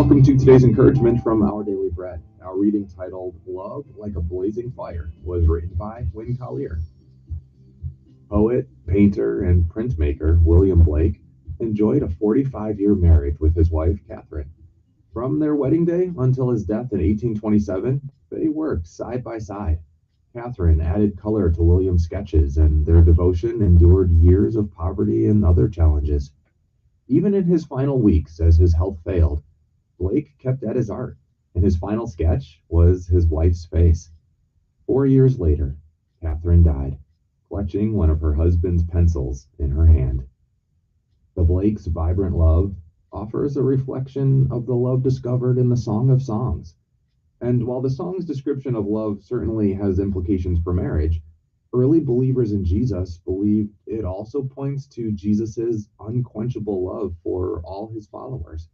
Welcome to today's encouragement from Our Daily Bread. Our reading titled Love Like a Blazing Fire was written by Wynne Collier. Poet, painter, and printmaker William Blake enjoyed a 45-year marriage with his wife, Catherine. From their wedding day until his death in 1827, they worked side by side. Catherine added color to William's sketches, and their devotion endured years of poverty and other challenges. Even in his final weeks, as his health failed, Blake kept at his art, and his final sketch was his wife's face. 4 years later, Catherine died, clutching one of her husband's pencils in her hand. The Blake's vibrant love offers a reflection of the love discovered in the Song of Songs. And while the song's description of love certainly has implications for marriage, early believers in Jesus believed it also points to Jesus's unquenchable love for all his followers.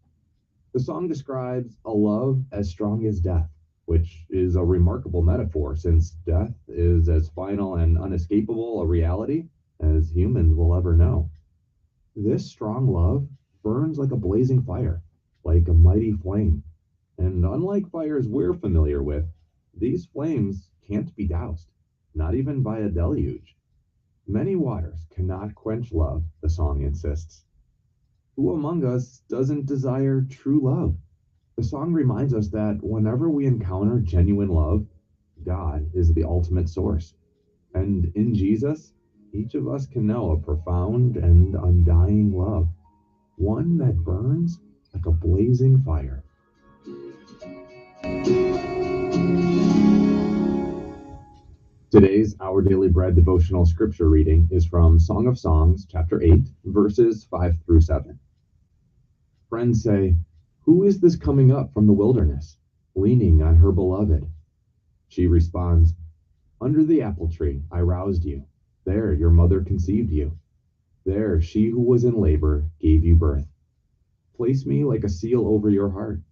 The song describes a love as strong as death, which is a remarkable metaphor since death is as final and unescapable a reality as humans will ever know. This strong love burns like a blazing fire, like a mighty flame. And unlike fires we're familiar with, these flames can't be doused, not even by a deluge. Many waters cannot quench love, the song insists. Who among us doesn't desire true love? The song reminds us that whenever we encounter genuine love, God is the ultimate source. And in Jesus, each of us can know a profound and undying love, one that burns like a blazing fire. Today's Our Daily Bread devotional scripture reading is from Song of Songs, chapter 8, verses 5 through 7. Friends say, "Who is this coming up from the wilderness, leaning on her beloved?" She responds, "Under the apple tree I roused you. There your mother conceived you. There she who was in labor gave you birth. Place me like a seal over your heart,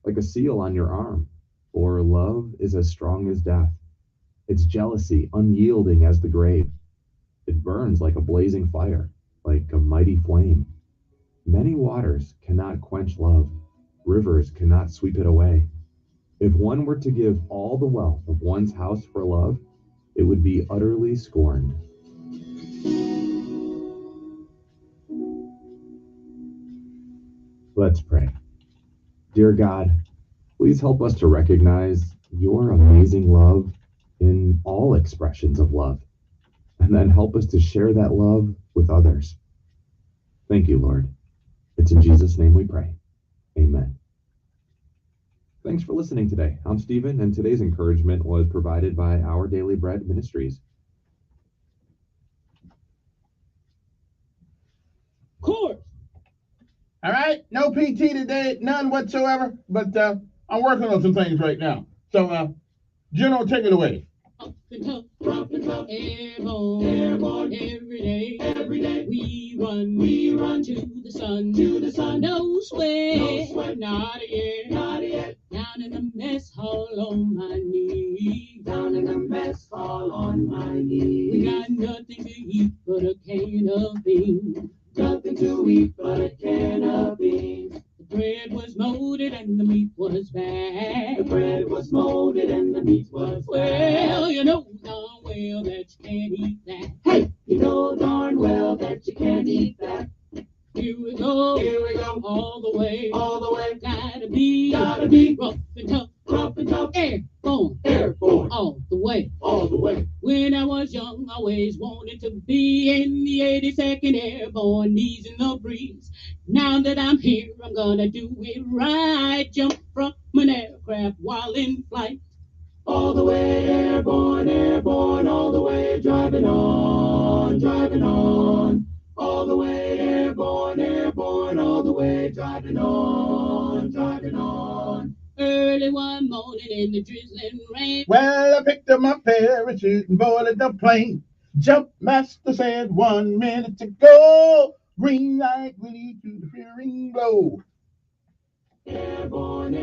like a seal on your arm, for love is as strong as death. Its jealousy unyielding as the grave. It burns like a blazing fire, like a mighty flame. Many waters cannot quench love. Rivers cannot sweep it away. If one were to give all the wealth of one's house for love, it would be utterly scorned." Let's pray. Dear God, please help us to recognize your amazing love in all expressions of love, and then help us to share that love with others. Thank you, Lord. It's in Jesus' name we pray. Amen. Thanks for listening today. I'm Stephen, and today's encouragement was provided by Our Daily Bread Ministries. Course. All right, no PT today, none whatsoever, but I'm working on some things right now. So, General, take it away. Up and up, airborne, every day, we run to the sun, no sweat, not yet, down in the mess hall on my knee, we got nothing to eat but a can of beans, the bread was molded and the meat was bad, well, you know darn well that you can't eat that. Hey, you know darn well that you can't eat that. Here we go, all the way, gotta be rough and tough, airborne, all the way. When I was young, I always wanted to be in the 82nd Airborne, easing the breeze. Now that I'm here, I'm gonna do it right, jump from an aircraft while in flight. All the way airborne, all the way driving on. All the way airborne, all the way driving on. Early one morning in the drizzling rain. Well, I picked up my parachute and boarded the plane. Jump master said 1 minute to go. Green light, Willie to the fearing blow. Airborne,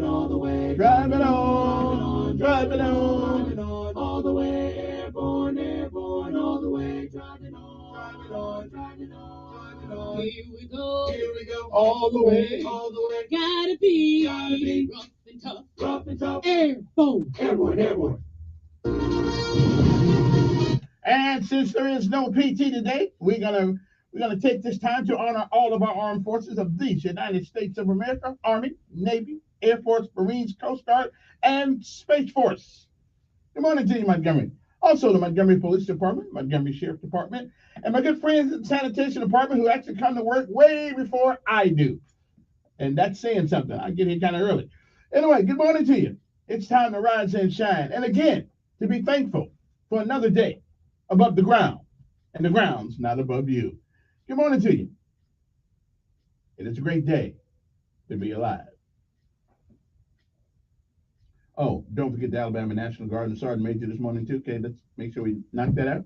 all the way driving on. All the way airborne, all the way driving on. Here we go. Here we go. All the way. All the way. Gotta be. Gotta be. Rough and tough. Rough and tough. Airborne. Airborne, airborne. And since there is no PT today, we're gonna take this time to honor all of our armed forces of these United States of America: Army, Navy, Air Force, Marines, Coast Guard, and Space Force. Good morning to you, Montgomery. Also, the Montgomery Police Department, Montgomery Sheriff Department, and my good friends in the Sanitation Department who actually come to work way before I do. And that's saying something. I get here kind of early. Anyway, good morning to you. It's time to rise and shine. And again, to be thankful for another day above the ground, and the ground's not above you. Good morning to you. It is a great day to be alive. Oh, don't forget the Alabama National Guard and Sergeant Major this morning too. Okay, let's make sure we knock that out.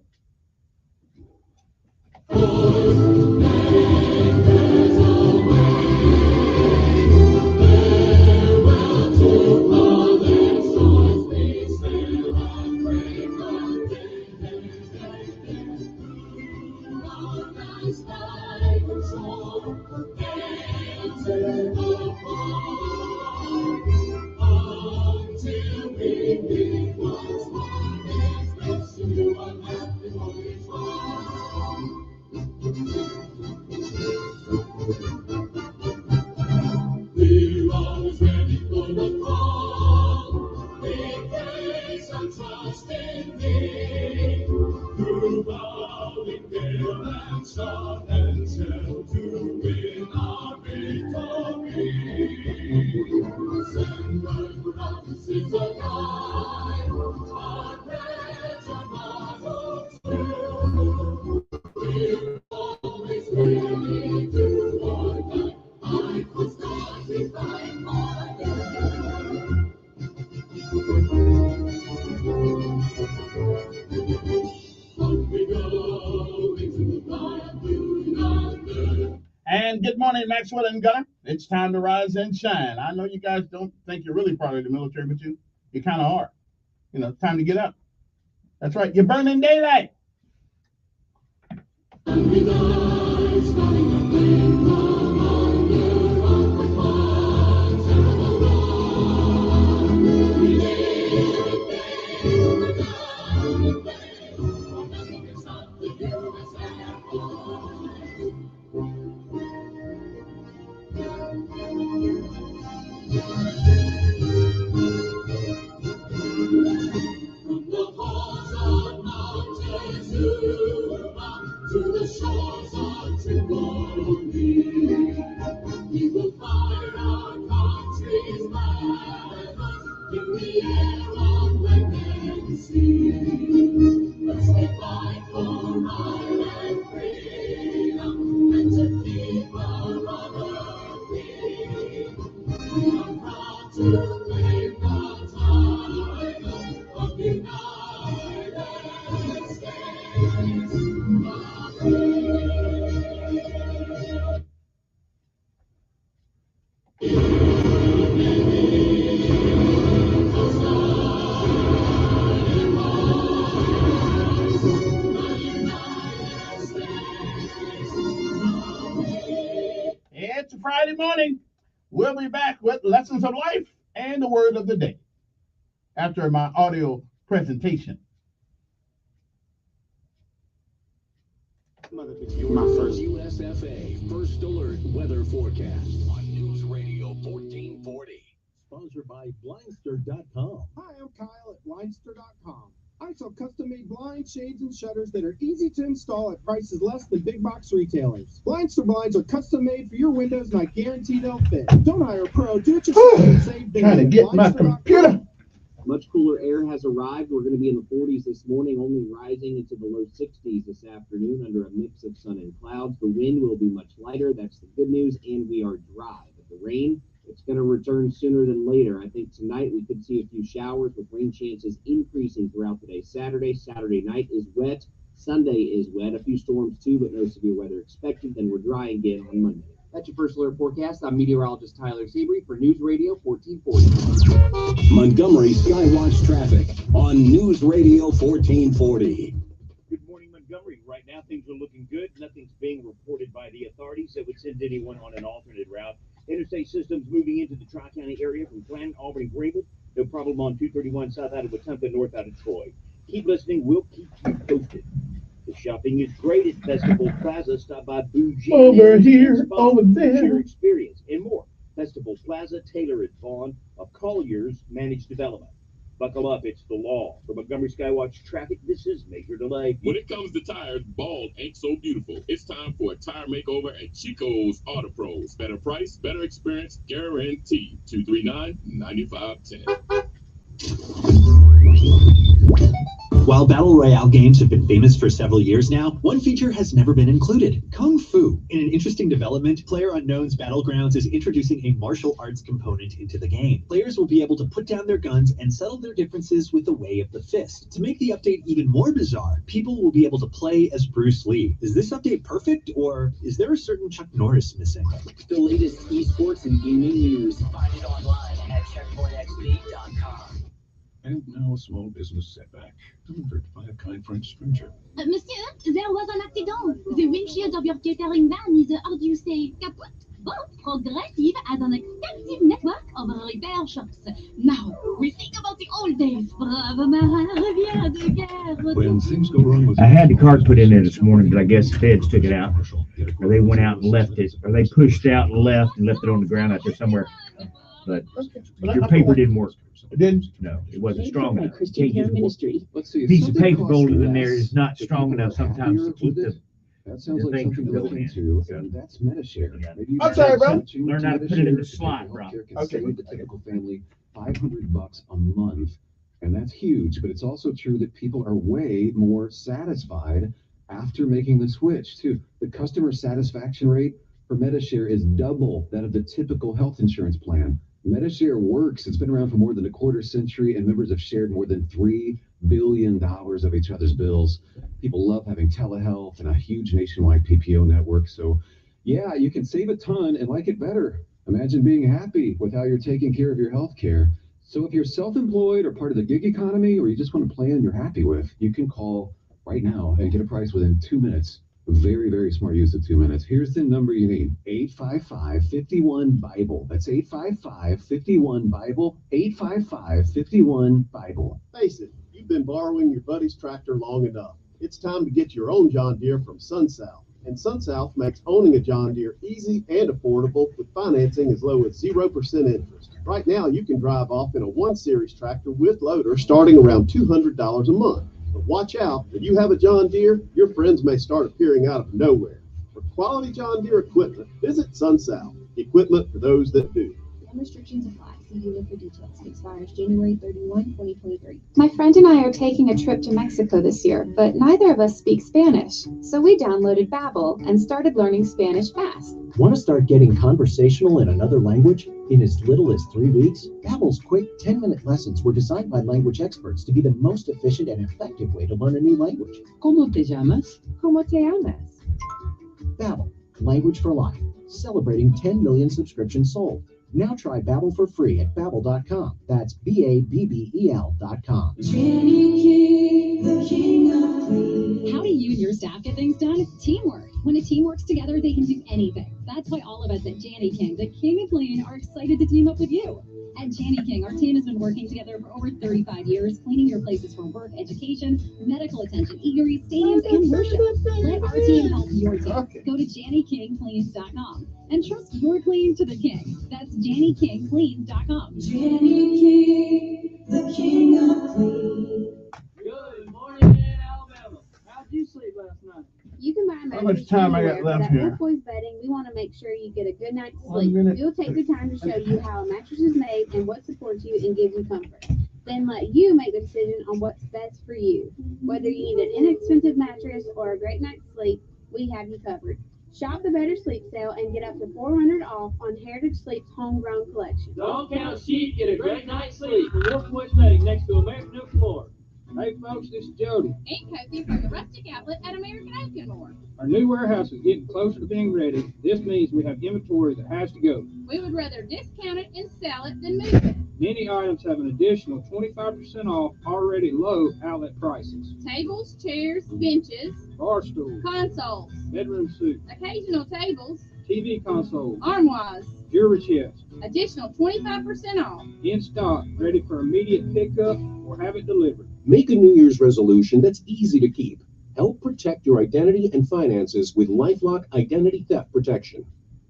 And good morning, Maxwell and Gunner. It's time to rise and shine. I know you guys don't think you're really part of the military, but you kind of are. You know, time to get up. That's right. You're burning daylight. It's a Friday morning. We'll be back with Lessons of Life and the Word of the Day after my audio presentation. My first USFA First Alert Weather Forecast on News Radio 1440. Sponsored by Blindster.com. Hi, I'm Kyle at Blindster.com. I sell custom-made blinds, shades, and shutters that are easy to install at prices less than big box retailers. Blindster blinds are custom-made for your windows, and I guarantee they'll fit. Don't hire a pro. Do it yourself and save big. Trying to get my computer. Much cooler air has arrived. We're going to be in the 40s this morning, only rising into the low 60s this afternoon under a mix of sun and clouds. The wind will be much lighter. That's the good news, and we are dry. But the rain, it's going to return sooner than later. I think tonight we could see a few showers with rain chances increasing throughout the day. Saturday night is wet. Sunday is wet. A few storms too, but no severe weather expected. Then we're dry again on Monday. That's your First Alert Forecast. I'm meteorologist Tyler Seabury for News Radio 1440. Montgomery Skywatch traffic on News Radio 1440. Good morning, Montgomery. Montgomery. Right now, things are looking good. Nothing's being reported by the authorities that would send anyone on an alternate route. Interstate systems moving into the Tri-County area from Glen, Albany, Greenville. No problem on 231 south out of Wetumpka, north out of Troy. Keep listening. We'll keep you posted. The shopping is great at Festival Plaza. Stop by Bougie. Over here, over there. Your experience and more. Festival Plaza, Taylor and Vaughn of Collier's Managed Development. Buckle up, it's the law. For Montgomery Skywatch Traffic, this is Major Delay. When it comes to tires, bald ain't so beautiful. It's time for a tire makeover at Chico's Auto Pros. Better price, better experience, guaranteed. 239-9510. While Battle Royale games have been famous for several years now, one feature has never been included: Kung Fu. In an interesting development, PlayerUnknown's Battlegrounds is introducing a martial arts component into the game. Players will be able to put down their guns and settle their differences with the way of the fist. To make the update even more bizarre, people will be able to play as Bruce Lee. Is this update perfect, or is there a certain Chuck Norris missing? The latest esports and gaming news. Find it online at checkpointxp.com. And now a small business setback, delivered by a kind French stranger. Monsieur, there was an accident. The windshield of your catering van is, how do you say, kaput? But Progressive has an extensive network of repair shops. Now, we think about the old days. Brave marin revient de guerre. When things go wrong with I had the card put in there this morning, but I guess Feds took it out. Or they went out and left it. Or they pushed out and left it on the ground out there somewhere. But your paper didn't work. It didn't? No, it wasn't strong enough. Christian Care Ministry. Let's see. Piece of paper folded in there is not strong enough sometimes to keep the That sounds the like thing something to from look going into, and that's MediShare. Maybe you I'm sorry, bro. Learn how to put it in the slot, bro. Can Okay. save the typical family $500 a month, and that's huge. But it's also true that people are way more satisfied after making the switch too. The customer satisfaction rate for MediShare is double that of the typical health insurance plan. MediShare works. It's been around for more than a quarter century, and members have shared more than $3 billion of each other's bills. People love having telehealth and a huge nationwide PPO network. So, yeah, you can save a ton and like it better. Imagine being happy with how you're taking care of your health care. So if you're self-employed or part of the gig economy, or you just want a plan you're happy with, you can call right now and get a price within 2 minutes. Very, very smart use of 2 minutes. Here's the number you need: 855-51-BIBLE. That's 855-51-BIBLE. 855-51-BIBLE. Face it, you've been borrowing your buddy's tractor long enough. It's time to get your own John Deere from SunSouth. And SunSouth makes owning a John Deere easy and affordable with financing as low as 0% interest. Right now, you can drive off in a 1-Series tractor with loader starting around $200 a month. But watch out, if you have a John Deere, your friends may start appearing out of nowhere. For quality John Deere equipment, visit SunSouth. Equipment for those that do. And restrictions apply. See dealer for details. Expires January 31, 2023. My friend and I are taking a trip to Mexico this year, but neither of us speak Spanish. So we downloaded Babbel and started learning Spanish fast. Want to start getting conversational in another language in as little as 3 weeks? Babbel's quick 10-minute lessons were designed by language experts to be the most efficient and effective way to learn a new language. ¿Cómo te llamas? ¿Cómo te llamas? Babbel, language for life, celebrating 10 million subscriptions sold. Now try Babbel for free at Babbel.com. That's Babbel.com. How do you and your staff get things done? Teamwork. When a team works together, they can do anything. That's why all of us at Janny King, the King of Clean, are excited to team up with you. At Janny King, our team has been working together for over 35 years, cleaning your places for work, education, medical attention, eateries, stadiums, and worship. Let our team help your team. Go to JannyKingCleans.com and trust your clean to the king. That's JannyKingCleans.com. Janny King, the King of Clean. Good morning, Alabama. How'd you sleep last night? You can buy How much time I got left here? At Boys Bedding, we want to make sure you get a good night's 1 sleep. minute. We'll take the time to show you how a mattress is made and what supports you and gives you comfort. Then let you make the decision on what's best for you. Whether you need an inexpensive mattress or a great night's sleep, we have you covered. Shop the Better Sleep Sale and get up to $400 off on Heritage Sleep's homegrown collection. Don't count sheep, get a great night's sleep. From Wolf Boys Bedding next to American Oak Floor. Hey folks, this is Jody. And Kofi from the Rustic Outlet at American Oak and More. Our new warehouse is getting closer to being ready. This means we have inventory that has to go. We would rather discount it and sell it than move it. Many items have an additional 25% off already low outlet prices. Tables, chairs, benches, Bar stools, consoles, bedroom suites, occasional tables, TV consoles, armoires, jewelry chests, additional 25% off. in stock, ready for immediate pickup or have it delivered. Make a New Year's resolution that's easy to keep. Help protect your identity and finances with LifeLock Identity Theft Protection.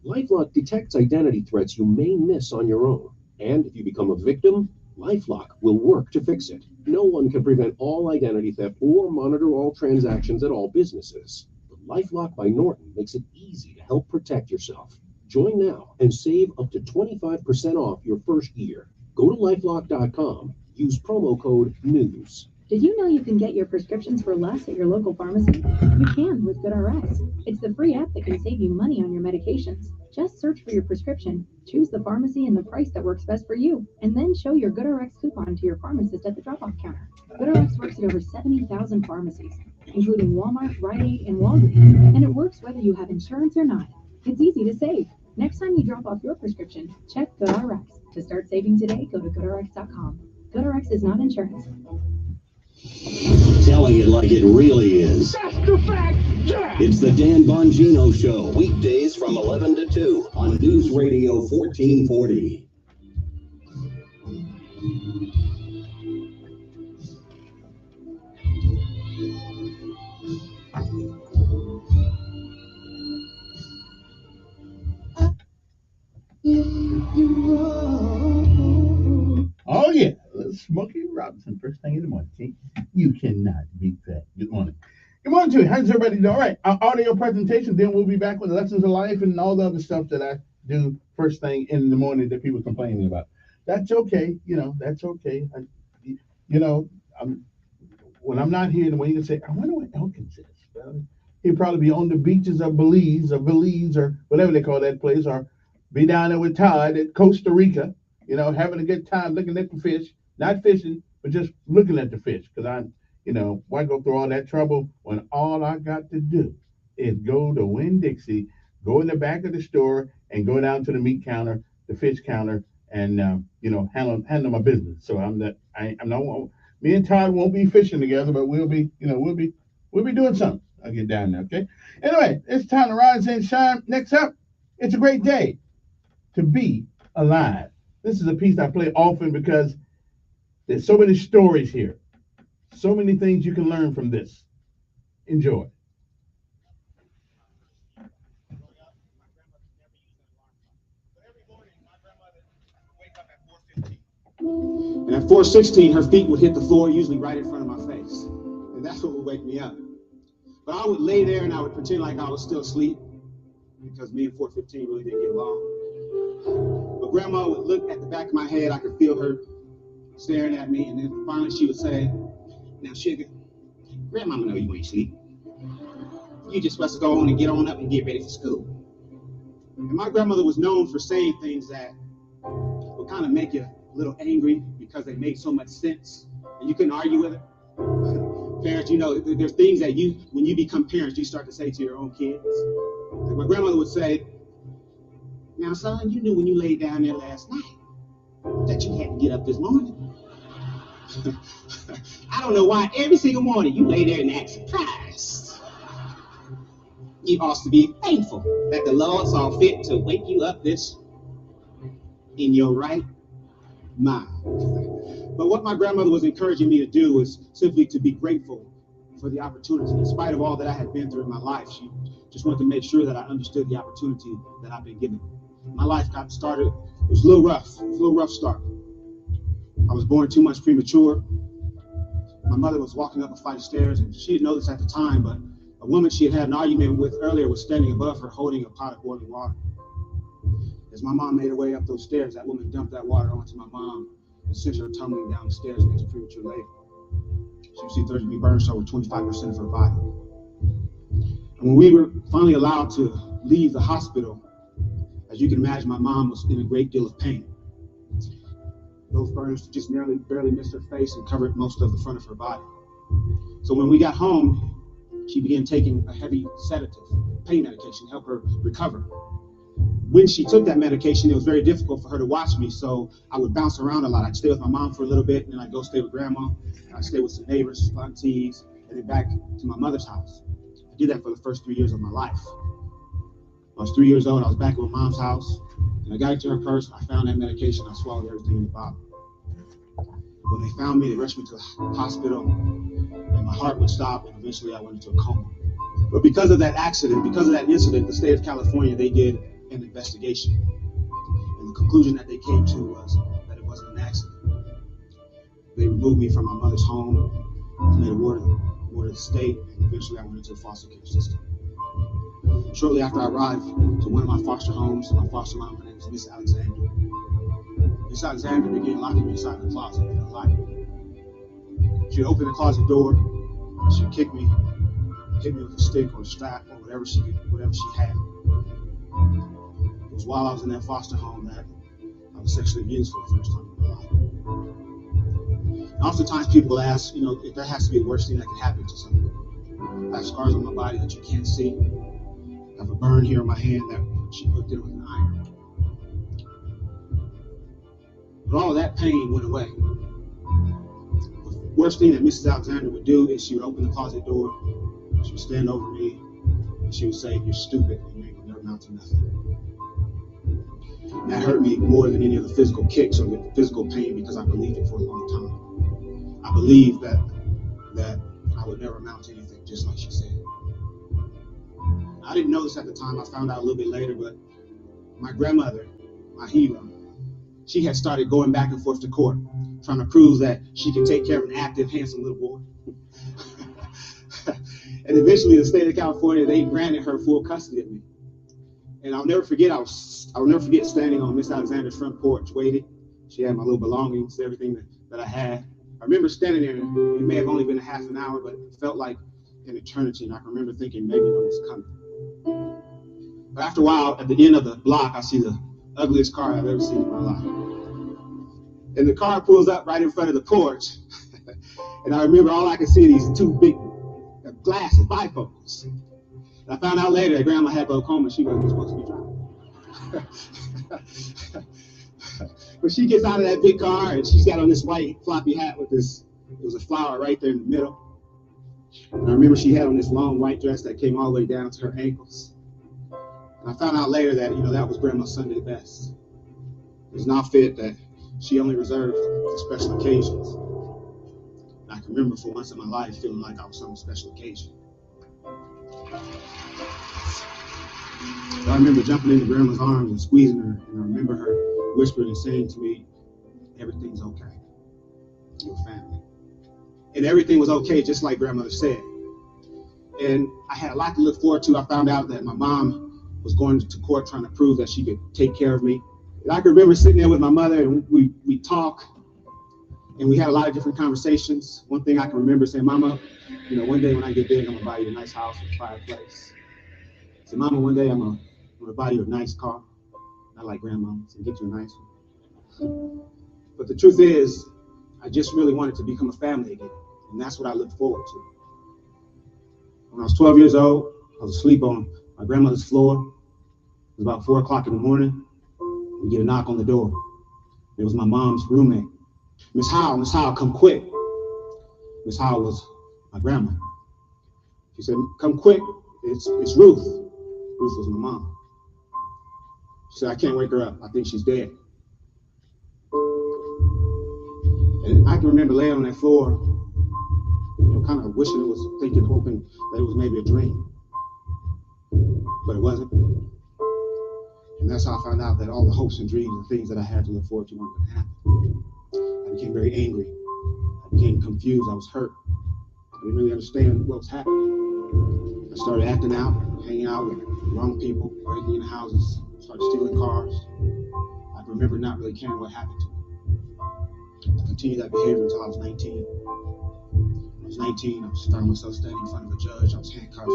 LifeLock detects identity threats you may miss on your own. And if you become a victim, LifeLock will work to fix it. No one can prevent all identity theft or monitor all transactions at all businesses. But LifeLock by Norton makes it easy to help protect yourself. Join now and save up to 25% off your first year. Go to LifeLock.com. Use promo code NEWS. Did you know you can get your prescriptions for less at your local pharmacy? You can with GoodRx. It's the free app that can save you money on your medications. Just search for your prescription, choose the pharmacy and the price that works best for you, and then show your GoodRx coupon to your pharmacist at the drop-off counter. GoodRx works at over 70,000 pharmacies, including Walmart, Rite Aid, and Walgreens, and it works whether you have insurance or not. It's easy to save. Next time you drop off your prescription, check GoodRx. To start saving today, go to GoodRx.com. GoodRx is not insurance. Telling it like it really is. That's the fact, Jack. It's the Dan Bongino Show, weekdays from 11 to 2 on News Radio 1440. Oh yeah, Smokey Robinson, first thing in the morning. See? You cannot beat that. Good morning. Good morning to you. How's everybody doing? All right, our audio presentation, then we'll be back with lessons of life and all the other stuff that I do first thing in the morning that people complaining about. That's okay, that's okay. When I'm not here, when you can say, I wonder what Elkins is. Well, he'll probably be on the beaches of Belize or whatever they call that place, or be down there with Todd at Costa Rica, having a good time looking at the fish, not fishing, but just looking at the fish. Because why go through all that trouble when all I got to do is go to Winn-Dixie, go in the back of the store, and go down to the meat counter, the fish counter, and handle my business. So me and Todd won't be fishing together, but we'll be doing something. I'll get down there, okay? Anyway, it's time to rise and shine. Next up, it's a great day to be alive. This is a piece I play often because there's so many stories here. So many things you can learn from this. Enjoy. And at 4:16, her feet would hit the floor, usually right in front of my face. And that's what would wake me up. But I would lay there and I would pretend like I was still asleep because me and 4:15 really didn't get along. But Grandma would look at the back of my head. I could feel her staring at me. And then finally she would say, "Now, sugar, Grandmama know you ain't sleep. You just supposed to go on and get on up and get ready for school." And my grandmother was known for saying things that would kind of make you a little angry because they made so much sense and you couldn't argue with it. Parents, there's things that when you become parents, you start to say to your own kids. Like my grandmother would say, "Now, son, you knew when you laid down there last night that you had to get up this morning. I don't know why every single morning you lay there and act surprised. You ought to be thankful that the Lord saw fit to wake you up in your right mind." But what my grandmother was encouraging me to do was simply to be grateful for the opportunity. In spite of all that I had been through in my life, she just wanted to make sure that I understood the opportunity that I've been given. My life got started, it was a little rough start. I was born 2 months premature. My mother was walking up a flight of stairs, and she didn't know this at the time, but a woman she had an argument with earlier was standing above her holding a pot of boiling water. As my mom made her way up those stairs, that woman dumped that water onto my mom and sent her tumbling down the stairs into premature labor. She received third-degree burns to over 25% of her body. And when we were finally allowed to leave the hospital, as you can imagine, my mom was in a great deal of pain. Those burns just barely missed her face and covered most of the front of her body. So when we got home, she began taking a heavy sedative, pain medication to help her recover. When she took that medication, it was very difficult for her to watch me, so I would bounce around a lot. I'd stay with my mom for a little bit, and then I'd go stay with grandma, and I'd stay with some neighbors, aunties, and then back to my mother's house. I did that for the first 3 years of my life. I was 3 years old, I was back at my mom's house, and I got into her purse, I found that medication, I swallowed everything in the bottle. When they found me, they rushed me to the hospital, and my heart would stop, and eventually I went into a coma. But because of that accident, because of that incident, the state of California, they did an investigation. And the conclusion that they came to was that it wasn't an accident. They removed me from my mother's home, made a ward of the state, and eventually I went into the foster care system. Shortly after I arrived to one of my foster homes, my foster mom, her name was Miss Alexander. Miss Alexander began locking me inside the closet in a light. She'd open the closet door, she'd kick me, hit me with a stick or a strap or whatever she had. It was while I was in that foster home that I was sexually abused for the first time in my life. And oftentimes people ask, if there has to be the worst thing that can happen to someone. I have scars on my body that you can't see. I have a burn here on my hand that she put there with an iron. But all of that pain went away. The worst thing that Mrs. Alexander would do is she would open the closet door, she would stand over me, and she would say, "You're stupid, and you ain't gonna never amount to nothing." And that hurt me more than any of the physical kicks or the physical pain because I believed it for a long time. I believed that I would never amount to anything, just like she said. I didn't know this at the time. I found out a little bit later, but my grandmother, my hero, she had started going back and forth to court, trying to prove that she could take care of an active, handsome little boy. And eventually, the state of California, they granted her full custody of me. And I'll never forget standing on Miss Alexander's front porch waiting. She had my little belongings, everything that I had. I remember standing there, and it may have only been a half an hour, but it felt like an eternity. And I can remember thinking maybe no one's coming. But after a while, at the end of the block, I see the ugliest car I've ever seen in my life. And the car pulls up right in front of the porch. And I remember all I could see are these two big glasses, bifocals. And I found out later that Grandma had glaucoma. She wasn't supposed to be driving. But she gets out of that big car and she's got on this white floppy hat with this, it was a flower right there in the middle. And I remember she had on this long white dress that came all the way down to her ankles. And I found out later that, that was Grandma's Sunday best. It was an outfit that she only reserved for special occasions. And I can remember for once in my life feeling like I was on a special occasion. I remember jumping into Grandma's arms and squeezing her, and I remember her whispering and saying to me, "Everything's okay. You're family." And everything was okay, just like Grandmother said. And I had a lot to look forward to. I found out that my mom was going to court trying to prove that she could take care of me. And I can remember sitting there with my mother, and we talk, and we had a lot of different conversations. One thing I can remember saying, "Mama, one day when I get big, I'm gonna buy you a nice house with a fireplace." I said, "Mama, one day I'm gonna buy you a nice car." Not like Grandma, so get you a nice one. But the truth is, I just really wanted to become a family again, and that's what I looked forward to. When I was 12 years old, I was asleep on my grandmother's floor. It was about 4 o'clock in the morning. We get a knock on the door. It was my mom's roommate. Miss Howell, come quick." Miss Howell was my grandma. She said, "Come quick, it's Ruth." Ruth was my mom. She said, "I can't wake her up. I think she's dead." And I can remember laying on that floor, kind of wishing hoping that it was maybe a dream. But it wasn't. And that's how I found out that all the hopes and dreams and things that I had to look forward to weren't going to happen. I became very angry. I became confused. I was hurt. I didn't really understand what was happening. I started acting out, hanging out with the wrong people, breaking into houses, started stealing cars. I can remember not really caring what happened to me. I continued that behavior until I was 19. When I was 19, I found myself standing in front of a judge. I was handcuffed,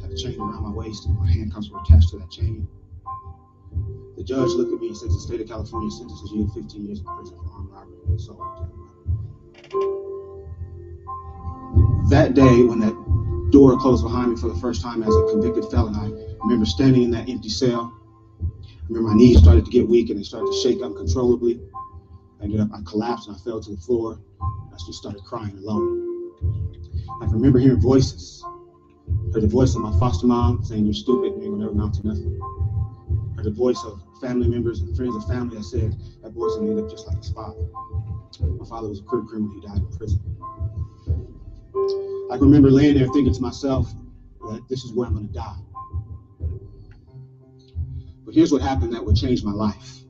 had a chain around my waist, and my handcuffs were attached to that chain. The judge looked at me and said, the state of California sentences you to 15 years in prison for armed robbery and assault. That day, when that door closed behind me for the first time as a convicted felon, I remember standing in that empty cell. I remember my knees started to get weak and they started to shake uncontrollably. I collapsed and I fell to the floor. I just started crying alone. I can remember hearing voices. Heard the voice of my foster mom saying, "You're stupid, you ain't gonna never amount to nothing." Heard the voice of family members and friends of family that said, "That boy's gonna end up just like his father." My father was a criminal, he died in prison. I can remember laying there thinking to myself that this is where I'm gonna die. But here's what happened that would change my life.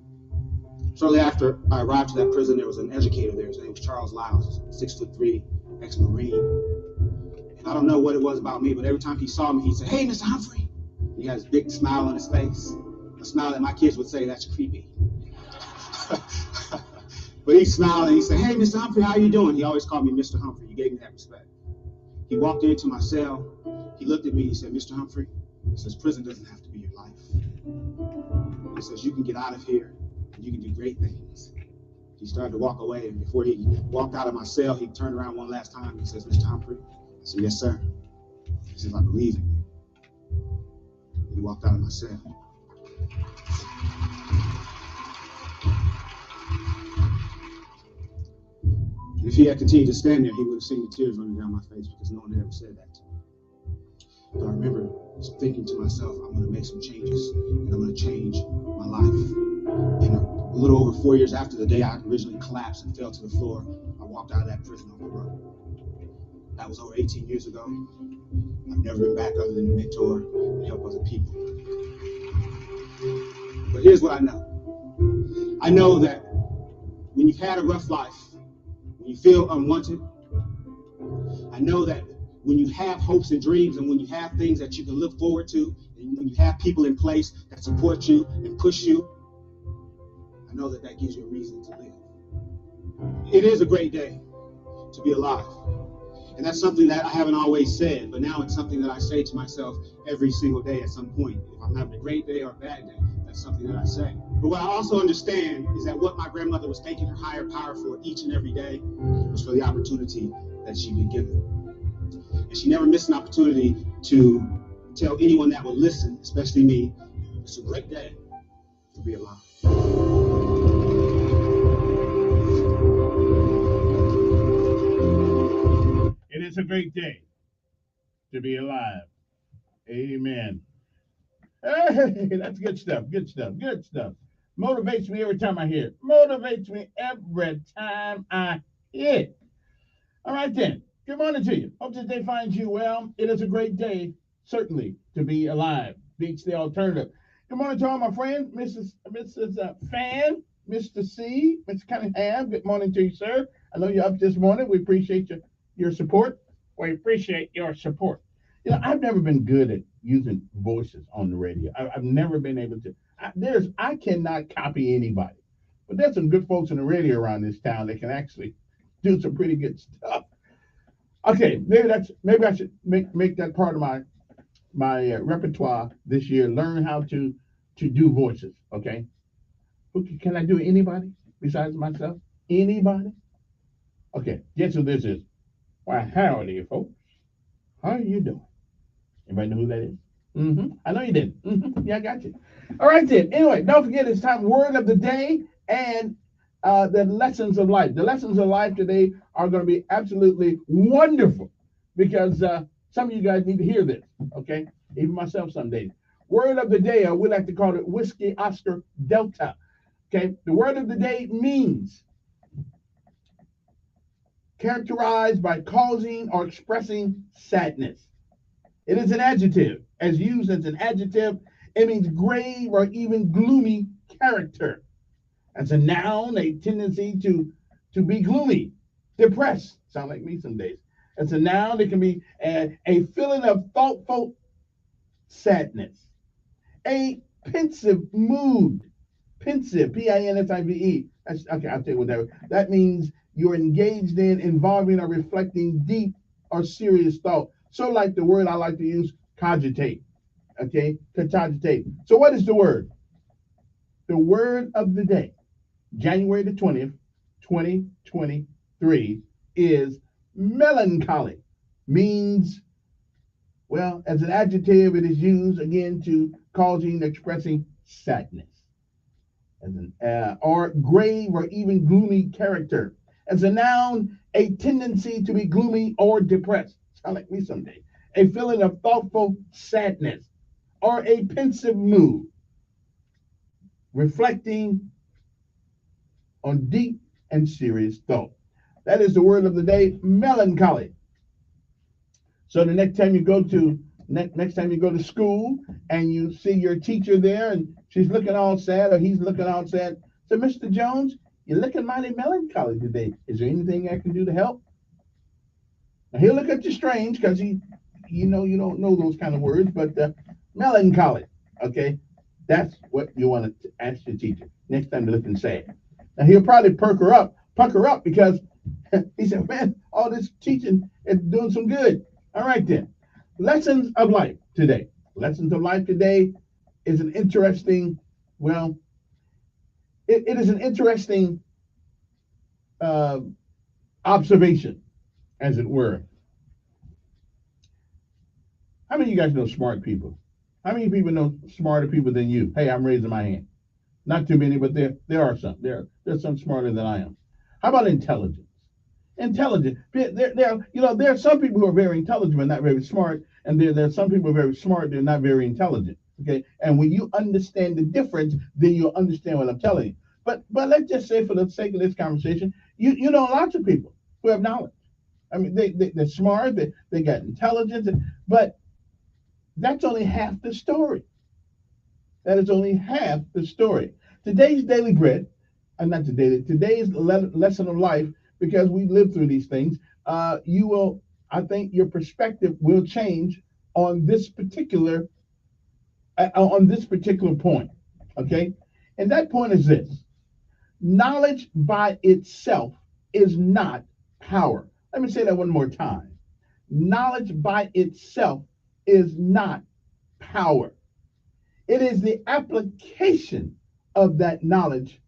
Shortly after I arrived to that prison, there was an educator there. His name was Charles Lyles, 6'3", ex-Marine. And I don't know what it was about me, but every time he saw me, he'd say, "Hey, Mr. Humphrey." He had his big smile on his face, a smile that my kids would say, "That's creepy." But he smiled and he said, "Hey, Mr. Humphrey, how you doing?" He always called me Mr. Humphrey. He gave me that respect. He walked into my cell. He looked at me. He said, "Mr. Humphrey," he says, "prison doesn't have to be your life." He says, "You can get out of here and you can do great things." He started to walk away, and before he walked out of my cell, he turned around one last time and he says, "Mr. Humphrey?" I said, "Yes, sir." He says, "I believe in you." He walked out of my cell. And if he had continued to stand there, he would have seen the tears running down my face because no one had ever said that to me. But I remember thinking to myself, I'm going to make some changes and I'm going to change my life. And a little over 4 years after the day I originally collapsed and fell to the floor, I walked out of that prison on the road. That was over 18 years ago. I've never been back other than to mentor and help other people. But here's what I know. I know that when you've had a rough life, when you feel unwanted, I know that when you have hopes and dreams and when you have things that you can look forward to, and when you have people in place that support you and push you, I know that that gives you a reason to live. It is a great day to be alive. And that's something that I haven't always said, but now it's something that I say to myself every single day at some point. If I'm having a great day or a bad day, that's something that I say. But what I also understand is that what my grandmother was thanking her higher power for each and every day was for the opportunity that she'd been given. And she never missed an opportunity to tell anyone that would listen, especially me, it's a great day to be alive. It is a great day to be alive. Amen. Hey, that's good stuff. Good stuff. Good stuff. Motivates me every time I hear it. Motivates me every time I hear it. All right then. Good morning to you. Hope this day finds you well. It is a great day, certainly, to be alive. Beats the alternative. Good morning to all my friends. Mrs. Fan, Mr. C, Mr. Cunningham. Good morning to you, sir. I know you're up this morning. We appreciate your support. We appreciate your support. You know, I've never been good at using voices on the radio. I've never been able to. I cannot copy anybody. But there's some good folks in the radio around this town that can actually do some pretty good stuff. Okay, maybe I should make that part of my repertoire this year. Learn how to do voices. Okay, can I do anybody besides myself? Anybody? Okay, guess who this is? Why, howdy, folks. How are you doing? Anybody know who that is? I know you did. Yeah, I got you. All right, then. Anyway, don't forget it's time word of the day and the lessons of life. The lessons of life today are going to be absolutely wonderful because some of you guys need to hear this, okay? Even myself some days. Word of the day, or we like to call it Whiskey Oscar Delta, okay? The word of the day means characterized by causing or expressing sadness. It is an adjective. As used as an adjective, it means grave or even gloomy character. As a noun, a tendency to be gloomy, depressed. Sound like me some days. As a noun, it can be a feeling of thoughtful sadness. A pensive mood. Pensive, P-I-N-S-I-V-E. Okay, I'll tell you whatever. That means you're engaged in, involving, or reflecting deep or serious thought. So like the word I like to use, cogitate. Okay, cogitate. So what is the word? The word of the day, January the 20th, 2023, is melancholy. Means, well, as an adjective, it is used again to causing, expressing sadness. As an, or grave or even gloomy character. As a noun, a tendency to be gloomy or depressed. Sound like me someday. A feeling of thoughtful sadness or a pensive mood, reflecting on deep and serious thought. That is the word of the day, melancholy. So the next time you go to school and you see your teacher there and she's looking all sad or he's looking all sad, so Mr. Jones, you're looking mighty melancholy today. Is there anything I can do to help? Now he'll look at you strange because you don't know those kind of words, but melancholy, okay? That's what you want to ask your teacher next time you're looking sad. Now he'll probably pucker up because he said, man, all this teaching is doing some good. All right then. Lessons of life today. Lessons of life today is an interesting, well, it is an interesting observation, as it were. How many of you guys know smart people? How many people know smarter people than you? Hey, I'm raising my hand. Not too many, but there are some. There's some smarter than I am. How about intelligence? Intelligent. There are some people who are very intelligent but not very smart, and there are some people who are very smart, they're not very intelligent. Okay, and when you understand the difference, then you'll understand what I'm telling you. But let's just say, for the sake of this conversation, you know lots of people who have knowledge. I mean, they're smart, they got intelligence, but that's only half the story. That is only half the story. Today's daily bread, today's lesson of life, because we live through these things, I think your perspective will change on this particular point, okay? And that point is this: knowledge by itself is not power. Let me say that one more time. Knowledge by itself is not power. It is the application of that knowledge.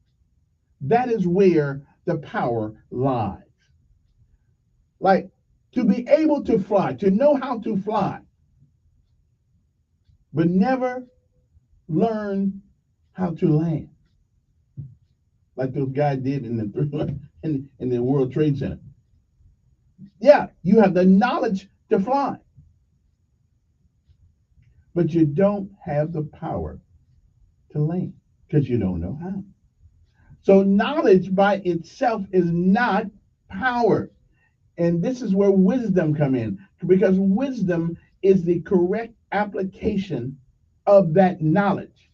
That is where the power lies. Like, to be able to fly, to know how to fly, but never learn how to land, like those guys did in the World Trade Center. Yeah, you have the knowledge to fly, but you don't have the power to land because you don't know how. So knowledge by itself is not power. And this is where wisdom come in, because wisdom is the correct application of that knowledge.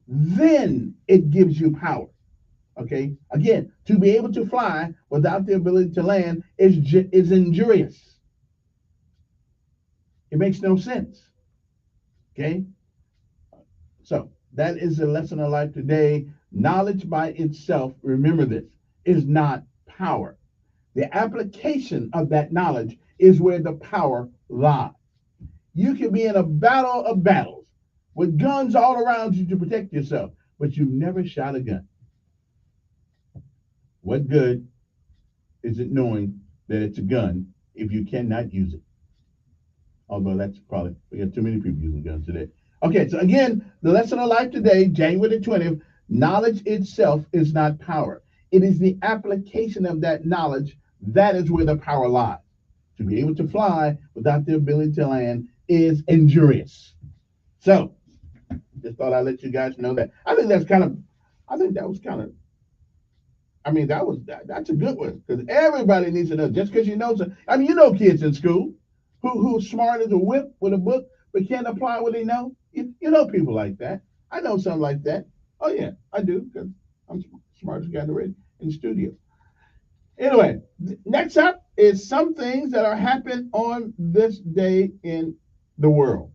Then it gives you power. Okay? Again, to be able to fly without the ability to land is injurious. It makes no sense. Okay? So that is the lesson of life today. Knowledge by itself, remember this, is not power. The application of that knowledge is where the power lies. You can be in a battle of battles with guns all around you to protect yourself, but you've never shot a gun. What good is it knowing that it's a gun if you cannot use it? Although that's probably, we got too many people using guns today. Okay, so again, the lesson of life today, January the 20th, knowledge itself is not power. It is the application of that knowledge. That is where the power lies. To be able to fly without the ability to land is injurious. So, just thought I'd let you guys know that. That's a good one, because everybody needs to know. Just because you know, you know kids in school who's smart as a whip with a book, but can't apply what they know. You know people like that. I know some like that. Oh yeah, I do, because I'm smartest guy in the studio. Anyway, next up is some things that are happening on this day in the world.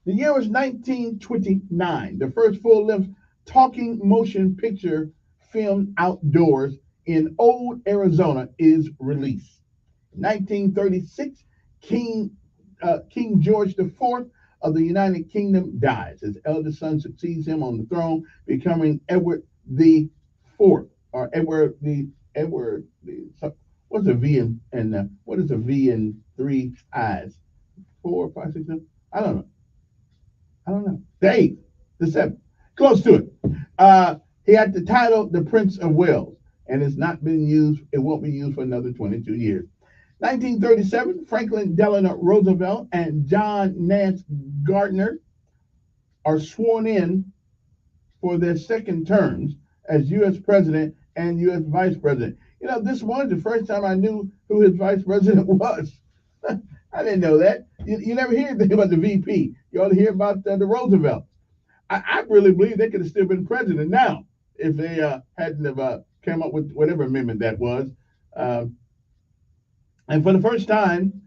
The year was 1929. The first full-length talking motion picture filmed outdoors in Old Arizona is released. In 1936, King George IV of the United Kingdom dies. His eldest son succeeds him on the throne, becoming Edward the Fourth, or Edward the what's a V and what is a V in three eyes? 4, 5, 6, 7? I don't know. The eighth, the seventh, close to it. He had the title the Prince of Wales, and it's not been used. It won't be used for another 22 years. 1937, Franklin Delano Roosevelt and John Nance Gardner are sworn in for their second terms as U.S. President and U.S. Vice President. You know, this was the first time I knew who his Vice President was. I didn't know that. You never hear anything about the VP. You ought to hear about the Roosevelt. I really believe they could have still been president now if they hadn't have come up with whatever amendment that was. And for the first time,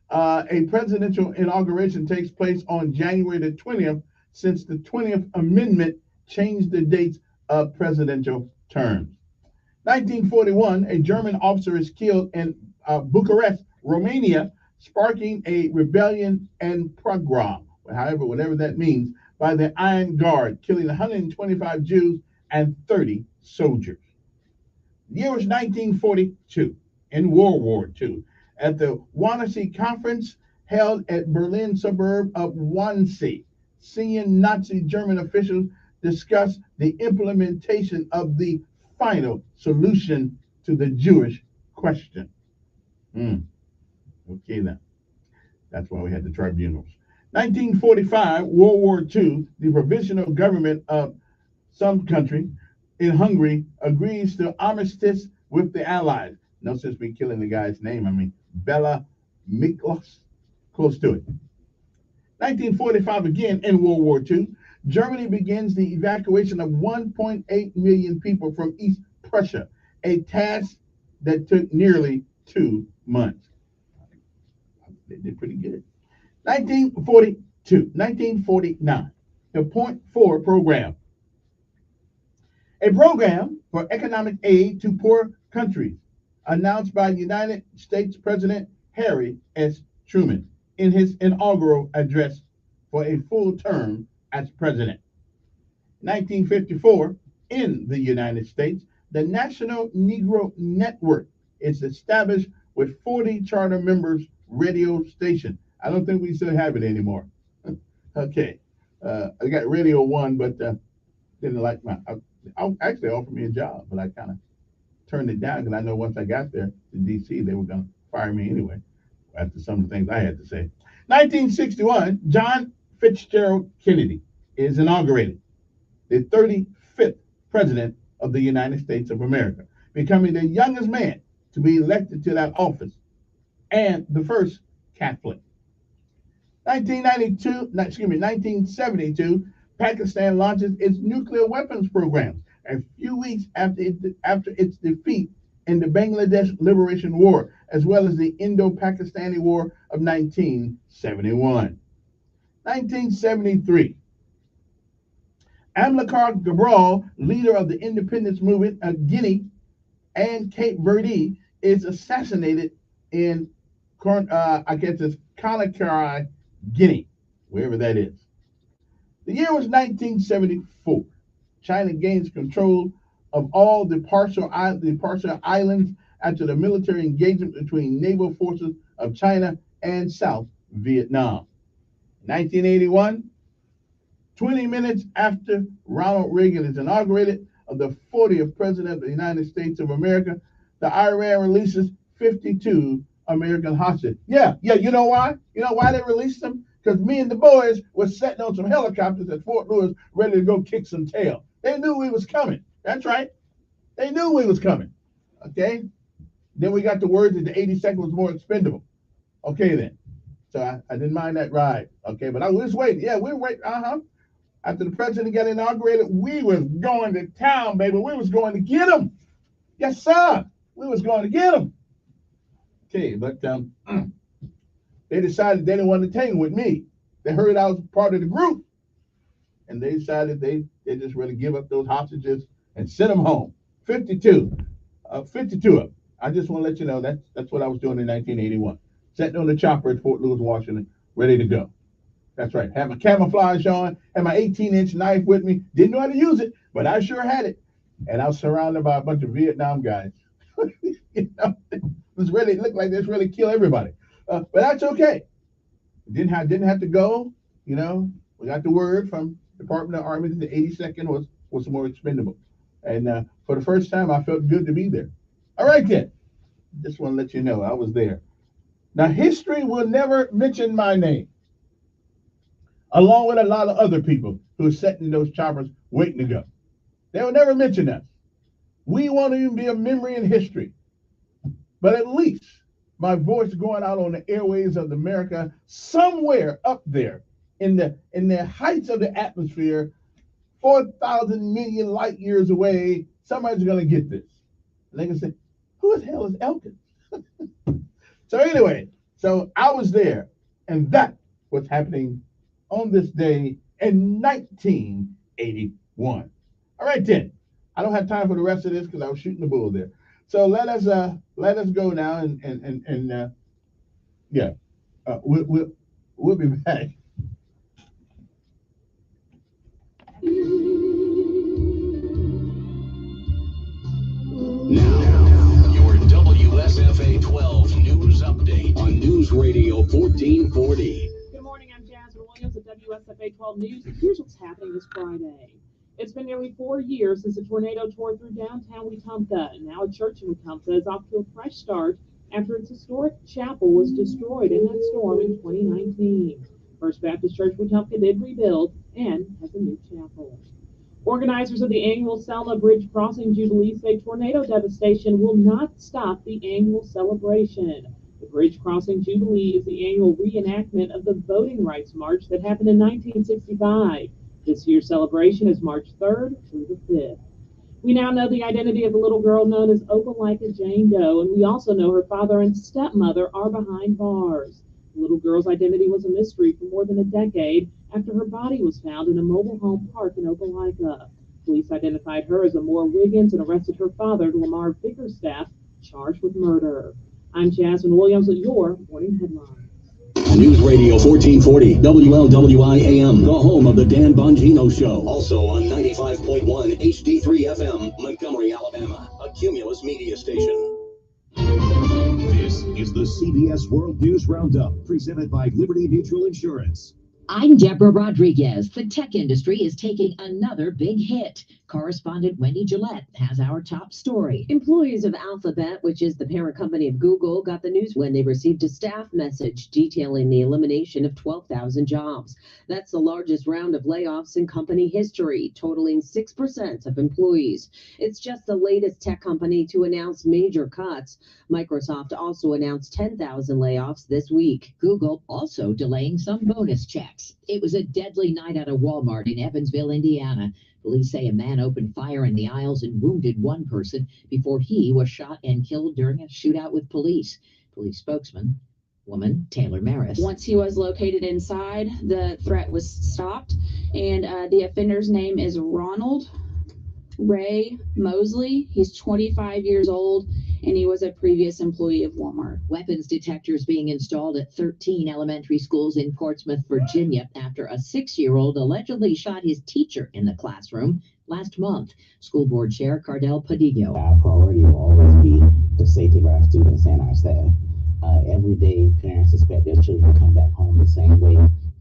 a presidential inauguration takes place on January the 20th, since the 20th Amendment changed the dates of presidential terms. 1941, a German officer is killed in Bucharest, Romania, sparking a rebellion and pogrom, whatever that means, by the Iron Guard, killing 125 Jews and 30 soldiers. The year was 1942, in World War II, at the Wannsee Conference held at Berlin suburb of Wannsee. Senior Nazi German officials discussed the implementation of the final solution to the Jewish question. Okay, then. That's why we had the tribunals. 1945, World War II, the provisional government of some country in Hungary agrees to armistice with the Allies. No sense me killing the guy's name. I mean, Bela Miklos, close to it. 1945, again in World War II, Germany begins the evacuation of 1.8 million people from East Prussia, a task that took nearly 2 months. They did pretty good. 1949, the Point 4 program, a program for economic aid to poor countries, announced by United States President Harry S. Truman in his inaugural address for a full term as president. 1954, in the United States, the National Negro Network is established with 40 charter members radio station. I don't think we still have it anymore. Okay. I got Radio 1, but didn't like actually offered me a job, but I kind of turned it down because I know once I got there to D.C., they were going to fire me anyway after some of the things I had to say. 1961, John Fitzgerald Kennedy is inaugurated, the 35th president of the United States of America, becoming the youngest man to be elected to that office and the first Catholic. 1972, Pakistan launches its nuclear weapons program a few weeks after its defeat in the Bangladesh Liberation War, as well as the Indo-Pakistani War of 1971. 1973, Amilcar Cabral, leader of the independence movement of Guinea and Cape Verde, is assassinated in, Conakry, Guinea, wherever that is. The year was 1974. China gains control of all the partial islands after the military engagement between naval forces of China and South Vietnam. 1981, 20 minutes after Ronald Reagan is inaugurated of the 40th president of the United States of America, the Iran releases 52 American hostages. Yeah, you know why? You know why they released them? Because me and the boys were sitting on some helicopters at Fort Lewis ready to go kick some tail. They knew we was coming. That's right. They knew we was coming. Okay? Then we got the word that the 82nd was more expendable. Okay, then. So I didn't mind that ride. Okay, but I was waiting. Yeah, we were waiting. After the president got inaugurated, we was going to town, baby. We was going to get him. Yes, sir. We was going to get him. Okay, but they decided they didn't want to tangle with me. They heard I was part of the group, and they decided they just rather give up those hostages and send them home. 52 of them. I just want to let you know that's what I was doing in 1981. Sitting on the chopper at Fort Lewis, Washington, ready to go. That's right. Had my camouflage on, had my 18-inch knife with me. Didn't know how to use it, but I sure had it. And I was surrounded by a bunch of Vietnam guys. You know, it looked like this really kill everybody. But that's okay. Didn't have to go. You know, we got the word from Department of Army that the 82nd was more expendable. And for the first time, I felt good to be there. All right, then. Just want to let you know I was there. Now, history will never mention my name, along with a lot of other people who are sitting in those choppers waiting to go. They will never mention us. We won't even be a memory in history. But at least my voice going out on the airwaves of America, somewhere up there in the heights of the atmosphere, 4,000 million light years away, somebody's going to get this. And they can say, who the hell is Elkins? So anyway, so I was there, and that was happening on this day in 1981. All right, then. I don't have time for the rest of this because I was shooting the bull there. So let us go now and we'll be back. Now, your WSFA 12 news update on News Radio 1440. Good morning, I'm Jasmine Williams at WSFA 12 News. Here's what's happening this Friday. It's been nearly 4 years since a tornado tore through downtown Wetumpka, and now a church in Wetumpka is off to a fresh start after its historic chapel was destroyed in that storm in 2019. First Baptist Church Wetumpka did rebuild and has a new chapel. Organizers of the annual Selma Bridge Crossing Jubilee say tornado devastation will not stop the annual celebration. The Bridge Crossing Jubilee is the annual reenactment of the Voting Rights March that happened in 1965. This year's celebration is March 3rd through the 5th. We now know the identity of the little girl known as Opelika Jane Doe, and we also know her father and stepmother are behind bars. The little girl's identity was a mystery for more than a decade after her body was found in a mobile home park in Opelika. Police identified her as Amore Wiggins and arrested her father, Lamar Bickerstaff, charged with murder. I'm Jasmine Williams with your morning headlines. News Radio 1440, WLWI AM, the home of the Dan Bongino Show. Also on 95.1 HD3 FM, Montgomery, Alabama, a Cumulus media station. This is the CBS World News Roundup, presented by Liberty Mutual Insurance. I'm Deborah Rodriguez. The tech industry is taking another big hit. Correspondent Wendy Gillette has our top story. Employees of Alphabet, which is the parent company of Google, got the news when they received a staff message detailing the elimination of 12,000 jobs. That's the largest round of layoffs in company history, totaling 6% of employees. It's just the latest tech company to announce major cuts. Microsoft also announced 10,000 layoffs this week. Google also delaying some bonus checks. It was a deadly night at a Walmart in Evansville, Indiana. Police say a man opened fire in the aisles and wounded one person before he was shot and killed during a shootout with police. Police spokesman, Taylor Maris. Once he was located inside, the threat was stopped, and the offender's name is Ronald Ray Mosley. He's 25 years old, and he was a previous employee of Walmart. Weapons detectors being installed at 13 elementary schools in Portsmouth, Virginia, after a 6-year-old allegedly shot his teacher in the classroom last month. School Board Chair Cardell Padillo. Our priority will always be the safety of our students and our staff. Every day, parents expect their children to come back home the same way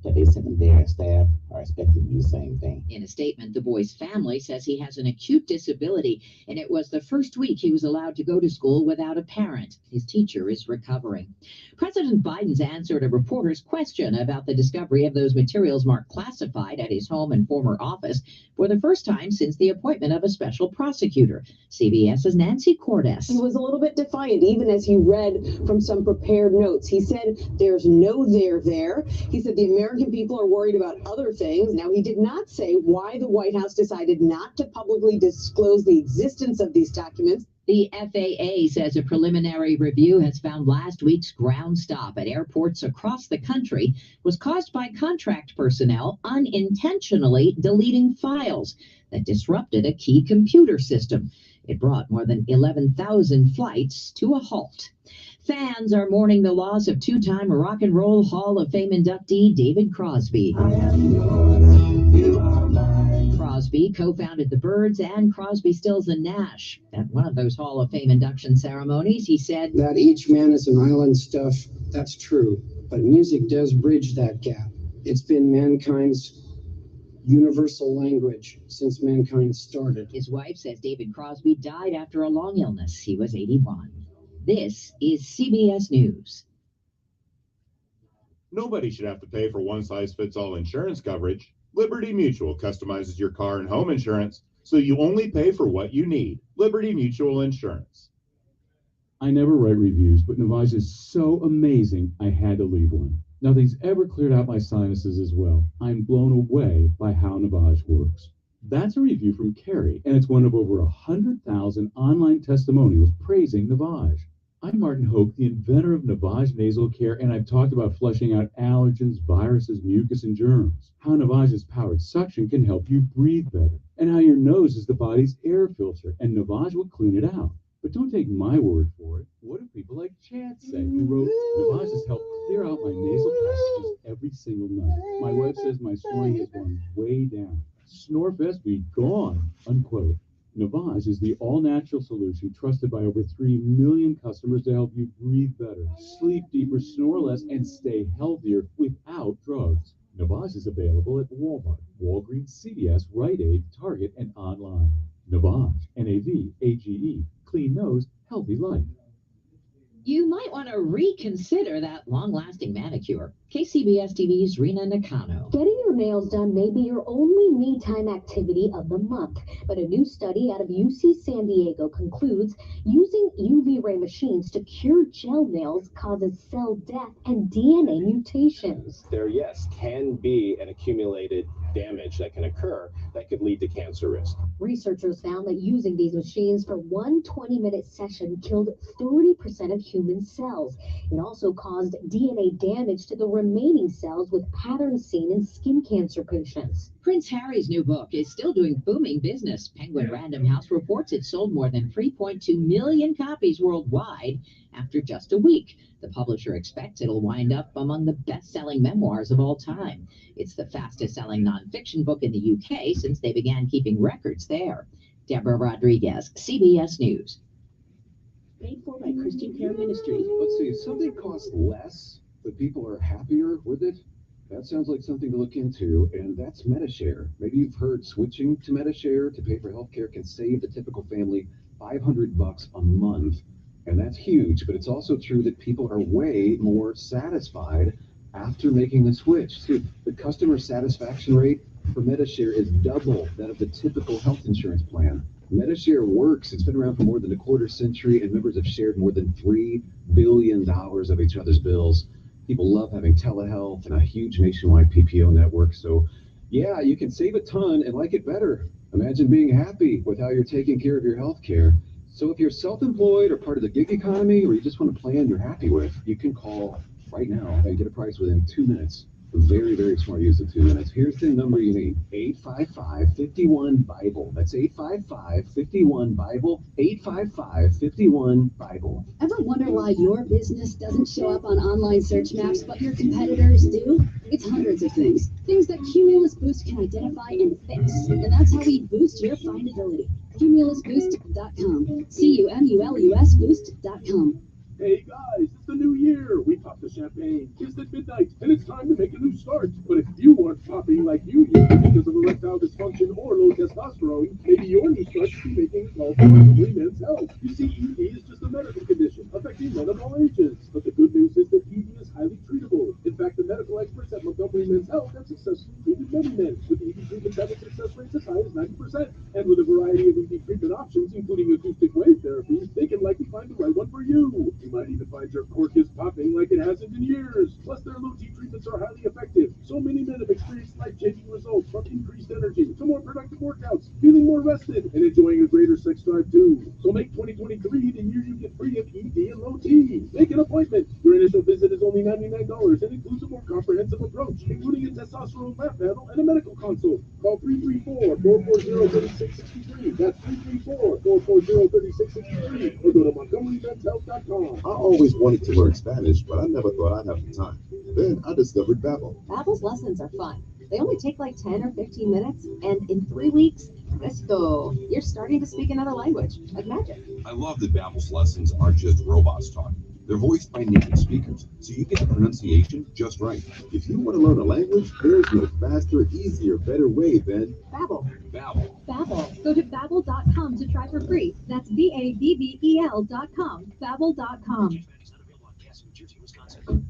that they sent them there. Staff are expected to do the same thing. In a statement, the boy's family says he has an acute disability, and it was the first week he was allowed to go to school without a parent. His teacher is recovering. President Biden's answered a reporter's question about the discovery of those materials marked classified at his home and former office for the first time since the appointment of a special prosecutor. CBS's Nancy Cordes. He was a little bit defiant, even as he read from some prepared notes. He said, "There's no there there." He said the American people are worried about other things. Now, he did not say why the White House decided not to publicly disclose the existence of these documents. The FAA says a preliminary review has found last week's ground stop at airports across the country was caused by contract personnel unintentionally deleting files that disrupted a key computer system. It brought more than 11,000 flights to a halt. Fans are mourning the loss of two-time Rock and Roll Hall of Fame inductee David Crosby. Crosby co-founded the Byrds and Crosby, Stills and Nash. At one of those Hall of Fame induction ceremonies, he said, "That each man is an island stuff, that's true. But music does bridge that gap. It's been mankind's universal language since mankind started." His wife says David Crosby died after a long illness. He was 81. This is CBS News. Nobody should have to pay for one-size-fits-all insurance coverage. Liberty Mutual customizes your car and home insurance, so you only pay for what you need. Liberty Mutual Insurance. I never write reviews, but Navage is so amazing, I had to leave one. Nothing's ever cleared out my sinuses as well. I'm blown away by how Navage works. That's a review from Carrie, and it's one of over 100,000 online testimonials praising Navage. I'm Martin Hoke, the inventor of Navage Nasal Care, and I've talked about flushing out allergens, viruses, mucus, and germs. How Navage's powered suction can help you breathe better, and how your nose is the body's air filter, and Navage will clean it out. But don't take my word for it. What do people like Chad say, who wrote, "Navage has helped clear out my nasal passages every single night. My wife says my snoring has gone way down. Snorefest be gone," unquote. Navage is the all-natural solution trusted by over 3 million customers to help you breathe better, sleep deeper, snore less, and stay healthier without drugs. Navage is available at Walmart, Walgreens, CVS, Rite Aid, Target, and online. Navage, N-A-V-A-G-E, clean nose, healthy life. You might want to reconsider that long-lasting manicure. KCBS TV's Rena Nakano. Getting your nails done may be your only me-time activity of the month, but a new study out of UC San Diego concludes using UV ray machines to cure gel nails causes cell death and DNA mutations. There, yes, can be an accumulated damage that can occur that could lead to cancer risk. Researchers found that using these machines for one 20-minute session killed 30% of human cells. It also caused DNA damage to the remaining cells, with patterns seen in skin cancer patients. Prince Harry's new book is still doing booming business. Penguin Random House reports it sold more than 3.2 million copies worldwide after just a week. The publisher expects it'll wind up among the best-selling memoirs of all time. It's the fastest-selling nonfiction book in the UK since they began keeping records there. Deborah Rodriguez, CBS News. Paid for by Christian Care Ministries. Let's see, if something costs less, but people are happier with it, that sounds like something to look into, and that's MediShare. Maybe you've heard switching to MediShare to pay for healthcare can save the typical family $500 a month, and that's huge, but it's also true that people are way more satisfied after making the switch. See, the customer satisfaction rate for MediShare is double that of the typical health insurance plan. MediShare works. It's been around for more than a quarter century, and members have shared more than $3 billion of each other's bills. People love having telehealth and a huge nationwide PPO network. So, yeah, you can save a ton and like it better. Imagine being happy with how you're taking care of your health care. So if you're self-employed or part of the gig economy, or you just want a plan you're happy with, you can call right now and get a price within 2 minutes. Very, very smart use of 2 minutes. Here's the number you need, 855-51-BIBLE. That's 855-51-BIBLE, 855-51-BIBLE. Ever wonder why your business doesn't show up on online search maps, but your competitors do? It's hundreds of things. Things that Cumulus Boost can identify and fix. And that's how we boost your findability. CumulusBoost.com. CUMULUS Boost.com. Hey guys, it's the new year. We pop the champagne, kissed at midnight, and it's time to make a new start. But if you aren't popping like you used to because of erectile dysfunction or low testosterone, maybe your new start should be making a call for Montgomery Men's Health. You see, ED is just a medical condition affecting men of all ages. But the good news is that ED is highly treatable. In fact, the medical experts at Montgomery Men's Health have successfully treated many men with ED treatments having success rates as high as 90%. And with a variety of ED treatment options, including acoustic wave therapy, they can likely find the right one for you. You might even find your cork is popping like it hasn't in years. Plus, their low-T treatments are highly effective. So many men have experienced life-changing results, from increased energy to more productive workouts. feeling more rested, and enjoying a greater sex drive too. So make 2023 the year you get free of ED and low T. Make an appointment. Your initial visit is only $99 and includes a more comprehensive approach, including a testosterone lab panel and a medical consult. Call 334-440-3663. That's 334-440-3663. Or go to MontgomeryMensHealth.com. I always wanted to learn Spanish, but I never thought I'd have the time. Then I discovered Babbel. Babbel's lessons are fun. They only take like 10 or 15 minutes, and in 3 weeks, presto, you're starting to speak another language, like magic. I love that Babbel's lessons aren't just robots talking. They're voiced by native speakers, so you get the pronunciation just right. If you want to learn a language, there's no faster, easier, better way than Babbel. Babbel. Babbel. Go to babbel.com to try for free. That's BABBEL.com. Babbel.com.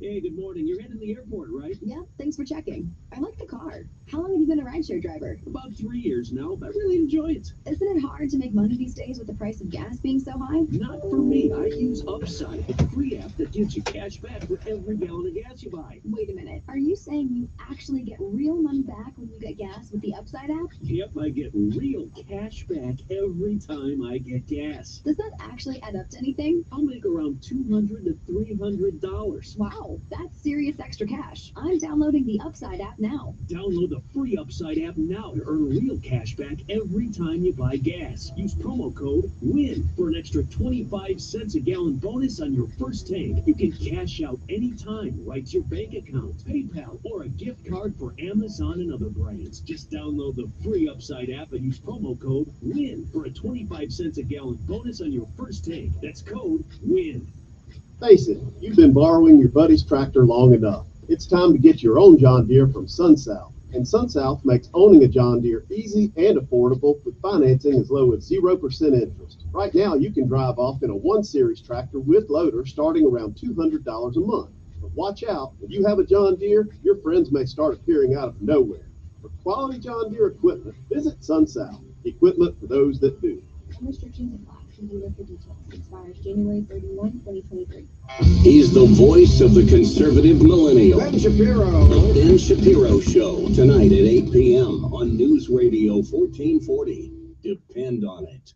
Hey, good morning. You're heading to the airport, right? Yeah, thanks for checking. I like the car. How long have you been a rideshare driver? About 3 years now. I really enjoy it. Isn't it hard to make money these days with the price of gas being so high? Not for me. I use Upside, a free app that gives you cash back for every gallon of gas you buy. Wait a minute. Are you saying you actually get real money back when you get gas with the Upside app? Yep, I get real cash back every time I get gas. Does that actually add up to anything? I'll make around $200 to $300. Wow, that's serious extra cash. I'm downloading the Upside app now. Download the free Upside app now to earn real cash back every time you buy gas. Use promo code WIN for an extra 25 cents a gallon bonus on your first tank. You can cash out anytime right to your bank account, PayPal, or a gift card for Amazon and other brands. Just download the free Upside app and use promo code WIN for a 25 cents a gallon bonus on your first tank. That's code WIN. Face it, you've been borrowing your buddy's tractor long enough. It's time to get your own John Deere from SunSouth. And SunSouth makes owning a John Deere easy and affordable with financing as low as 0% interest. Right now, you can drive off in a 1-Series tractor with loader starting around $200 a month. But watch out, when you have a John Deere, your friends may start appearing out of nowhere. For quality John Deere equipment, visit SunSouth. Equipment for those that do. Some restrictions apply. See dealer for details. Expires January 31, 2023. He's the voice of the conservative millennial. Ben Shapiro. The Ben Shapiro Show, tonight at 8 p.m. on News Radio 1440. Depend on it.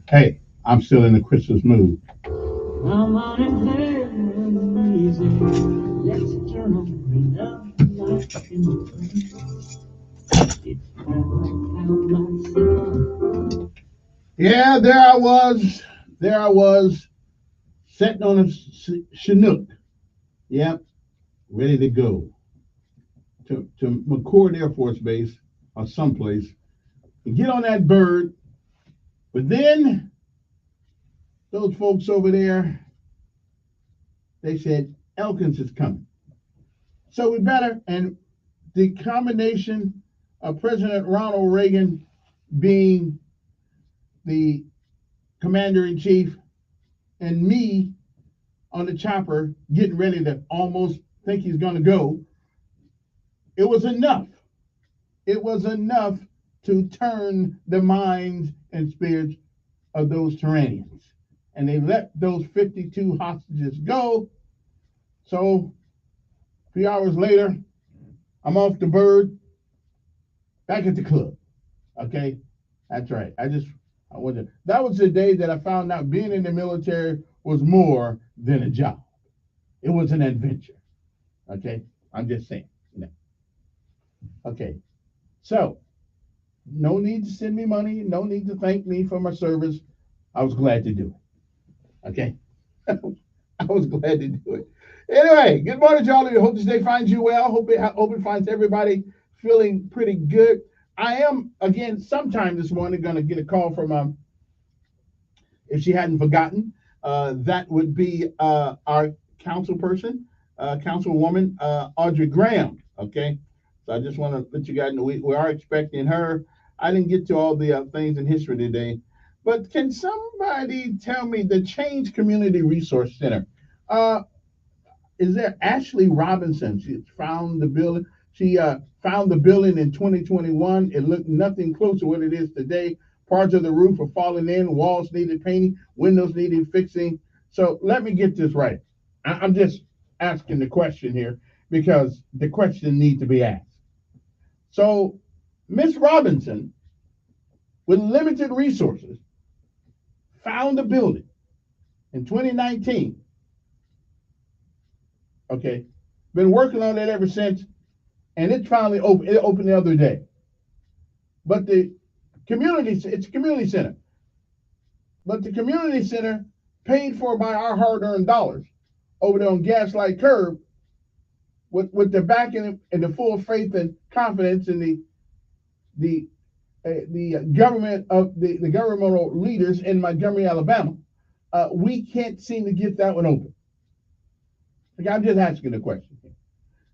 Hey, I'm still in the Christmas mood. I'm on in heaven, easy. Let's turn on the light in the Yeah, there I was, sitting on a Chinook. Yep, ready to go to McCord Air Force Base or someplace and get on that bird. But then those folks over there, they said Elkins is coming. So we better, and the combination of President Ronald Reagan being the commander-in-chief and me on the chopper getting ready to almost think he's going to go, it was enough. It was enough to turn the minds and spirits of those Turanians. And they let those 52 hostages go. So a few hours later, I'm off the bird, back at the club. Okay, that's right. That was the day that I found out being in the military was more than a job. It was an adventure. Okay, I'm just saying. Okay, so no need to send me money, no need to thank me for my service. I was glad to do it. Okay, I was glad to do it. Anyway, good morning to all of you. Hope this day finds you well. Hope it finds everybody feeling pretty good. I am, again, sometime this morning going to get a call from, if she hadn't forgotten, that would be our councilperson, councilwoman, Audrey Graham, okay? So I just want to let you guys know we are expecting her. I didn't get to all the things in history today, but can somebody tell me the Change Community Resource Center? Is there Ashley Robinson? She found the building. She found the building in 2021. It looked nothing close to what it is today. Parts of the roof are falling in. Walls needed painting. Windows needed fixing. So let me get this right. I'm just asking the question here because the question needs to be asked. So Miss Robinson, with limited resources, found a building in 2019. Okay, been working on it ever since, and it finally opened. It opened the other day. But it's a community center. But the community center, paid for by our hard-earned dollars, over there on Gaslight Curve, with the backing and the full faith and confidence in the government of the governmental leaders in Montgomery, Alabama, we can't seem to get that one open. Okay, I'm just asking a question.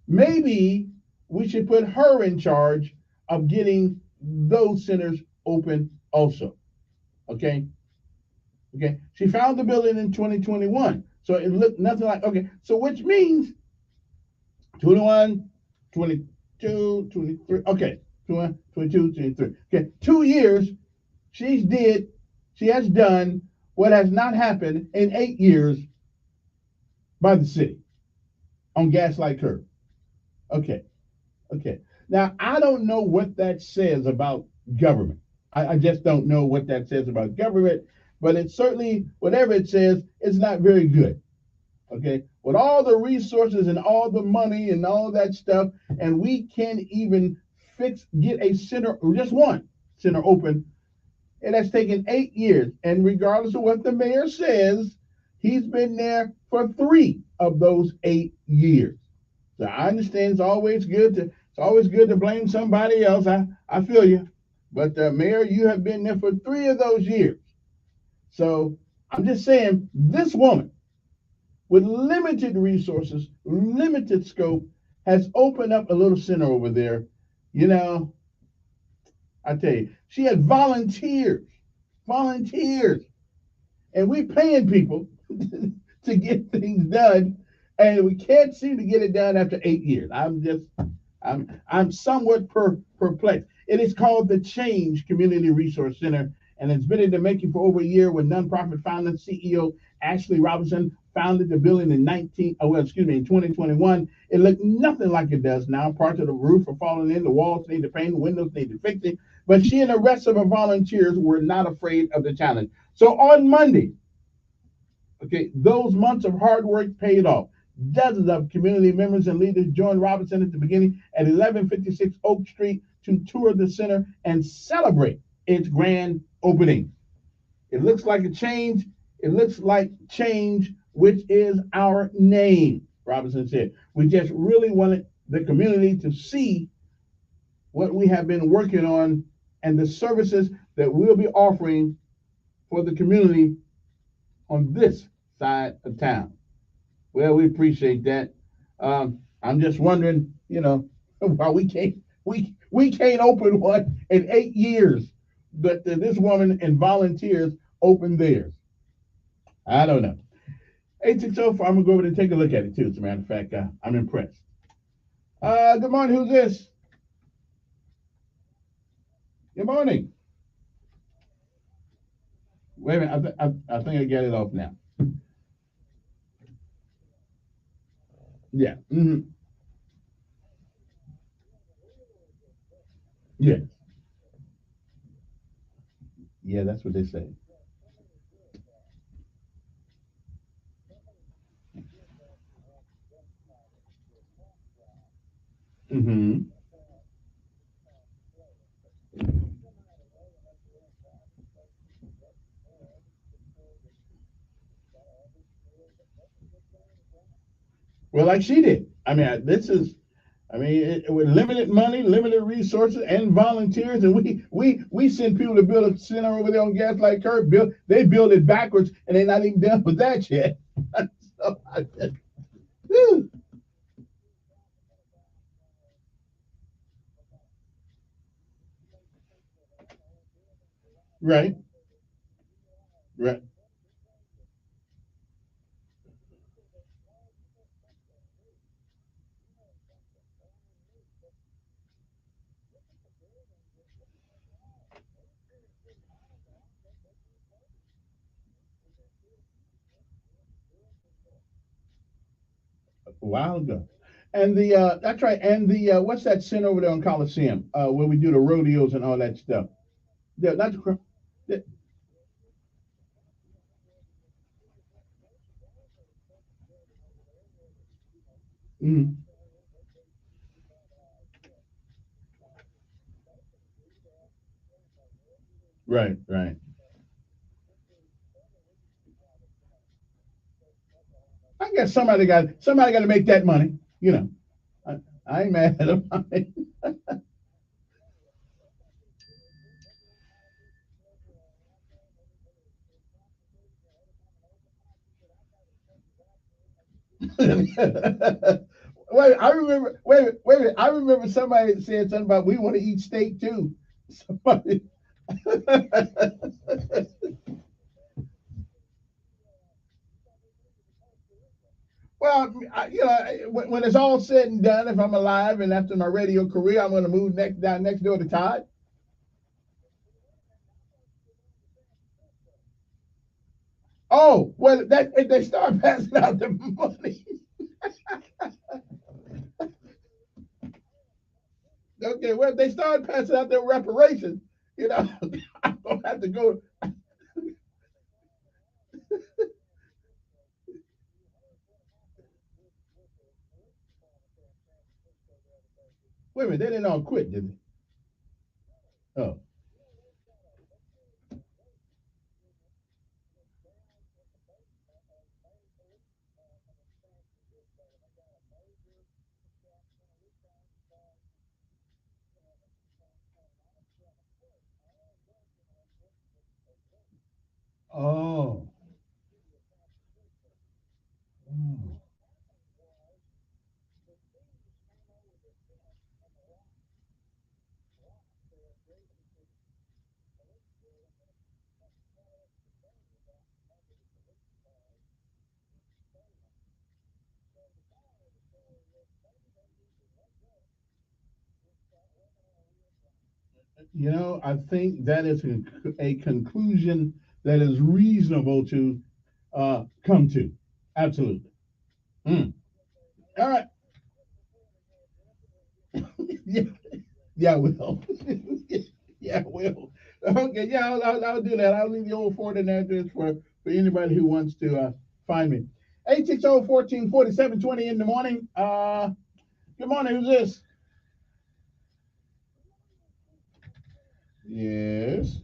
Maybe we should put her in charge of getting those centers open also. Okay. Okay. She found the building in 2021. So it looked nothing like, okay. So which means 21, 22, 23. Okay. 21, 22, 23. Okay. 2 years she has done what has not happened in 8 years by the city on Gaslight Curve. Okay. Okay. Now, I don't know what that says about government. I just don't know what that says about government, but it certainly, whatever it says, it's not very good. Okay. With all the resources and all the money and all that stuff, and we can't even get a center, just one center open. It has taken 8 years. And regardless of what the mayor says, he's been there for 3 of those 8 years. So I understand it's always good to blame somebody else. I feel you. But Mayor, you have been there for 3 of those years. So I'm just saying, this woman with limited resources, limited scope, has opened up a little center over there. You know, I tell you, she had volunteers, and we're paying people to get things done, and we can't seem to get it done after 8 years. I'm somewhat perplexed. It is called the Change Community Resource Center, and it's been in the making for over a year. When nonprofit founder CEO Ashley Robinson founded the building in 2021, it looked nothing like it does now. Parts of the roof are falling in, the walls need to paint, windows need to fixing. But she and the rest of her volunteers were not afraid of the challenge. So on Monday, okay, those months of hard work paid off. Dozens of community members and leaders joined Robinson at the beginning at 1156 Oak Street to tour the center and celebrate its grand opening. It looks like a change. It looks like change, which is our name, Robinson said. We just really wanted the community to see what we have been working on and the services that we'll be offering for the community on this side of town. Well, we appreciate that. I'm just wondering, why we can't open one in 8 years, but this woman and volunteers opened theirs. I don't know. 8604, I'm gonna go over and take a look at it too. As a matter of fact, I'm impressed. Good morning. Who's this? Good morning. Wait a minute. I think I get it off now. Yeah. Mm-hmm. Yeah. Yeah, that's what they say. Mm-hmm. Well, like she did. With limited money, limited resources, and volunteers, and we send people to build a center over there on Gaslight Curve. They build it backwards, and they're not even done with that yet. So whew. Right. Right. A while ago. And the that's right. And the what's that center over there on Coliseum? Where we do the rodeos and all that stuff. Yeah, not the yeah, mm, right, right. I guess somebody got to make that money. I ain't mad at them. Wait, I remember. Wait a minute. I remember somebody said something about we want to eat steak too. Somebody. Well, when it's all said and done, if I'm alive and after my radio career, I'm going to move down next door to Todd. Oh, well, that if they start passing out the money. Okay, well, if they start passing out their reparations, I'm gonna have to go. Wait a minute, they didn't all quit, did they? Oh, oh, oh. I think that is a conclusion that is reasonable to come to. Absolutely. Mm. All right. Yeah, yeah, I will. Yeah, I will. Okay, yeah, I'll do that. I'll leave the old Fortin address for anybody who wants to find me. 860-1447-20 in the morning. Good morning. Who's this? Yes,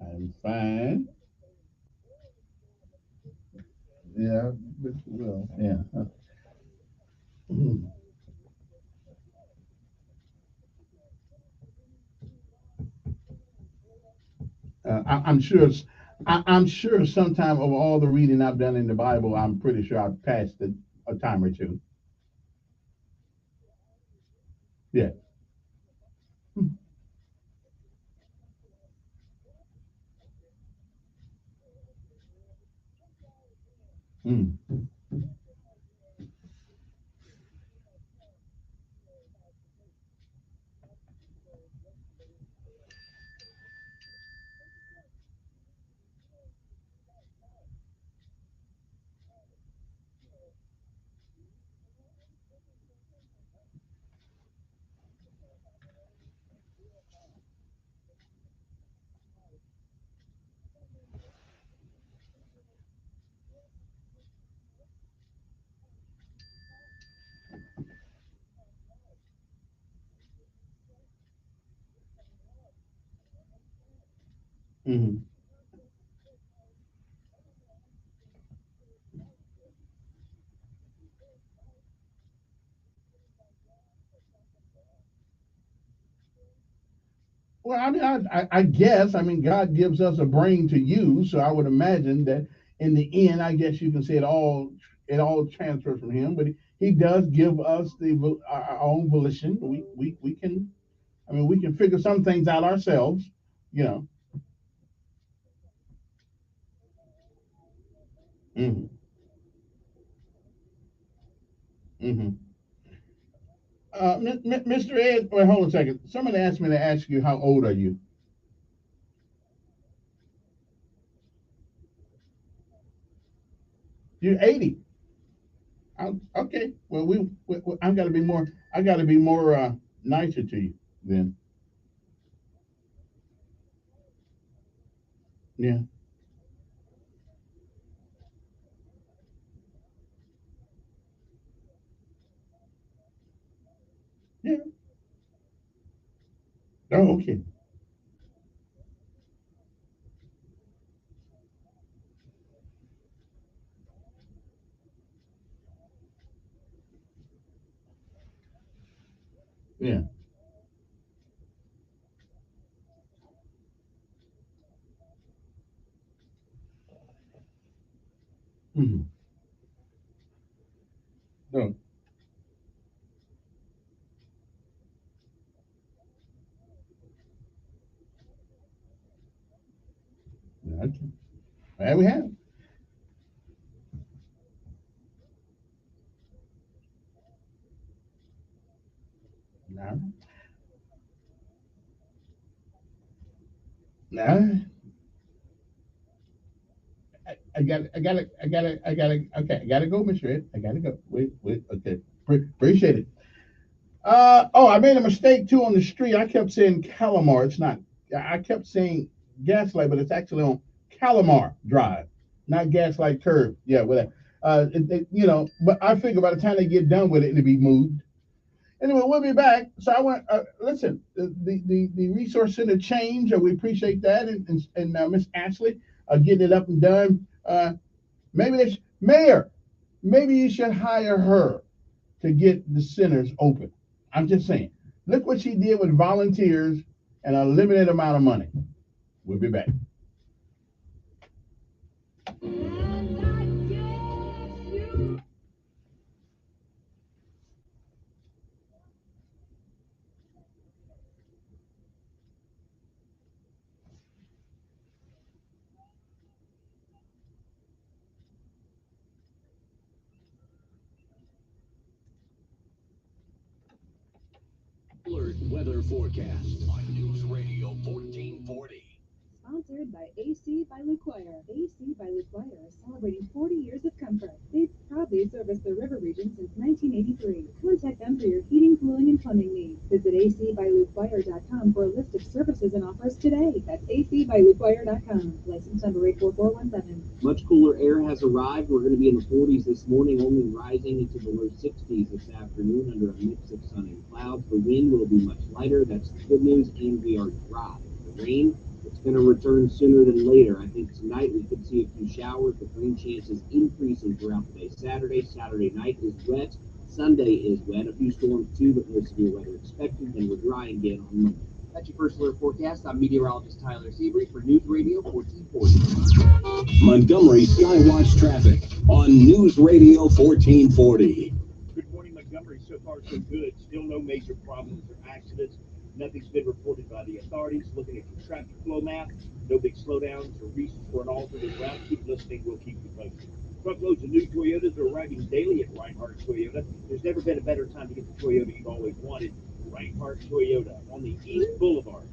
I'm fine. Yeah, but well, yeah. Mm. I'm sure. I'm sure sometime over all the reading I've done in the Bible, I'm pretty sure I've passed it a time or two. Yeah. Mm. Hmm. Well, I mean, I guess, I mean, God gives us a brain to use, so I would imagine that in the end, I guess you can say it all transfers from Him, but He does give us our own volition. We can, I mean, we can figure some things out ourselves, you know. Mr. Ed, wait, hold on a second. Somebody asked me to ask you, how old are you? You're 80. Okay. Well, I got to be more. I got to be more nicer to you then. Yeah. Yeah. Oh, okay. Yeah. Mm-hmm. No. Okay. There we have it. No. No. Okay, I gotta go, Mr. Ed. I gotta go. Wait. Okay. Appreciate it. I made a mistake too on the street. I kept saying Calamar. It's not. I kept saying Gaslight, but it's actually on Calamar Drive, not Gaslight Curve. Yeah, whatever. But I figure by the time they get done with it, it'll be moved. Anyway, we'll be back. So I want listen. The resource center change. We appreciate that, and Miss Ashley getting it up and done. Mayor, maybe you should hire her to get the centers open. I'm just saying. Look what she did with volunteers and a limited amount of money. We'll be back. Alert weather forecast on News Radio 1440. Sponsored by AC by LaQuire. AC by LaQuire is celebrating 40 years of comfort. They've proudly serviced the river region since 1983. Contact them for your heating, cooling, and plumbing needs. Visit acbylaquire.com for a list of services and offers today. That's acbylaquire.com. License number 84417. Much cooler air has arrived. We're going to be in the 40s this morning, only rising into the low 60s this afternoon under a mix of sun and clouds. The wind will be much lighter. That's the good news, and we are dry. The rain, it's going to return sooner than later. I think tonight we could see a few showers, but rain chances increasing throughout the day. Saturday night is wet. Sunday is wet. A few storms too, but no severe weather expected. Then we're dry again on Monday. That's your first alert forecast. I'm meteorologist Tyler Seabury for News Radio 1440. Montgomery Skywatch traffic on News Radio 1440. Good morning, Montgomery. So far, so good. Still no major problems or accidents. Nothing's been reported by the authorities. Looking at your traffic flow map, no big slowdowns or reasons for an alternate route. Keep listening. We'll keep you posted. Truckloads of new Toyotas are arriving daily at Reinhardt Toyota. There's never been a better time to get the Toyota you've always wanted. Reinhardt Toyota on the East Boulevard.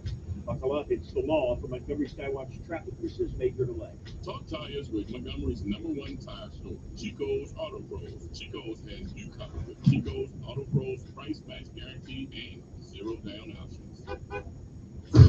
Buckle up, it's the law. For Montgomery Skywatch traffic, this is Major Delay. Talk tires with Montgomery's #1 tire store, Chico's Auto Pros. Chico's has you covered with Chico's Auto Pros price match guarantee and 0 down options.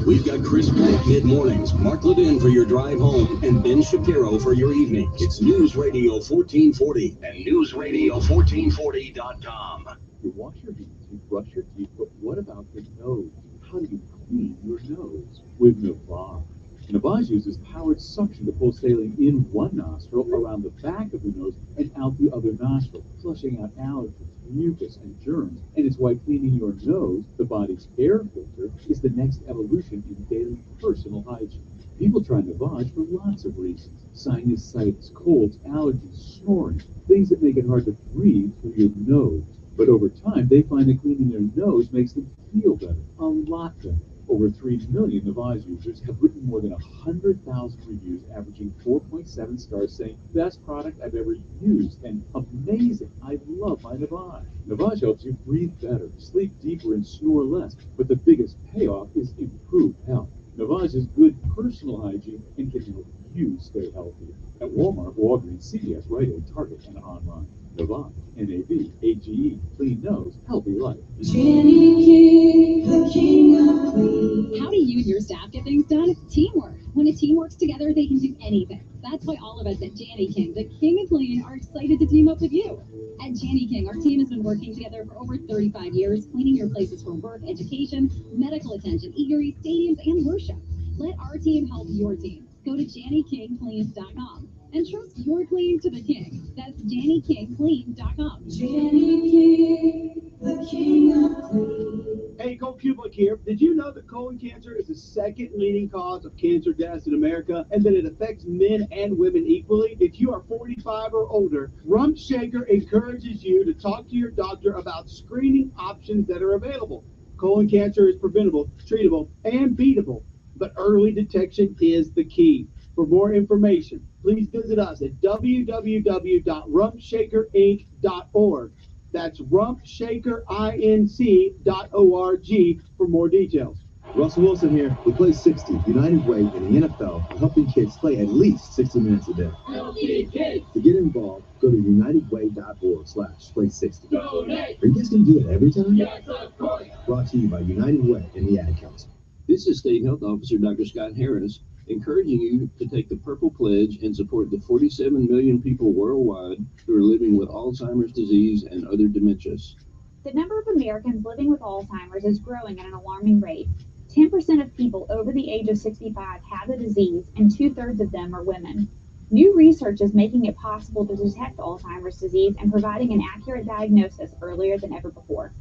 We've got Chris Black mid-mornings, Mark Levin for your drive home, and Ben Shapiro for your evening. It's News Radio 1440 and NewsRadio1440.com. You wash your hands, you brush your teeth, but what about the nose? How do you clean your nose? With Navage. Navage uses powered suction to pull saline in one nostril, around the back of the nose, and out the other nostril, flushing out allergens, mucus, and germs. And it's why cleaning your nose, the body's air filter, is the next evolution in daily personal hygiene. People try Navage for lots of reasons. Sinusitis, colds, allergies, snoring, things that make it hard to breathe through your nose. But over time, they find that cleaning their nose makes them feel better, a lot better. Over 3 million Navage users have written more than 100,000 reviews, averaging 4.7 stars, saying, best product I've ever used, and amazing, I love my Navage. Navage helps you breathe better, sleep deeper, and snore less, but the biggest payoff is improved health. Navage is good personal hygiene and can help you stay healthier. At Walmart, Walgreens, CVS, Rite Aid, Target, and online. Navage, N-A-V-A-G-E, clean nose, healthy life. Jenny King, the king of clean. How do you and your staff get things done? Teamwork. When a team works together, they can do anything. That's why all of us at Jenny King, the king of clean, are excited to team up with you. At Jenny King, our team has been working together for over 35 years, cleaning your places for work, education, medical attention, eateries, stadiums, and worship. Let our team help your team. Go to JannyKingCleans.com and trust your clean to the king. That's JannyKingClean.com. Jenny King, the king of clean. Hey, Cole Kublik here. Did you know that colon cancer is the second leading cause of cancer deaths in America and that it affects men and women equally? If you are 45 or older, Rump Shaker encourages you to talk to your doctor about screening options that are available. Colon cancer is preventable, treatable, and beatable, but early detection is the key. For more information, please visit us at www.rumpshakerinc.org. That's rumpshakerinc.org for more details. Russell Wilson here. We play 60 United Way in the NFL, helping kids play at least 60 minutes a day. To get involved, go to unitedway.org/play60. Donate. Are you guys going to do it every time? Yes, of course. Brought to you by United Way and the Ad Council. This is State Health Officer Dr. Scott Harris, encouraging you to take the Purple Pledge and support the 47 million people worldwide who are living with Alzheimer's disease and other dementias. The number of Americans living with Alzheimer's is growing at an alarming rate. 10% of people over the age of 65 have the disease, and 2/3 of them are women. New research is making it possible to detect Alzheimer's disease and providing an accurate diagnosis earlier than ever before.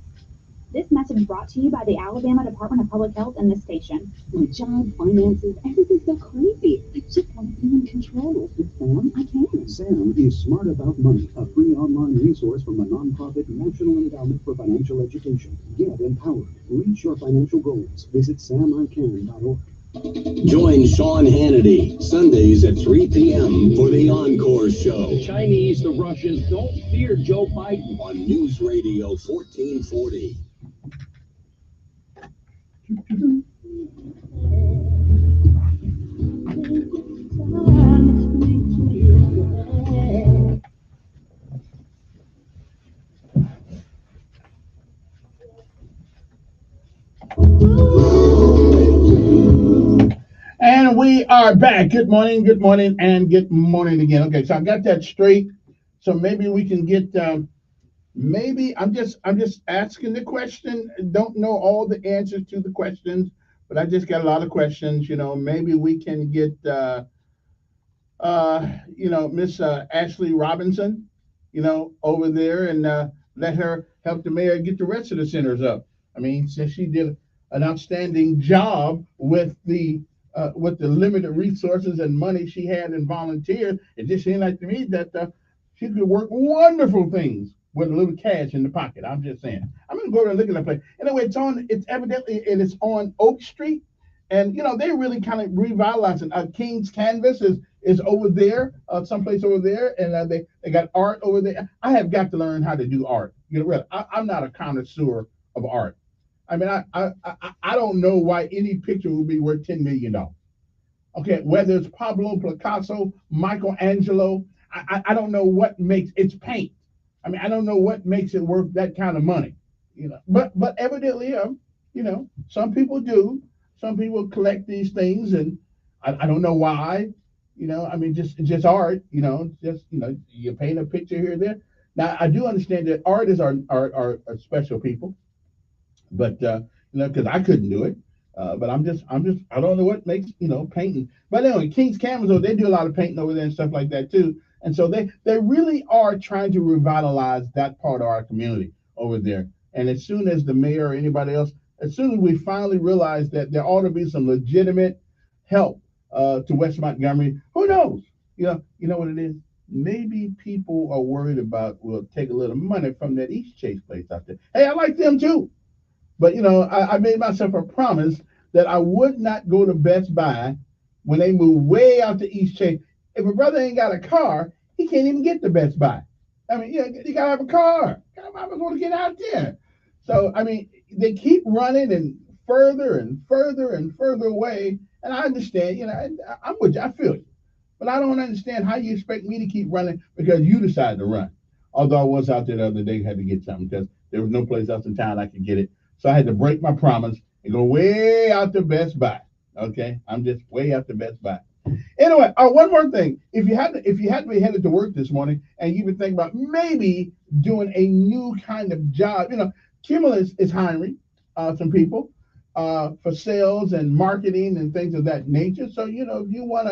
This message brought to you by the Alabama Department of Public Health and this station. My job, finances, everything's so crazy. I just want to be in control. With Sam, I can. Sam is Smart About Money, a free online resource from the nonprofit National Endowment for Financial Education. Get empowered. Reach your financial goals. Visit samican.org. Join Sean Hannity Sundays at 3 p.m. for the Encore Show. The Chinese, the Russians, don't fear Joe Biden. On News Radio 1440. And we are back. Good morning, and good morning again. Okay, so I got that straight. So maybe we can get maybe I'm just asking the question. Don't know all the answers to the questions, but I just got a lot of questions. Maybe we can get Miss Ashley Robinson, over there and let her help the mayor get the rest of the centers up. I mean, since she did an outstanding job with the limited resources and money she had in volunteers, it just seemed like to me that she could work wonderful things with a little cash in the pocket. I'm just saying. I'm gonna go over and look at that place. Anyway, it's on Oak Street, and they really kind of revitalizing. King's Canvas is over there, someplace over there, and they got art over there. I have got to learn how to do art. Really, I'm not a connoisseur of art. I mean, I don't know why any picture would be worth $10 million. Okay, whether it's Pablo Picasso, Michelangelo, I don't know what makes it's paint. I mean, I don't know what makes it worth that kind of money. But evidently, some people do. Some people collect these things, and I don't know why. I mean, just art. You paint a picture here or there. Now, I do understand that artists are special people. But because I couldn't do it, but I don't know what makes painting. But anyway, King's Canvas, they do a lot of painting over there and stuff like that too. And so they really are trying to revitalize that part of our community over there. And as soon as the mayor or anybody else, as soon as we finally realize that there ought to be some legitimate help to West Montgomery, who knows? You know what it is? Maybe people are worried about we'll take a little money from that East Chase place out there. Hey, I like them too. But I made myself a promise that I would not go to Best Buy when they move way out to East Chase. If a brother ain't got a car, he can't even get to Best Buy. I mean, you gotta have a car. I might as well get out there. So I mean, they keep running and further and further and further away. And I understand, I'm with you, I feel you. But I don't understand how you expect me to keep running because you decided to run. Although I was out there the other day, had to get something because there was no place else in town I could get it. So I had to break my promise and go way out to Best Buy. Okay, I'm just way out to Best Buy. Anyway, one more thing. If you had to be headed to work this morning and you've been thinking about maybe doing a new kind of job, Cumulus is hiring some people for sales and marketing and things of that nature. So if you want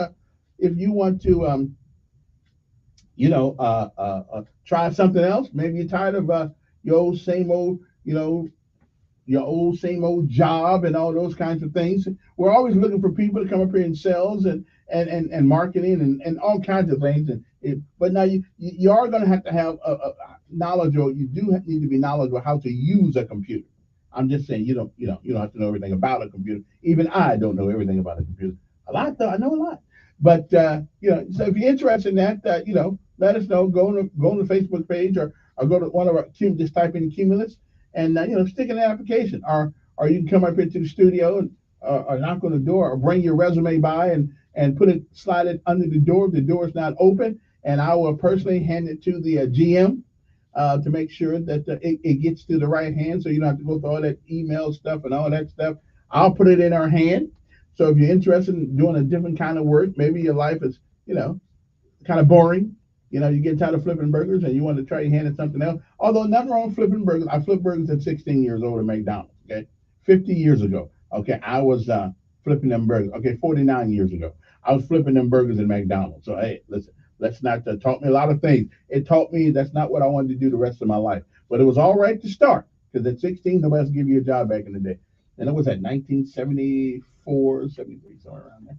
to try something else, maybe you're tired of your old same old job and all those kinds of things. We're always looking for people to come up here in sales and marketing and all kinds of things. But now you are going to have a knowledge, or you do need to be knowledgeable how to use a computer. I'm just saying you don't have to know everything about a computer. Even I don't know everything about a computer. A lot though, I know a lot. But so if you're interested in that, let us know. Go on the Facebook page or go to one of our just type in Cumulus and stick in an application, or you can come up here to the studio and or knock on the door, or bring your resume by and slide it under the door if the door is not open, and I will personally hand it to the GM to make sure that it gets to the right hand, so you don't have to go through all that email stuff and all that stuff. I'll put it in our hand. So if you're interested in doing a different kind of work, maybe your life is kind of boring. You get tired of flipping burgers and you want to try your hand at something else. Although nothing wrong with flipping burgers. I flipped burgers at 16 years old at McDonald's. Okay, 50 years ago. Okay, I was flipping them burgers. Okay, 49 years ago, I was flipping them burgers at McDonald's. So hey, listen, let's not taught me a lot of things. It taught me that's not what I wanted to do the rest of my life. But it was all right to start, because at 16, nobody else give you a job back in the day. And it was at 1974, 73, somewhere around there.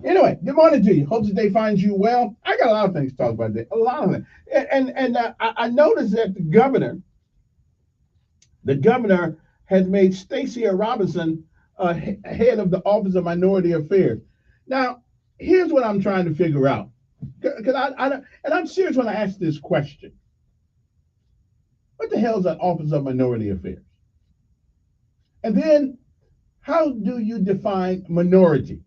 Anyway, good morning to you. Hope today finds you well. I got a lot of things to talk about today. A lot of them. And I noticed that the governor has made Stacey Robinson head of the Office of Minority Affairs. Now, here's what I'm trying to figure out. Because I'm serious when I ask this question. What the hell is that Office of Minority Affairs? And then, how do you define minority?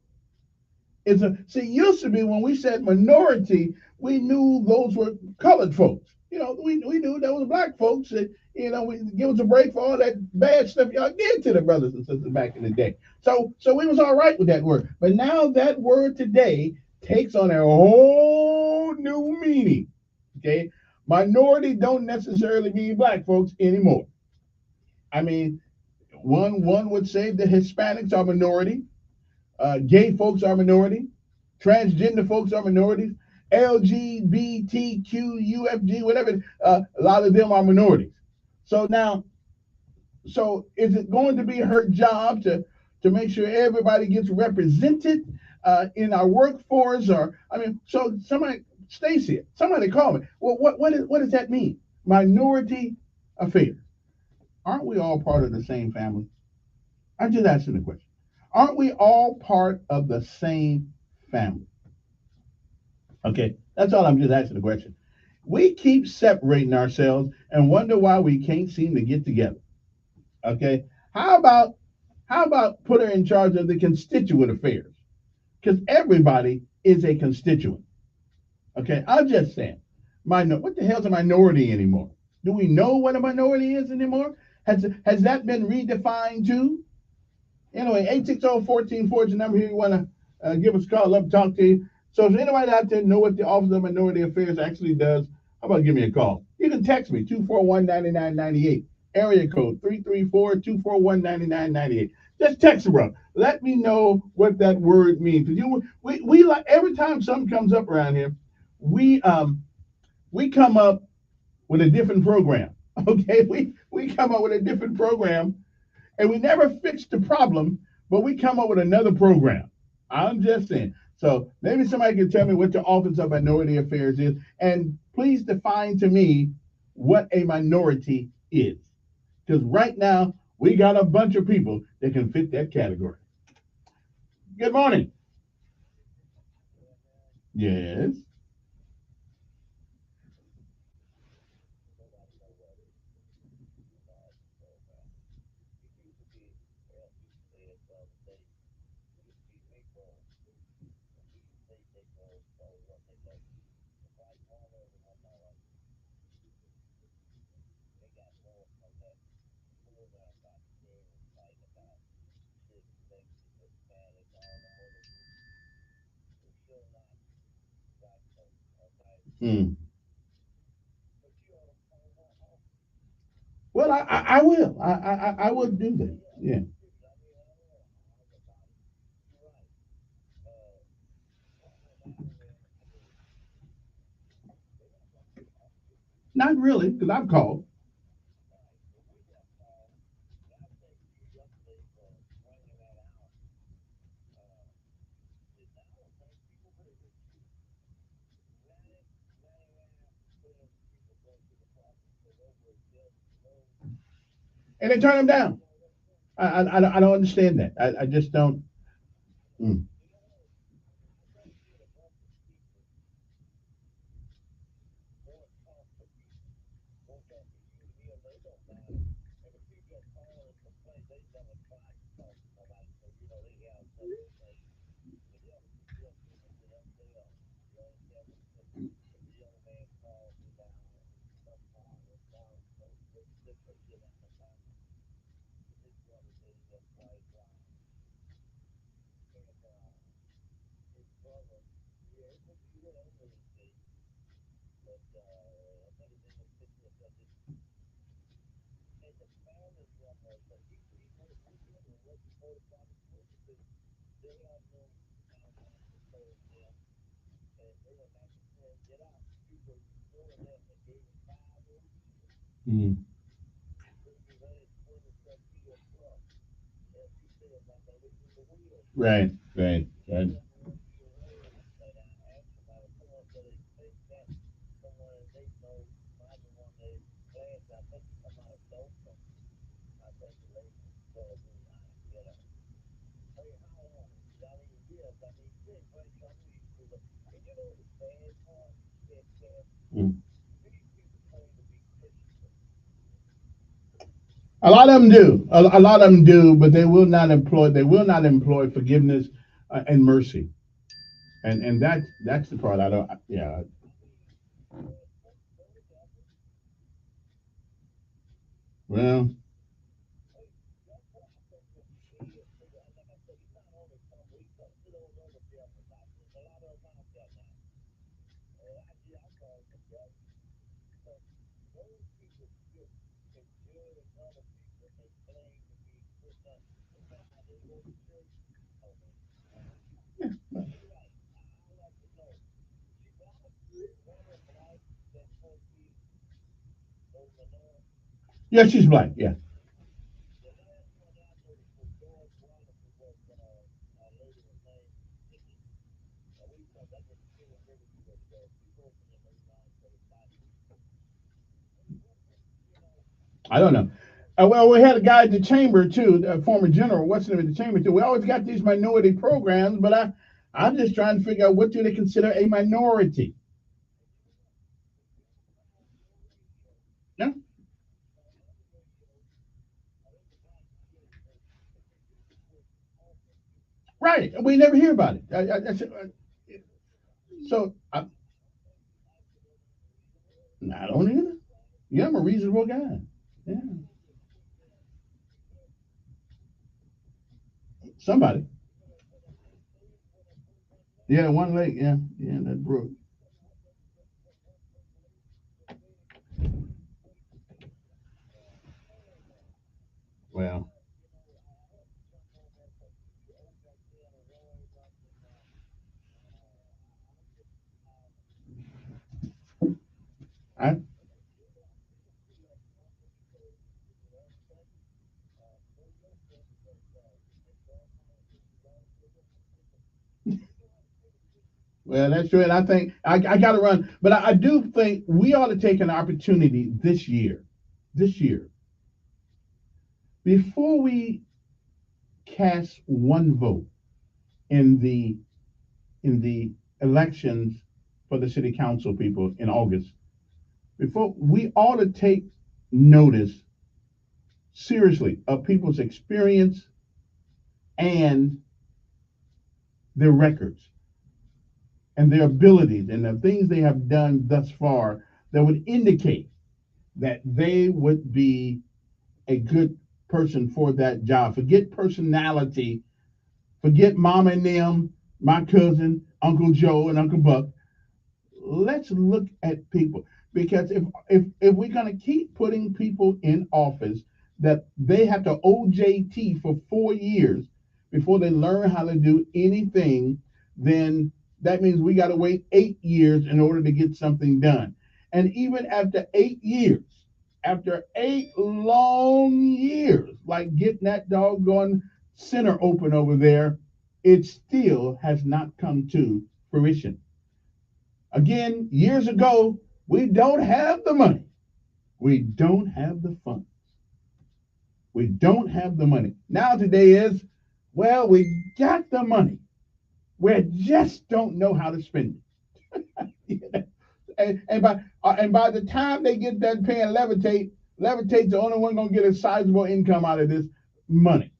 Used to be when we said minority, we knew those were colored folks. We knew there was black folks that, we give us a break for all that bad stuff y'all did to the brothers and sisters back in the day. So we was all right with that word. But now that word today takes on a whole new meaning. Okay? Minority don't necessarily mean black folks anymore. I mean, one would say the Hispanics are minority. Gay folks are minority. Transgender folks are minorities. LGBTQ, UFG, whatever. A lot of them are minorities. So is it going to be her job to make sure everybody gets represented in our workforce? So somebody, Stacey, somebody call me. Well, what does that mean? Minority affairs. Aren't we all part of the same family? I'm just asking the question. Aren't we all part of the same family? Okay, that's all. I'm just asking the question. We keep separating ourselves and wonder why we can't seem to get together. Okay, how about put her in charge of the constituent affairs? Because everybody is a constituent. Okay, I'm just saying. What the hell's a minority anymore? Do we know what a minority is anymore? Has that been redefined too? Anyway, 860-1440 is the number here. You want to give us a call, love to talk to you. So if anybody out there know what the Office of Minority Affairs actually does, how about give me a call? You can text me, 241-9998, area code 334-241-9998. Just text me, bro. Let me know what that word means. We like, every time something comes up around here, we come up with a different program. Okay, we come up with a different program. And we never fix the problem, but we come up with another program. I'm just saying. So maybe somebody can tell me what the Office of Minority Affairs is. And please define to me what a minority is. Because right now, we got a bunch of people that can fit that category. Good morning. Yes. Hmm. Well, I will. I will do that. Yeah. Not really, because I've called. And they turn them down. I don't understand that. I just don't. Mm. Mm. Right, right, right. Mm. A lot of them do. A lot of them do, but they will not employ. They will not employ forgiveness and mercy, and that's the part I don't. Yeah. Well. Yeah, she's black. Yeah. I don't know. Well, we had a guy at the chamber too, a former general. What's the name of the chamber too? We always got these minority programs, but I'm just trying to figure out what do they consider a minority. Yeah. Right. We never hear about it. So I don't either. Yeah, I'm a reasonable guy. Yeah. Somebody. Yeah, one leg. Yeah, yeah, that broke. Well, I well, that's true, and I think I got to run, but I do think we ought to take an opportunity this year, before we cast one vote in the elections for the city council people in August. Before we ought to take notice seriously of people's experience and their records and their abilities and the things they have done thus far that would indicate that they would be a good person for that job. Forget personality, forget mom and them, my cousin, Uncle Joe, and Uncle Buck. Let's look at people, because if we're going to keep putting people in office that they have to OJT for 4 years before they learn how to do anything, then that means we got to wait 8 years in order to get something done. And even after 8 years, after 8 long years, like getting that doggone center open over there, it still has not come to fruition. Again, years ago, we don't have the money. We don't have the funds. We don't have the money. Now today is, well, we got the money. We just don't know how to spend it. and by the time they get done paying Levitate's the only one going to get a sizable income out of this money.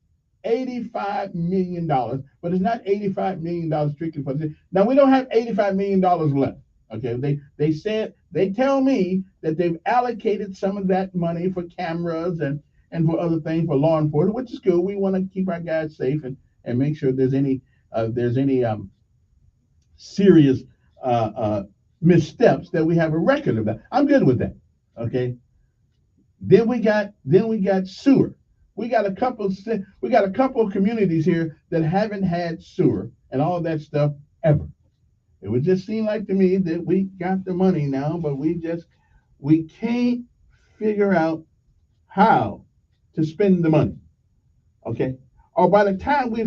$85 million, but it's not $85 million strictly for this. Now, we don't have $85 million left. Okay, they tell me that they've allocated some of that money for cameras and for other things for law enforcement, which is good. We want to keep our guys safe and make sure there's any serious missteps that we have a record of that. I'm good with that. Okay. Then we got sewer. We got a couple of communities here that haven't had sewer and all that stuff ever. It would just seem like to me that we got the money now, but we can't figure out how to spend the money. Okay? Or by the time we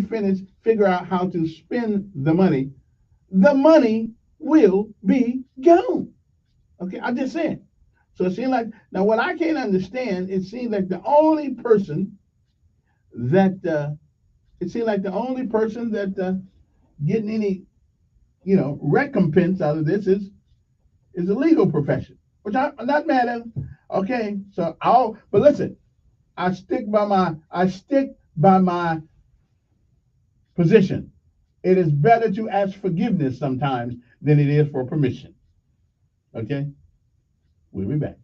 figure out how to spend the money will be gone. Okay, I'm just saying. So it seems like, now what I can't understand, it seems like the only person that getting any, recompense out of this is the legal profession, which I'm not mad at. Okay, so but listen, I stick by my position. It is better to ask forgiveness sometimes than it is for permission. Okay? We'll be back.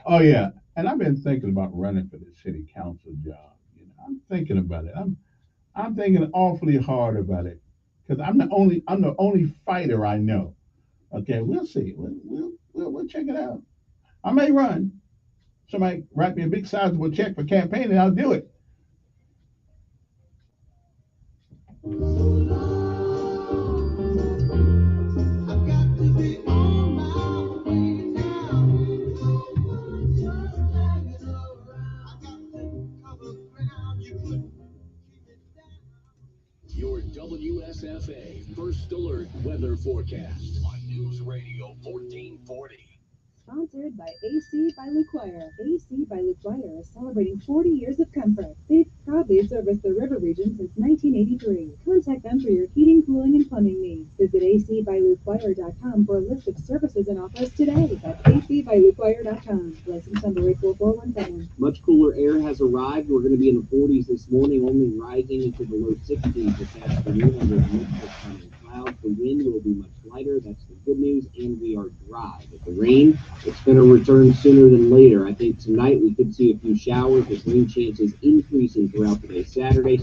Oh yeah, and I've been thinking about running for the city council job. I'm thinking about it. I'm thinking awfully hard about it because I'm the only fighter I know. Okay, we'll see. We'll check it out. I may run. Somebody write me a big sizable check for campaigning, I'll do it. Your WSFA First Alert Weather Forecast on News Radio 1440. Sponsored by AC by LeClaire. AC by LeClaire is celebrating 40 years of comfort. They've proudly serviced the river region since 1983. Contact them for your heating, cooling, and plumbing needs. Visit acbyleclaire.com for a list of services and offers today. That's acbyleclaire.com. License number 84417. Much cooler air has arrived. We're going to be in the 40s this morning, only rising into the low 60s this afternoon under a mix of sun and clouds. The wind will be much lighter. That's the good news, and we are dry. But the rain, it's going to return sooner than later. I think tonight we could see a few showers with rain chances increasing throughout the day. Saturday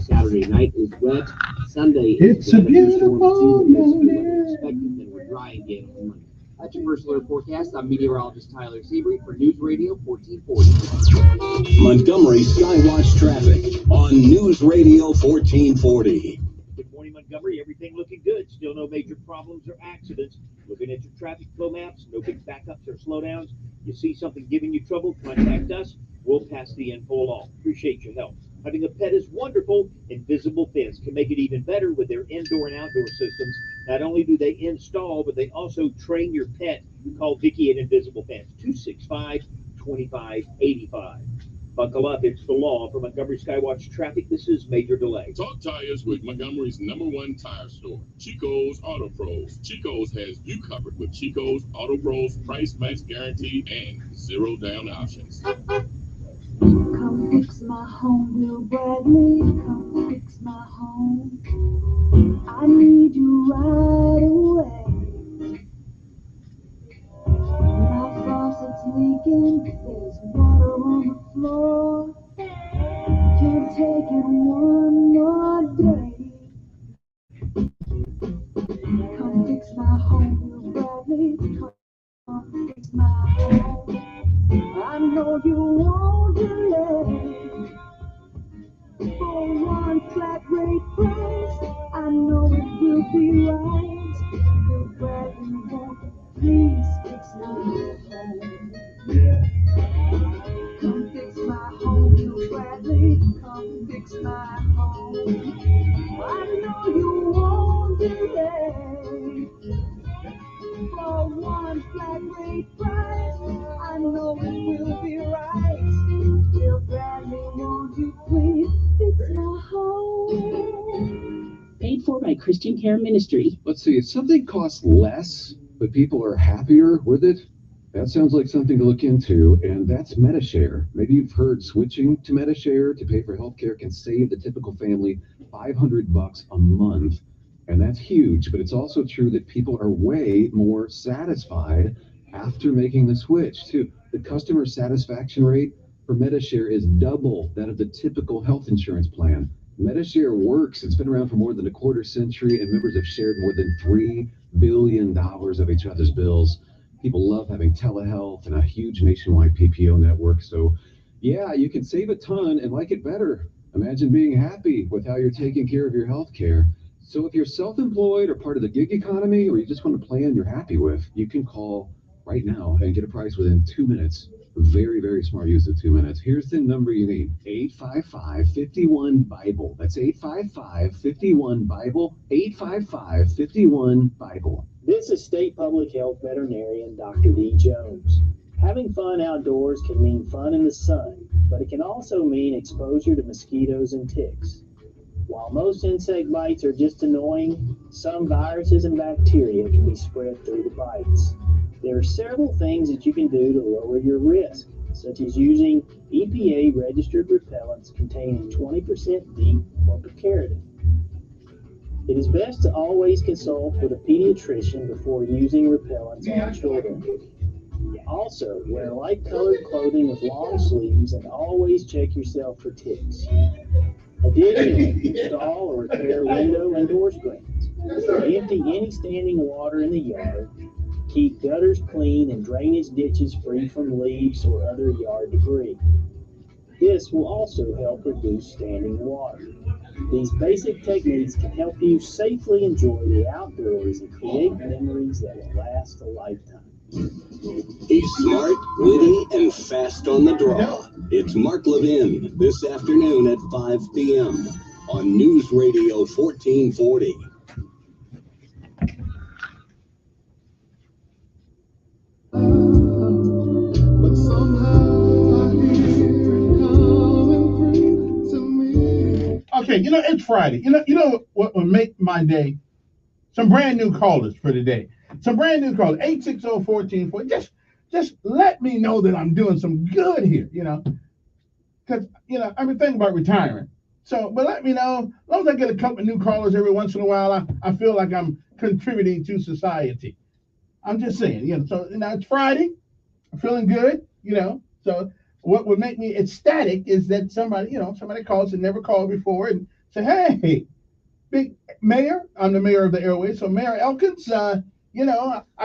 night is wet. Sunday is wet. It's a beautiful morning. Expected, then we're dry again on Monday. That's your First Alert Forecast. I'm meteorologist Tyler Seabury for News Radio 1440. Montgomery Skywatch traffic on News Radio 1440. Good morning, Montgomery. Everything looking good. Still no major problems or accidents. Looking at your traffic flow maps, no big backups or slowdowns. You see something giving you trouble, contact us. We'll pass the info along. Appreciate your help. Having a pet is wonderful. Invisible Fence can make it even better with their indoor and outdoor systems. Not only do they install, but they also train your pet. Call Vicki at Invisible Fence, 265-2585. Buckle up, it's the law. For Montgomery Skywatch Traffic, this is Major Delay. Talk tires with Montgomery's #1 tire store, Chico's Auto Pros. Chico's has you covered with Chico's Auto Pros price match guarantee and 0 down options. Come fix my home, Will Bradley. Come fix my home. I need you right away. My faucet's leaking. There's water on the floor. Can't take it one more day. Come fix my home, Will Bradley. Come fix my home. I know you won't delay. For one flat rate price, I know it will be right. Will Bradley won't please fix my home? Come fix my home, Will Bradley. Come fix my home. I know you won't delay. For one flat rate price, I know it will be right. Will Bradley, won't you please fix my home? Paid for by Christian Care Ministry. Let's see, if something costs less, but people are happier with it, that sounds like something to look into, and that's Medishare. Maybe you've heard switching to Medishare to pay for healthcare can save the typical family $500 a month. And that's huge, but it's also true that people are way more satisfied after making the switch, too. The customer satisfaction rate for Medishare is double that of the typical health insurance plan. Medishare works. It's been around for more than a quarter century, and members have shared more than $3 billion of each other's bills. People love having telehealth and a huge nationwide PPO network. So, yeah, you can save a ton and like it better. Imagine being happy with how you're taking care of your health care. So if you're self-employed or part of the gig economy, or you just want a plan you're happy with, you can call right now and get a price within 2 minutes. Very, very smart use of 2 minutes. Here's the number you need, 855-51-BIBLE. That's 855-51-BIBLE, 855-51-BIBLE. This is State Public Health Veterinarian Dr. D. Jones. Having fun outdoors can mean fun in the sun, but it can also mean exposure to mosquitoes and ticks. While most insect bites are just annoying, some viruses and bacteria can be spread through the bites. There are several things that you can do to lower your risk, such as using EPA-registered repellents containing 20% DEET or picaridin. It is best to always consult with a pediatrician before using repellents on children. Also, wear light-colored clothing with long sleeves and always check yourself for ticks. Additionally, install or repair window and door screens. Empty any standing water in the yard. Keep gutters clean and drainage ditches free from leaves or other yard debris. This will also help reduce standing water. These basic techniques can help you safely enjoy the outdoors and create memories that will last a lifetime. He's smart, witty, and fast on the draw. It's Mark Levin this afternoon at 5 p.m. on News Radio 1440. But somehow I hear it coming through to me. Okay, it's Friday. You know what will make my day? Some brand new callers for today. Some brand new callers. 860-1440. Just let me know that I'm doing some good here, because I've been thinking about retiring. So, but let me know. As long as I get a couple of new callers every once in a while, I feel like I'm contributing to society. I'm just saying, so it's Friday. I'm feeling good, So what would make me ecstatic is that somebody calls and never called before and say, hey, big mayor, I'm the mayor of the airways. So Mayor Elkins, I've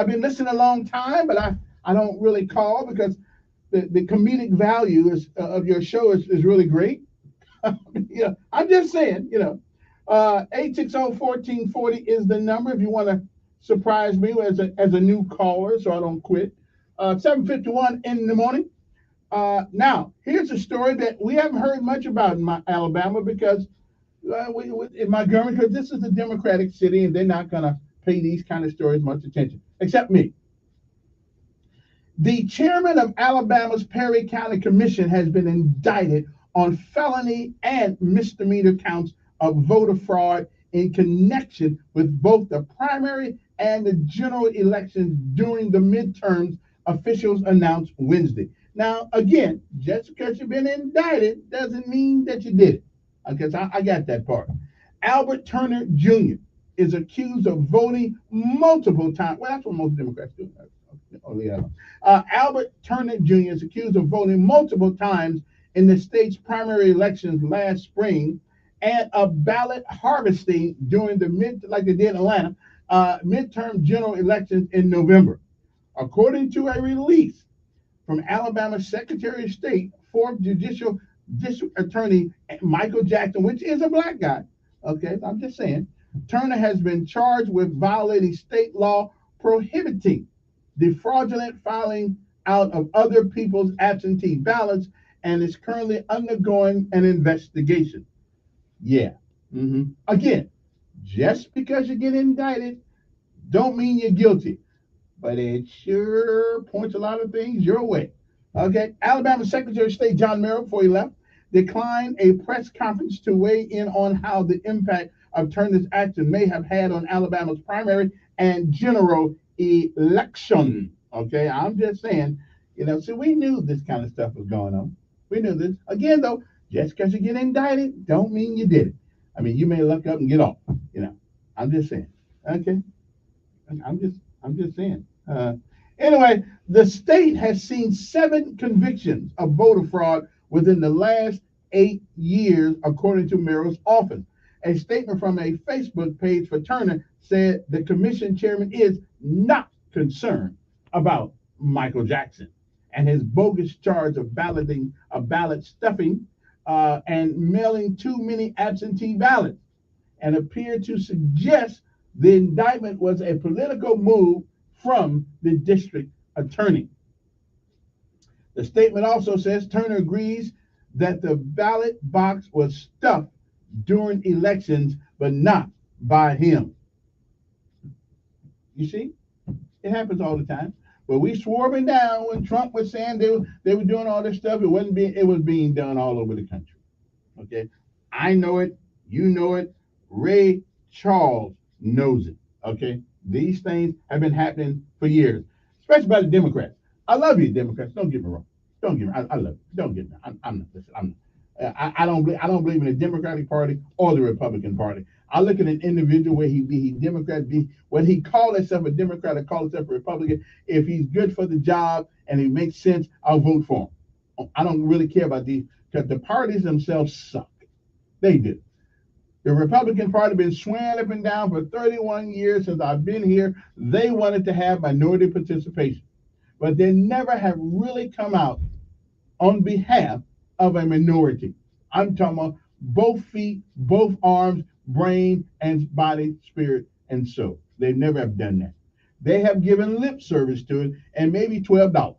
been listening a long time, but I don't really call because the comedic value of your show is really great. I'm just saying, 860-1440 is the number if you want to surprise me as a new caller so I don't quit. 7:51 in the morning. Now, here's a story that we haven't heard much about in Alabama because in Montgomery, because this is a Democratic city and they're not going to pay these kind of stories much attention, except me. The chairman of Alabama's Perry County Commission has been indicted on felony and misdemeanor counts of voter fraud in connection with both the primary and the general elections during the midterms, officials announced Wednesday. Now, again, just because you've been indicted doesn't mean that you did it. Okay, so I got that part. Albert Turner Jr. is accused of voting multiple times. Well, that's what most Democrats do. Oh, yeah. Albert Turner Jr. is accused of voting multiple times in the state's primary elections last spring and of ballot harvesting during the like they did in Atlanta, midterm general elections in November. According to a release from Alabama's Secretary of State, fourth Judicial District Attorney Michael Jackson, which is a black guy, okay, I'm just saying, Turner has been charged with violating state law prohibiting the fraudulent filing out of other people's absentee ballots and is currently undergoing an investigation. Yeah. Again, just because you get indicted don't mean you're guilty, but it sure points a lot of things your way. Okay. Alabama Secretary of State John Merrill, before he left, declined a press conference to weigh in on how the impact of Turner's action may have had on Alabama's primary and general election. Okay, I'm just saying, so we knew this kind of stuff was going on. We knew this. Again, though, just because you get indicted don't mean you did it. I mean, you may look up and get off. I'm just saying. Okay, I'm just saying. Anyway, the state has seen 7 convictions of voter fraud within the last 8 years, according to Merrill's office. A statement from a Facebook page for Turner said the commission chairman is not concerned about Michael Jackson and his bogus charge of ballot stuffing and mailing too many absentee ballots, and appeared to suggest the indictment was a political move from the district attorney. The statement also says Turner agrees that the ballot box was stuffed during elections, but not by him. You see, it happens all the time. But we swore him down when Trump was saying they were doing all this stuff. It was being done all over the country. Okay, I know it. You know it. Ray Charles knows it. Okay, these things have been happening for years, especially by the Democrats. I love you, Democrats. Don't get me wrong. Don't get me. I love you. Don't get me. I'm not. Listen, I'm not. I don't believe in the Democratic Party or the Republican Party. I look at an individual where he Democrat, when he call himself a Democrat or call himself a Republican. If he's good for the job and he makes sense, I'll vote for him. I don't really care about these because the parties themselves suck. They do. The Republican Party been swearing up and down for 31 years since I've been here. They wanted to have minority participation, but they never have really come out on behalf of a minority. I'm talking about both feet, both arms, brain, and body, spirit, and soul. They never have done that. They have given lip service to it and maybe $12,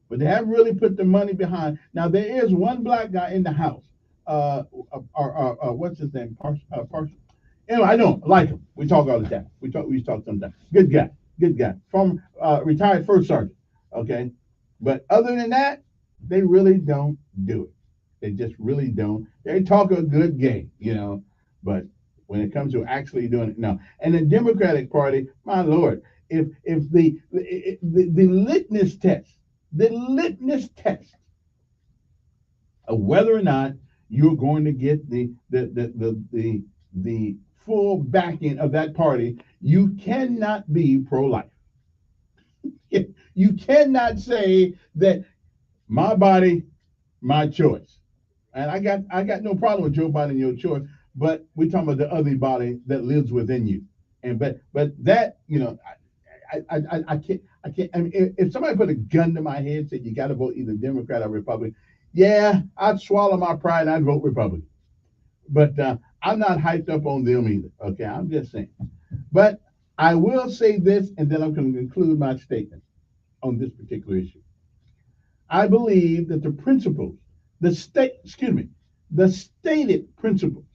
but they haven't really put the money behind. Now, there is one black guy in the House. What's his name? Parson. Anyway, I know him, I like him. We talk all the time. We talk sometimes. Good guy. From retired first sergeant. Okay, but other than that, they really don't do it. They just really don't. They talk a good game, but when it comes to actually doing it, no. And the Democratic Party, my Lord, if the litmus test of whether or not you're going to get the full backing of that party, you cannot be pro-life. You cannot say that my body, my choice. And I got no problem with Joe Biden, your choice, but we're talking about the other body that lives within you. And but that, I can't. I mean, if somebody put a gun to my head and said you got to vote either Democrat or Republican, yeah, I'd swallow my pride and I'd vote Republican. But I'm not hyped up on them either. Okay, I'm just saying. But I will say this, and then I'm going to conclude my statement on this particular issue. I believe that the principles, the stated principles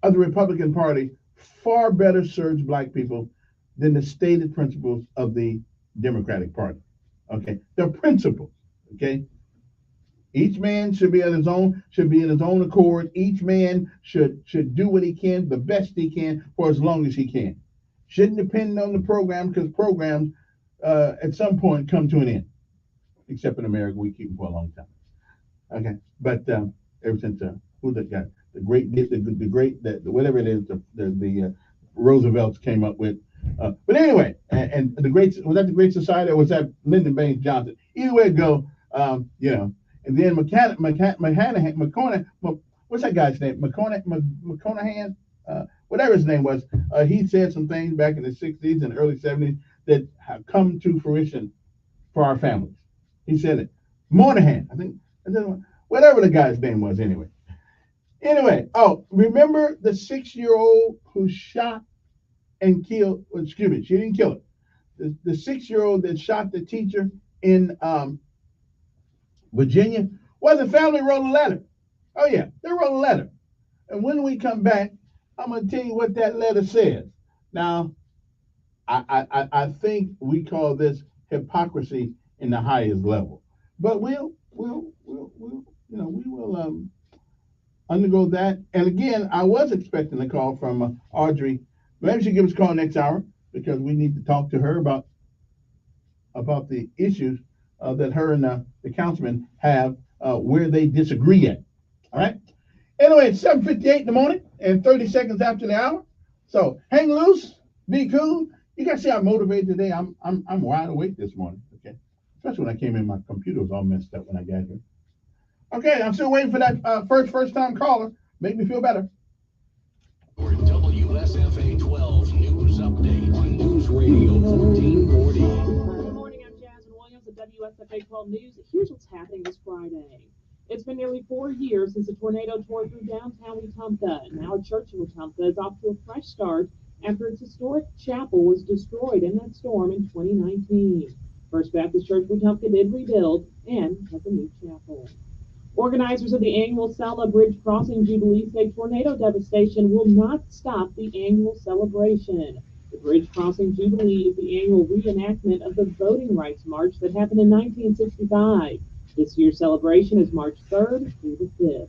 of the Republican Party far better serves black people than the stated principles of the Democratic Party. Okay, the principles. Okay, each man should be in his own accord. Each man should do what he can, the best he can, for as long as he can. Shouldn't depend on the program, because programs at some point come to an end. Except in America, we keep them for a long time. Okay, but ever since who that guy, the great whatever it is, the Roosevelts came up with. But anyway, and the great, was that the Great Society, or was that Lyndon Baines Johnson? Either way it go, you know. And then McConaughey, what's that guy's name? McConaughey, whatever his name was. He said some things back in the 60s and early 70s that have come to fruition for our families. He said it. Moynihan, I think, whatever the guy's name was anyway. Anyway, remember the 6-year-old who shot and killed, excuse me, she didn't kill it. The 6-year-old that shot the teacher in Virginia? Well, the family wrote a letter. Oh yeah, they wrote a letter. And when we come back, I'm going to tell you what that letter says. Now, I think we call this hypocrisy in the highest level. But we will undergo that. And again, I was expecting a call from Audrey. Maybe she'll give us a call next hour, because we need to talk to her about the issues that her and the councilman have where they disagree at. All right. Anyway, it's 7:58 in the morning and 30 seconds after the hour. So hang loose, be cool. You guys see I'm motivated today. I'm wide awake this morning. Okay. Especially when I came in, my computer was all messed up when I got here. Okay, I'm still waiting for that first time caller. Make me feel better. Or WSFA 12 News Update on News Radio 1440. Good morning, I'm Jasmine Williams at WSFA 12 News. Here's what's happening this Friday. It's been nearly 4 years since a tornado tore through downtown Wetumpka. Now a church in Wetumpka is off to a fresh start after its historic chapel was destroyed in that storm in 2019. First Baptist Church Wetumpka did rebuild and has a new chapel. Organizers of the annual Sella Bridge Crossing Jubilee say tornado devastation will not stop the annual celebration. The Bridge Crossing Jubilee is the annual reenactment of the Voting Rights March that happened in 1965. This year's celebration is March 3rd through the 5th.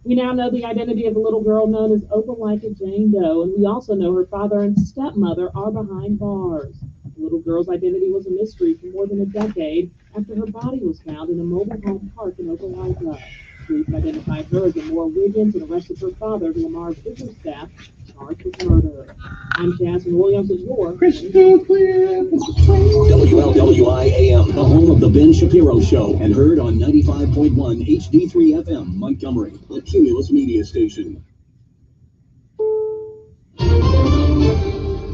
We now know the identity of the little girl known as Opelika Jane Doe, and we also know her father and stepmother are behind bars. The little girl's identity was a mystery for more than a decade after her body was found in a mobile home park in Opelika. Police identified her as Amora Wiggins and arrested her father, Lamar Bickerstaff, charged with murder. I'm Jasmine Williams at your Crystal Clear. WLWI AM, the home of the Ben Shapiro Show, and heard on 95.1 HD3 FM, Montgomery, the Cumulus Media Station.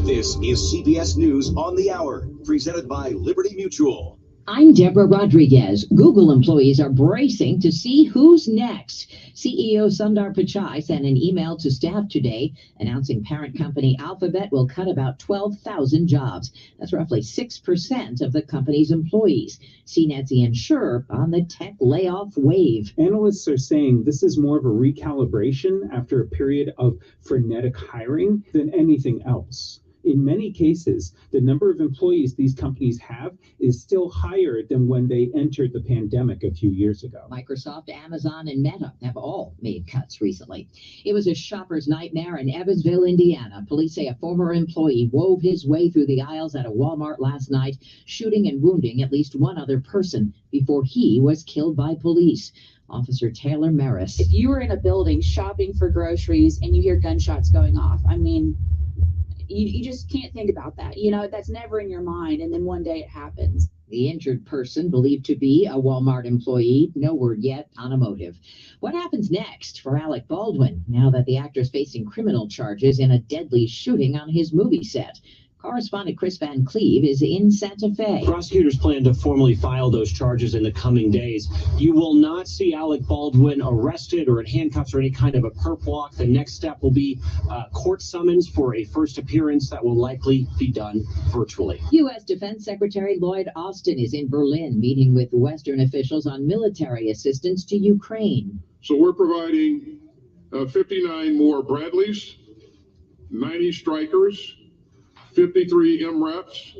This is CBS News on the Hour, presented by Liberty Mutual. I'm Deborah Rodriguez. Google employees are bracing to see who's next. CEO Sundar Pichai sent an email to staff today announcing parent company Alphabet will cut about 12,000 jobs. That's roughly 6% of the company's employees. CNET's Ian Sherr on the tech layoff wave. Analysts are saying this is more of a recalibration after a period of frenetic hiring than anything else. In many cases, the number of employees these companies have is still higher than when they entered the pandemic a few years ago. Microsoft, Amazon, and Meta have all made cuts recently. It was a shopper's nightmare in Evansville, Indiana. Police say a former employee wove his way through the aisles at a Walmart last night, shooting and wounding at least one other person before he was killed by police. Officer Taylor Maris. If you were in a building shopping for groceries and you hear gunshots going off, I mean, you just can't think about that. You know, that's never in your mind. And then one day it happens. The injured person believed to be a Walmart employee. No word yet on a motive. What happens next for Alec Baldwin now that the actor's facing criminal charges in a deadly shooting on his movie set? Correspondent Chris Van Cleve is in Santa Fe. Prosecutors plan to formally file those charges in the coming days. You will not see Alec Baldwin arrested or in handcuffs or any kind of a perp walk. The next step will be court summons for a first appearance that will likely be done virtually. U.S. Defense Secretary Lloyd Austin is in Berlin meeting with Western officials on military assistance to Ukraine. So we're providing 59 more Bradleys, 90 Strikers, 53 MREPs,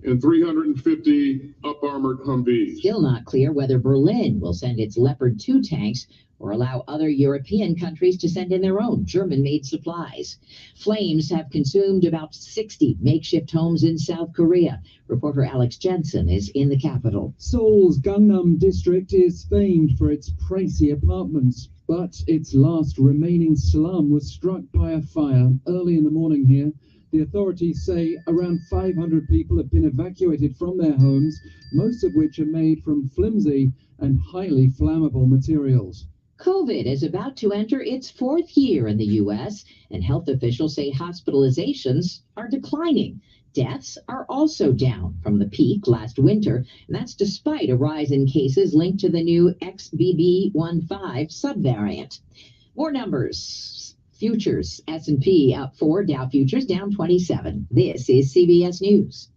and 350 up-armored Humvees. Still not clear whether Berlin will send its Leopard 2 tanks or allow other European countries to send in their own German-made supplies. Flames have consumed about 60 makeshift homes in South Korea. Reporter Alex Jensen is in the capital. Seoul's Gangnam district is famed for its pricey apartments, but its last remaining slum was struck by a fire early in the morning here. The authorities say around 500 people have been evacuated from their homes, most of which are made from flimsy and highly flammable materials. COVID is about to enter its fourth year in the U.S., and health officials say hospitalizations are declining. Deaths are also down from the peak last winter, and that's despite a rise in cases linked to the new XBB.1.5 subvariant. More numbers. Futures, S&P up 4, Dow futures down 27. This is CBS News.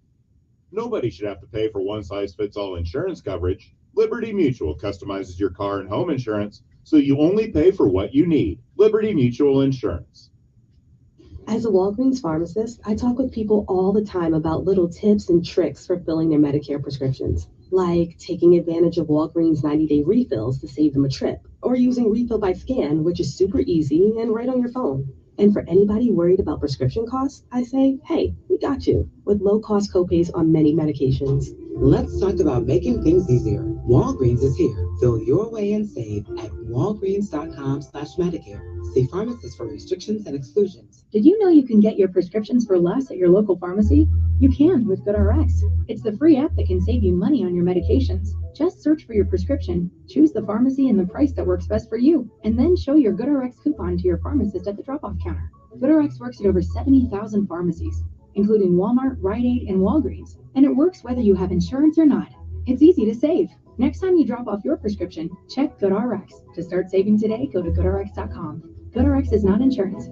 Nobody should have to pay for one-size-fits-all insurance coverage. Liberty Mutual customizes your car and home insurance, so you only pay for what you need. Liberty Mutual Insurance. As a Walgreens pharmacist, I talk with people all the time about little tips and tricks for filling their Medicare prescriptions, like taking advantage of Walgreens 90-day refills to save them a trip, or using Refill by Scan, which is super easy and right on your phone. And for anybody worried about prescription costs, I say, hey, we got you, with low-cost copays on many medications. Let's talk about making things easier. Walgreens is here. Fill your way and save at walgreens.com/Medicare. See pharmacists for restrictions and exclusions. Did you know you can get your prescriptions for less at your local pharmacy? You can with GoodRx. It's the free app that can save you money on your medications. Just search for your prescription, choose the pharmacy and the price that works best for you, and then show your GoodRx coupon to your pharmacist at the drop-off counter. GoodRx works at over 70,000 pharmacies, including Walmart, Rite Aid, and Walgreens, and it works whether you have insurance or not. It's easy to save. Next time you drop off your prescription, check GoodRx. To start saving today, go to GoodRx.com. GoodRx is not insurance.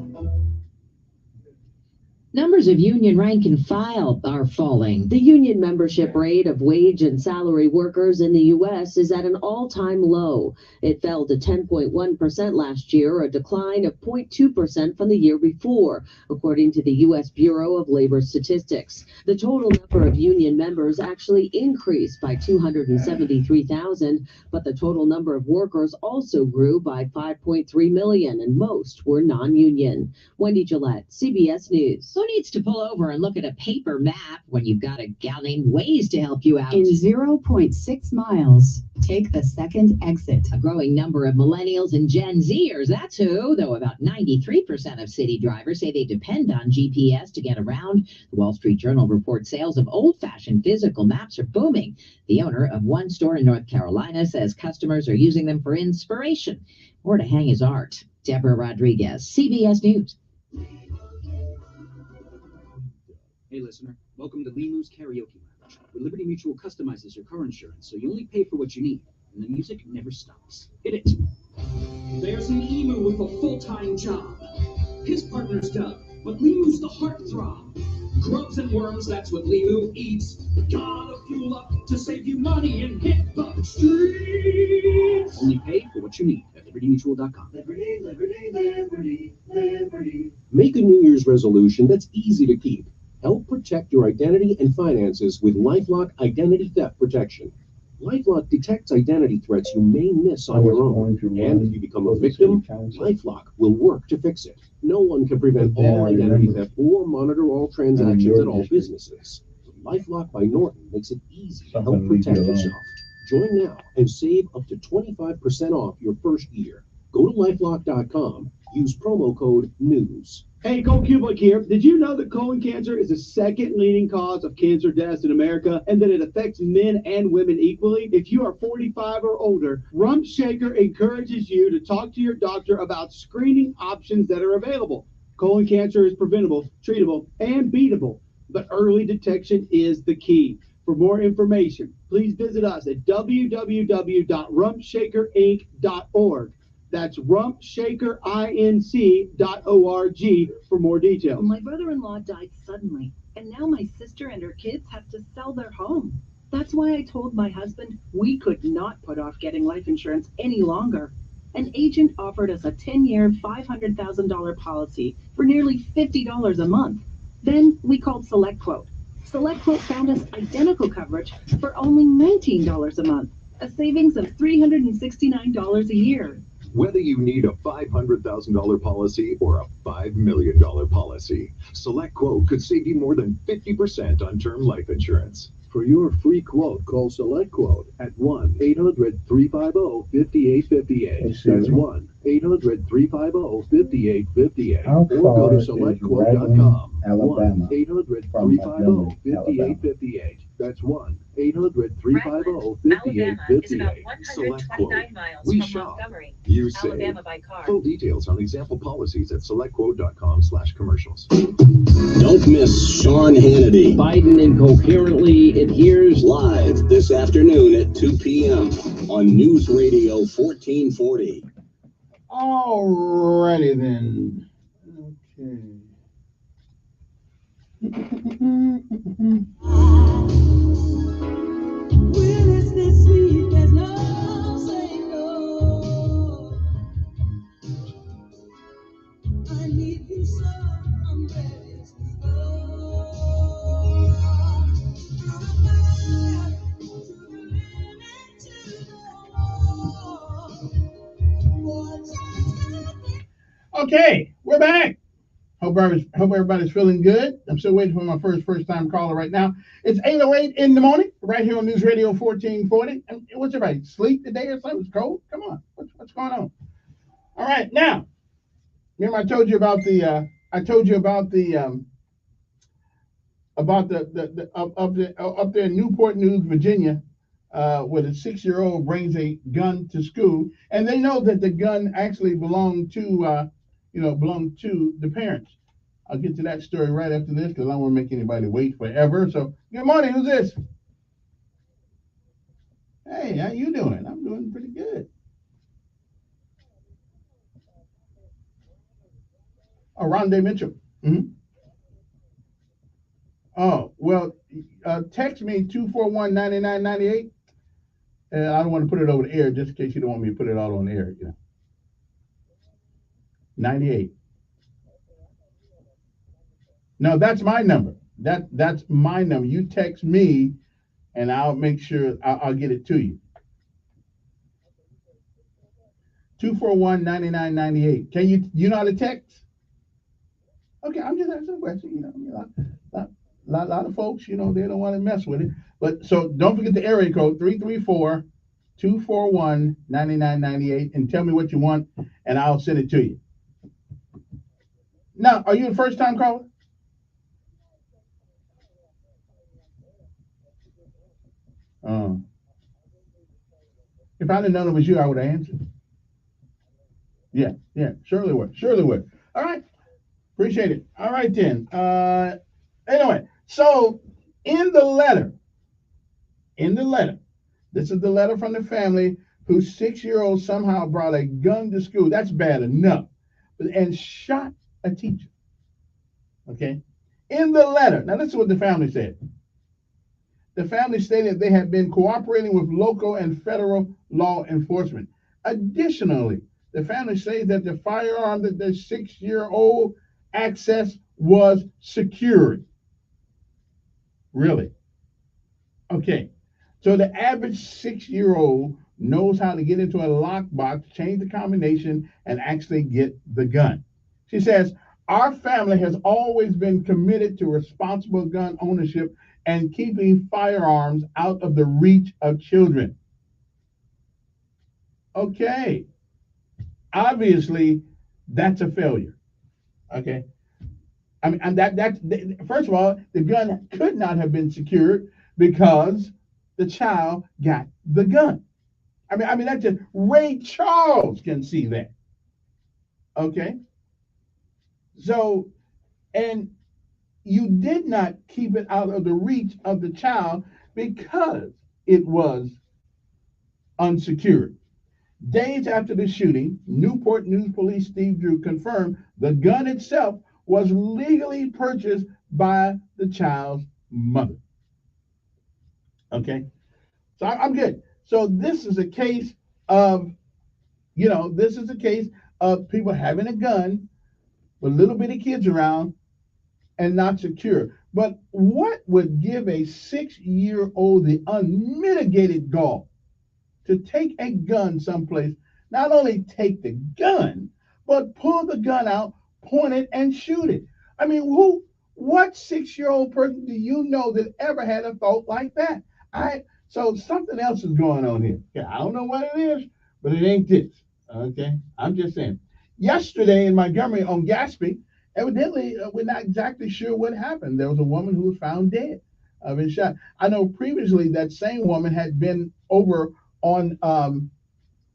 Numbers of union rank and file are falling. The union membership rate of wage and salary workers in the U.S. is at an all-time low. It fell to 10.1% last year, a decline of 0.2% from the year before, according to the U.S. Bureau of Labor Statistics. The total number of union members actually increased by 273,000, but the total number of workers also grew by 5.3 million, and most were non-union. Wendy Gillette, CBS News. Who needs to pull over and look at a paper map when you've got a gal named Waze to help you out? In 0.6 miles, take the second exit. A growing number of millennials and Gen Zers, that's who, though about 93% of city drivers say they depend on GPS to get around. The Wall Street Journal reports sales of old-fashioned physical maps are booming. The owner of one store in North Carolina says customers are using them for inspiration or to hang his art. Deborah Rodriguez, CBS News. Hey listener, welcome to Limu's Karaoke Lounge, where Liberty Mutual customizes your car insurance so you only pay for what you need, and the music never stops. Hit it! There's an emu with a full-time job. His partner's Doug, but Limu's the heartthrob. Grubs and worms, that's what Limu eats. Gotta fuel up to save you money and hit the streets. Only pay for what you need at libertymutual.com. Liberty, liberty, liberty, liberty. Make a New Year's resolution that's easy to keep. Help protect your identity and finances with LifeLock Identity Theft Protection. LifeLock detects identity threats you may miss on your own, and if you become a victim, LifeLock will work to fix it. No one can prevent all identity theft or monitor all transactions at all businesses. LifeLock by Norton makes it easy to help protect yourself. Join now and save up to 25% off your first year. Go to LifeLock.com. Use promo code NEWS. Hey, Cole Kubelik here. Did you know that colon cancer is the second leading cause of cancer deaths in America and that it affects men and women equally? If you are 45 or older, Rump Shaker encourages you to talk to your doctor about screening options that are available. Colon cancer is preventable, treatable, and beatable, but early detection is the key. For more information, please visit us at www.rumpshakerinc.org. That's rumpshakerinc.org for more details. My brother-in-law died suddenly, and now my sister and her kids have to sell their home. That's why I told my husband we could not put off getting life insurance any longer. An agent offered us a 10-year, $500,000 policy for nearly $50 a month. Then we called SelectQuote. SelectQuote found us identical coverage for only $19 a month, a savings of $369 a year. Whether you need a $500,000 policy or a $5 million policy, SelectQuote could save you more than 50% on term life insurance. For your free quote, call SelectQuote at 1-800-350-5858. That's 1-800-350-5858. Or go to SelectQuote.com. 1-800-350-5858. That's 1-800-350-5858. SelectQuote. We shop. You save. Full details on example policies at SelectQuote.com/commercials. Don't miss Sean Hannity. Biden incoherently adheres live this afternoon at 2 p.m. on News Radio 1440. Alrighty then. Okay, we're back. Hope everybody's feeling good. I'm still waiting for my first-time caller right now. It's 8:08 in the morning, right here on News Radio 1440. And what's everybody, sleep today or something? It's cold? Come on, what's going on? All right, now, remember I told you about the up there in Newport News, Virginia, where the 6-year-old brings a gun to school, and they know that the gun actually belonged to the parents. I'll get to that story right after this because I don't want to make anybody wait forever. So, good morning. Who's this? Hey, how you doing? I'm doing pretty good. Oh, Rondé Mitchell. Mm-hmm. Oh, well, text me 241-9998. I don't want to put it over the air just in case you don't want me to put it all on the air, 98. No, that's my number. That's my number. You text me, and I'll make sure I'll get it to you. 241-9998. Can you know how to text? Okay, I'm just asking a question. A lot of folks, they don't want to mess with it. But so don't forget the area code 334-241-9998, and tell me what you want, and I'll send it to you. Now, are you a first-time caller? If I'd have known it was you, I would have answered. Yeah, surely would. All right, appreciate it. All right then. Anyway, so in the letter, this is the letter from the family whose 6-year-old somehow brought a gun to school. That's bad enough, and shot a teacher. Okay, in the letter. Now, this is what the family said. The family stated they had been cooperating with local and federal law enforcement. Additionally, the family says that the firearm that the 6-year-old accessed was secured. Really? Okay. So the average 6-year-old knows how to get into a lockbox, change the combination, and actually get the gun. She says, our family has always been committed to responsible gun ownership and keeping firearms out of the reach of children. Okay. Obviously, that's a failure. Okay. I mean, and that's first of all, the gun could not have been secured because the child got the gun. I mean, that's just Ray Charles can see that. Okay. So, and you did not keep it out of the reach of the child because it was unsecured. Days after the shooting, Newport News Police Steve Drew confirmed the gun itself was legally purchased by the child's mother. Okay, so I'm good. So this is a case of, people having a gun with little bitty kids around and not secure. But what would give a 6-year-old the unmitigated gall to take a gun someplace, not only take the gun, but pull the gun out, point it, and shoot it? I mean, what 6-year-old person do you know that ever had a thought like that? So something else is going on here. Yeah, I don't know what it is, but it ain't this. Okay, I'm just saying. Yesterday in Montgomery on Gaspee, evidently we're not exactly sure what happened. There was a woman who was found dead, been shot. I know previously that same woman had been over on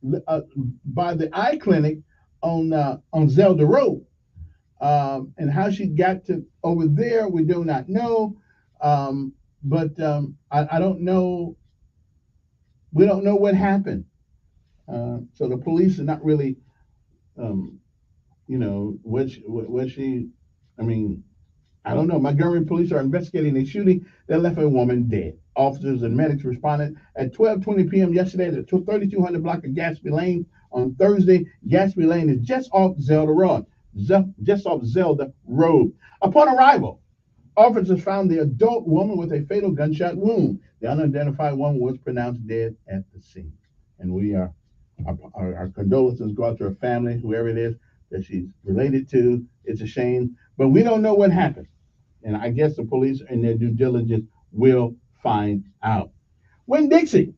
by the eye clinic on Zelda Road, and how she got to over there we do not know. But I don't know. We don't know what happened. So the police are not really, what she, I mean, I don't know. Montgomery police are investigating a shooting that left a woman dead. Officers and medics responded at 12:20 p.m. yesterday at the 3200 block of Gaspee Lane on Thursday. Gaspee Lane is just off Zelda Road. Upon arrival, officers found the adult woman with a fatal gunshot wound. The unidentified woman was pronounced dead at the scene. And our condolences go out to her family, whoever it is that she's related to. It's a shame, but we don't know what happened. And I guess the police in their due diligence will find out. Winn-Dixie,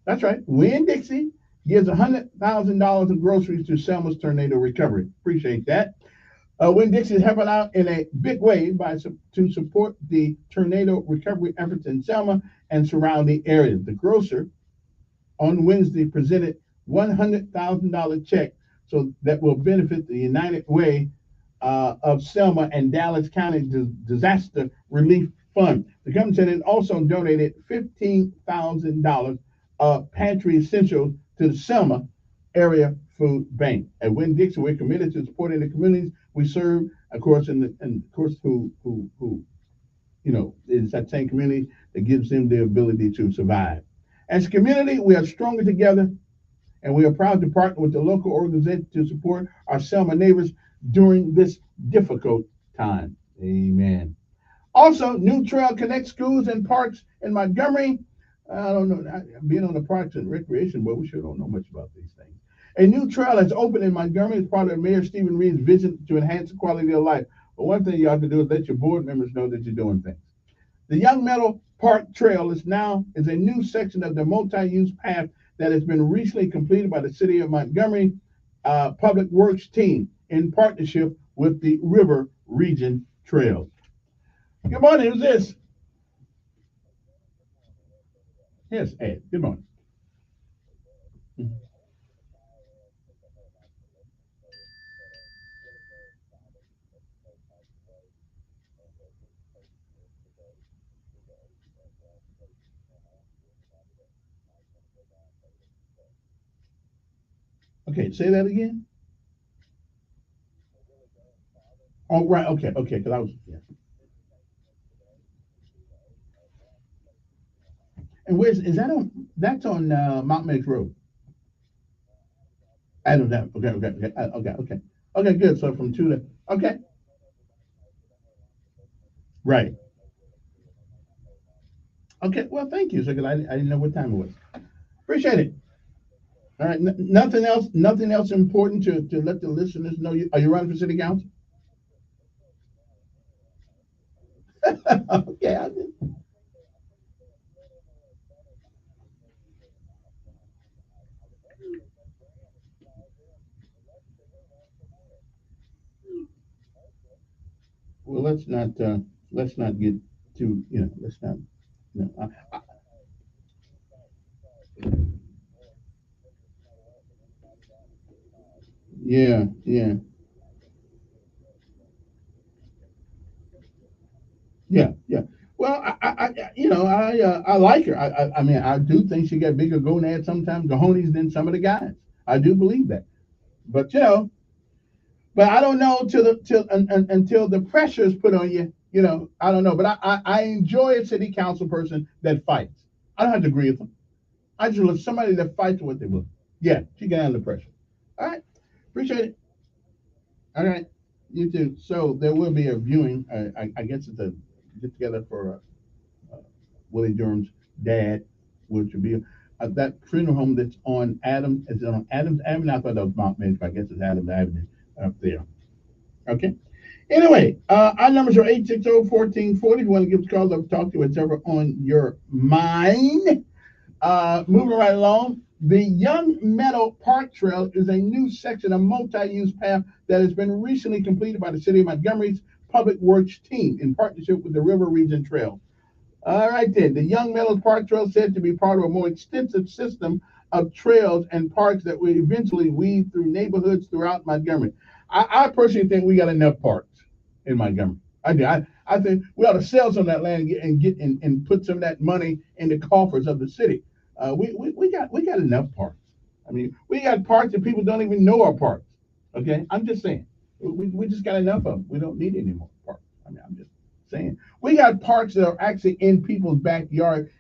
that's right, Winn-Dixie gives $100,000 in groceries to Selma's tornado recovery. Appreciate that. Winn-Dixie is helping out in a big way to support the tornado recovery efforts in Selma and surrounding areas. The grocer on Wednesday presented $100,000 check so that will benefit the United Way of Selma and Dallas County Disaster Relief Fund. The government said it also donated $15,000 of pantry essentials to the Selma Area Food Bank. At Winn-Dixie, we're committed to supporting the communities we serve, of course, who is that same community that gives them the ability to survive. As a community, we are stronger together, and we are proud to partner with the local organization to support our Selma neighbors during this difficult time. Amen. Also, new trail connects schools and parks in Montgomery. I don't know, being on the Parks and Recreation Board, we sure don't know much about these things. A new trail has opened in Montgomery as part of Mayor Stephen Reed's vision to enhance the quality of life. But one thing you have to do is let your board members know that you're doing things. The Young Meadow Park Trail is a new section of the multi-use path that has been recently completed by the City of Montgomery Public Works team in partnership with the River Region Trails. Good morning, who's this? Yes, Ed, good morning. Okay, say that again. Oh, right, okay, because I was, yeah. And is that on, that's on Mount Meigs Road? Adams Avenue, okay. Okay, good, so from 2 to, okay. Right. Okay, well, thank you, because I didn't know what time it was. Appreciate it. All right, nothing else important to let the listeners know. Are you running for city council? Okay, I did. Well, let's not get too, let's not, no. Yeah. Well, I like her. I mean, I do think she got bigger gonads sometimes, cojones than some of the guys. I do believe that. But but I don't know until the pressure is put on you. I don't know. But I enjoy a city council person that fights. I don't have to agree with them. I just look somebody that fights what they will. Yeah, she can handle the pressure. All right, appreciate it. All right, you too. So there will be a viewing. I guess it's a get together for Willie Durham's dad, which would be that funeral home that's on Adams. Is it on Adams Avenue? I thought that was Mount Minch, but I guess it's Adams Avenue up there. Okay. Anyway, our numbers are 860-1440. If you want to give us a call, let's talk to whatever on your mind. Moving right along, the Young Meadow Park Trail is a new section of multi-use path that has been recently completed by the City of Montgomery's Public Works team in partnership with the River Region Trail. All right then, the Young Meadow Park Trail is said to be part of a more extensive system of trails and parks that will eventually weave through neighborhoods throughout Montgomery. I personally think we got enough parks in Montgomery. I do. I think we ought to sell some of that land and put some of that money in the coffers of the city. We got enough parks. I mean, we got parks that people don't even know are parks. Okay, I'm just saying. We just got enough of them. We don't need any more parks. I mean, I'm just saying. We got parks that are actually in people's backyard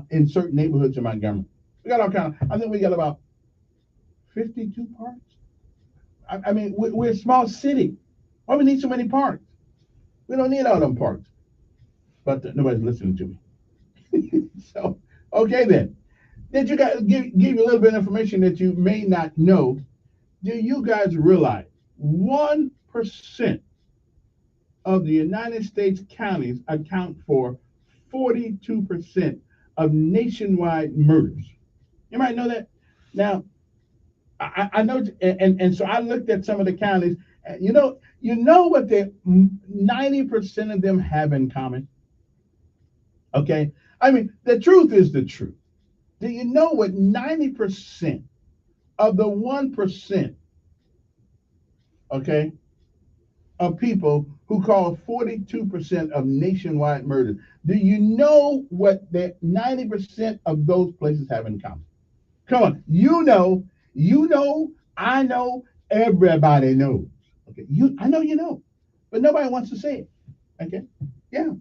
in certain neighborhoods in Montgomery. We got all kind of. I think we got about 52 parks. I mean, we're a small city. Why we need so many parks? We don't need all them parks. But nobody's listening to me. So, okay then. Did you guys give you a little bit of information that you may not know? Do you guys realize 1% of the United States counties account for 42% of nationwide murders? You might know that. Now, I know, and so I looked at some of the counties. You know what the 90% of them have in common? Okay, I mean, the truth is the truth. Do you know what 90% of the 1%, okay, of people who cause 42% of nationwide murders? Do you know what the 90% of those places have in common? Come on, you know, I know, everybody knows. Okay, I know you know, but nobody wants to say it. Okay, yeah,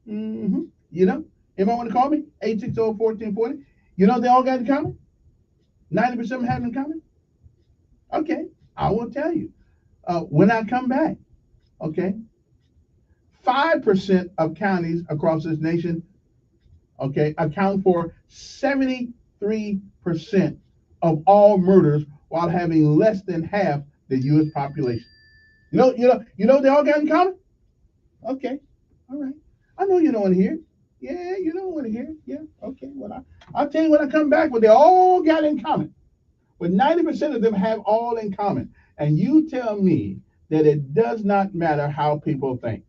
You know, anybody want to call me? 860-1440. You know they all got in common? 90% of them have in common? Okay, I will tell you. When I come back, okay, 5% of counties across this nation, okay, account for 73% of all murders while having less than half the U.S. population. You know they all got in common? Okay, all right. I know you don't want to hear. Yeah, you don't want to hear. Yeah, okay. Well, I'll tell you when I come back what they all got in common. But 90% of them have all in common. And you tell me that it does not matter how people think.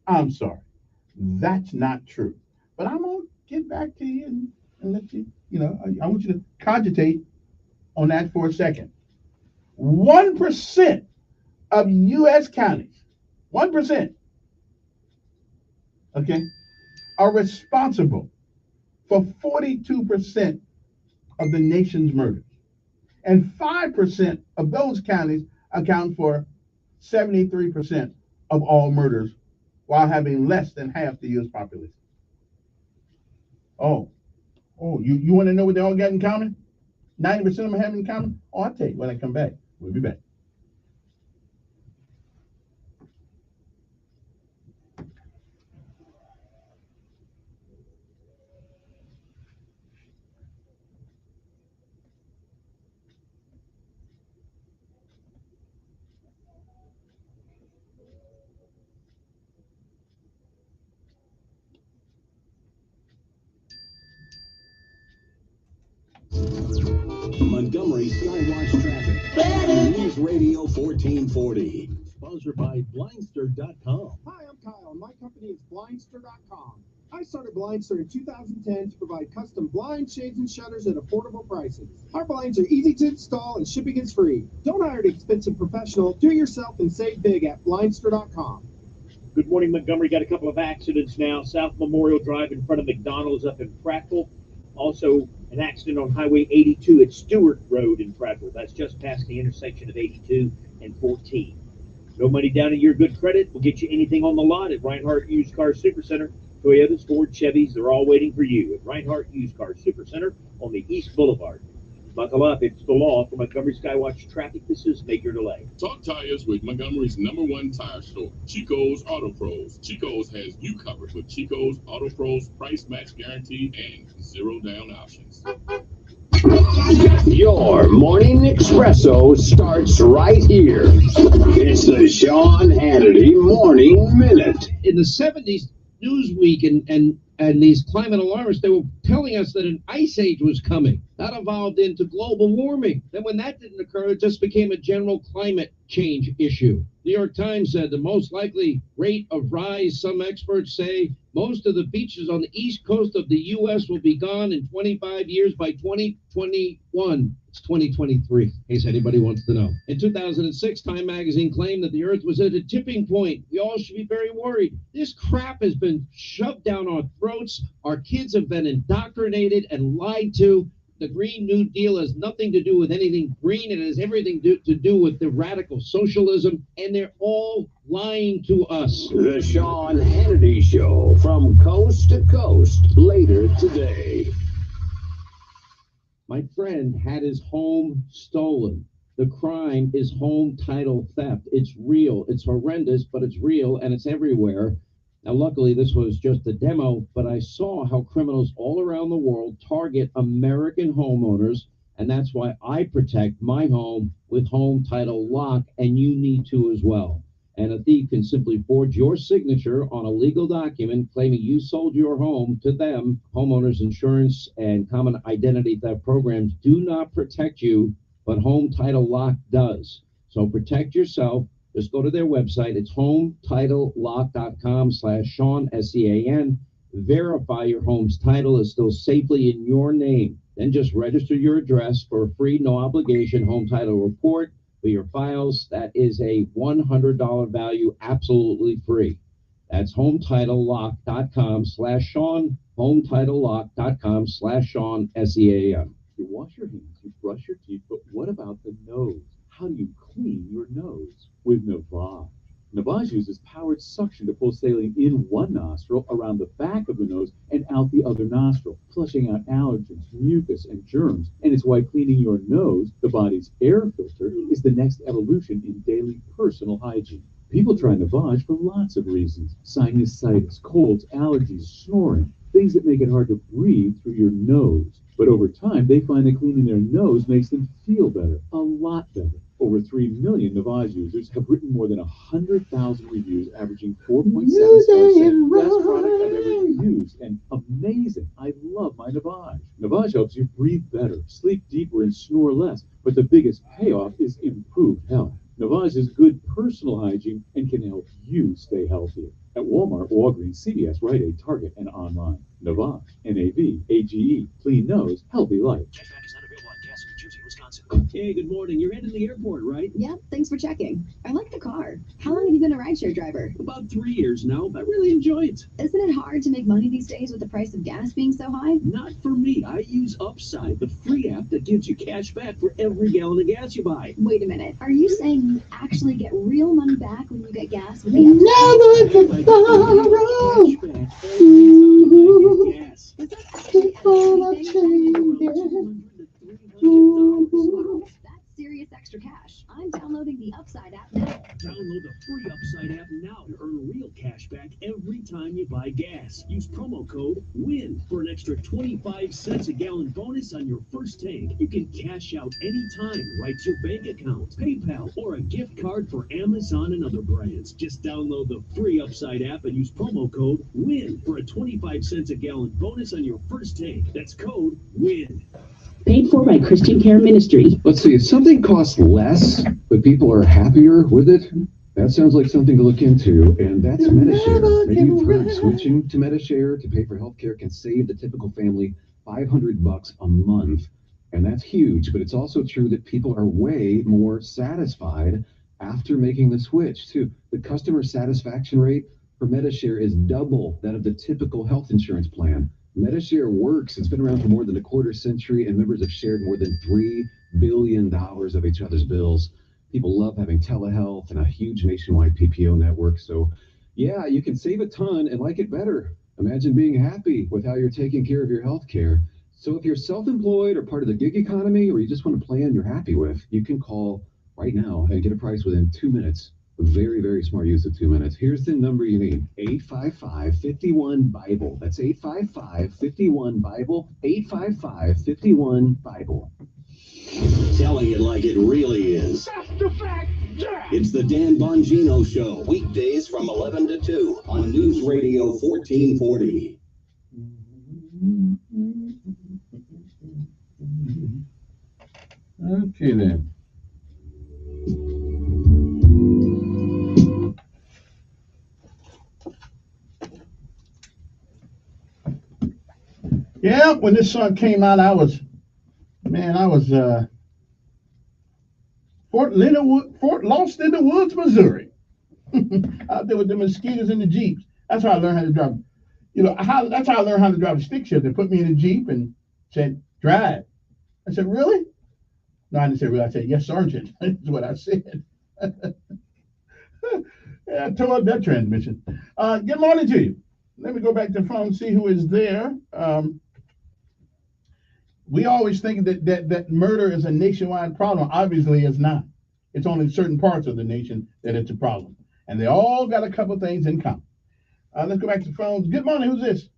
I'm sorry. That's not true. But I'm going to get back to you and let you, I want you to cogitate on that for a second. 1% of U.S. counties, 1%, okay, are responsible for 42% of the nation's murders. And 5% of those counties account for 73% of all murders while having less than half the U.S. population. Oh, you want to know what they all got in common? 90% of them have in common? Oh, I'll tell you when I come back. We'll be back. Montgomery Skywatch Traffic. News Radio 1440. Sponsored by Blindster.com. Hi, I'm Kyle. My company is Blindster.com. I started Blindster in 2010 to provide custom blinds, shades, and shutters at affordable prices. Our blinds are easy to install and shipping is free. Don't hire an expensive professional. Do it yourself and save big at Blindster.com. Good morning, Montgomery. Got a couple of accidents now. South Memorial Drive in front of McDonald's up in Prattville. Also, an accident on Highway 82 at Stewart Road in Prattville. That's just past the intersection of 82 and 14. No money down in your good credit. We'll get you anything on the lot at Reinhardt Used Car Supercenter. Toyotas, Ford, Chevys, they're all waiting for you at Reinhardt Used Car Supercenter on the East Boulevard. Buckle up, it's the law. For Montgomery Skywatch Traffic, this is Major Delay. Talk tires with Montgomery's #1 tire store, Chico's Auto Pros. Chico's has you covered with Chico's Auto Pros price match guarantee and 0 down options. Your morning espresso starts right here. It's the Sean Hannity Morning Minute. In the 70s, Newsweek and these climate alarmists, they were telling us that an ice age was coming. That evolved into global warming. Then when that didn't occur, it just became a general climate change issue. New York Times said the most likely rate of rise, some experts say, most of the beaches on the east coast of the U.S. will be gone in 25 years by 2021. It's 2023, in case anybody wants to know. In 2006, Time magazine claimed that the Earth was at a tipping point. We all should be very worried. This crap has been shoved down our throats. Our kids have been indoctrinated and lied to. The Green New Deal has nothing to do with anything green. It has everything to do with the radical socialism, and they're all lying to us. The Sean Hannity Show from coast to coast later today. My friend had his home stolen. The crime is home title theft. It's real. It's horrendous, but it's real, and it's everywhere. Now, luckily, this was just a demo, but I saw how criminals all around the world target American homeowners, and that's why I protect my home with Home Title Lock, and you need to as well. And a thief can simply forge your signature on a legal document claiming you sold your home to them. Homeowners insurance and common identity theft programs do not protect you, but Home Title Lock does. So protect yourself. Just go to their website. It's HometitleLock.com/Sean, SEAN. Verify your home's title is still safely in your name. Then just register your address for a free, no obligation home title report for your files. That is a $100 value, absolutely free. That's HometitleLock.com/Sean, HometitleLock.com/Sean, SEAN. You wash your hands, you brush your teeth, but what about the nose? How do you clean your nose? With Navage. Navage uses powered suction to pull saline in one nostril, around the back of the nose, and out the other nostril, flushing out allergens, mucus, and germs. And it's why cleaning your nose, the body's air filter, is the next evolution in daily personal hygiene. People try Navage for lots of reasons. Sinusitis, colds, allergies, snoring, things that make it hard to breathe through your nose. But over time, they find that cleaning their nose makes them feel better, a lot better. Over 3 million Navage users have written more than 100,000 reviews, averaging 4.7 stars, saying best product I've ever used, and amazing. I love my Navage. Navage helps you breathe better, sleep deeper, and snore less. But the biggest payoff is improved health. Navage is good personal hygiene and can help you stay healthier. At Walmart, Walgreens, CVS, Rite Aid, Target, and online. Navage, N-A-V-A-G-E, clean nose, healthy life. Hey, good morning. You're heading to the airport, right? Yep, thanks for checking. I like the car. How long have you been a rideshare driver? About 3 years now. I really enjoy it. Isn't it hard to make money these days with the price of gas being so high? Not for me. I use Upside, the free app that gives you cash back for every gallon of gas you buy. Wait a minute. Are you saying you actually get real money back when you get gas with the Upside? Never tomorrow. Gas. Is that actually Wow, that's serious extra cash. I'm downloading the Upside app now. Download the free Upside app now to earn real cash back every time you buy gas. Use promo code WIN for an extra 25 cents a gallon bonus on your first tank. You can cash out anytime right to your bank account, PayPal, or a gift card for Amazon and other brands. Just download the free Upside app and use promo code WIN for a 25 cents a gallon bonus on your first tank. That's code WIN. Paid for by Christian Care Ministry. Let's see, if something costs less, but people are happier with it, that sounds like something to look into, and that's Medishare. Maybe you've heard switching to Medishare to pay for healthcare can save the typical family $500 a month, and that's huge, but it's also true that people are way more satisfied after making the switch, too. The customer satisfaction rate for Medishare is double that of the typical health insurance plan. Medishare works. It's been around for more than a quarter century, and members have shared more than $3 billion of each other's bills. People love having telehealth and a huge nationwide PPO network. So, yeah, you can save a ton and like it better. Imagine being happy with how you're taking care of your health care. So if you're self-employed or part of the gig economy, or you just want a plan you're happy with, you can call right now and get a price within 2 minutes. Very, very smart use of 2 minutes. Here's the number you need. 855-51-BIBLE. That's 855-51-BIBLE. 855-51-BIBLE. Telling it like it really is. It's the Dan Bongino Show. Weekdays from 11 to 2 on News Radio 1440. Okay, then. Yeah, when this song came out, I was Fort Lost in the Woods, Missouri. Out there with the mosquitoes and the Jeeps. That's how I learned how to drive. That's how I learned how to drive a stick shift. They put me in a Jeep and said, drive. I said, really? No, I didn't say really. I said, yes, Sergeant. That's what I said. Yeah, I tore up that transmission. Good morning to you. Let me go back to the phone and see who is there. We always think that murder is a nationwide problem. Obviously, it's not. It's only in certain parts of the nation that it's a problem. And they all got a couple things in common. Let's go back to the phones. Good morning. Who's this?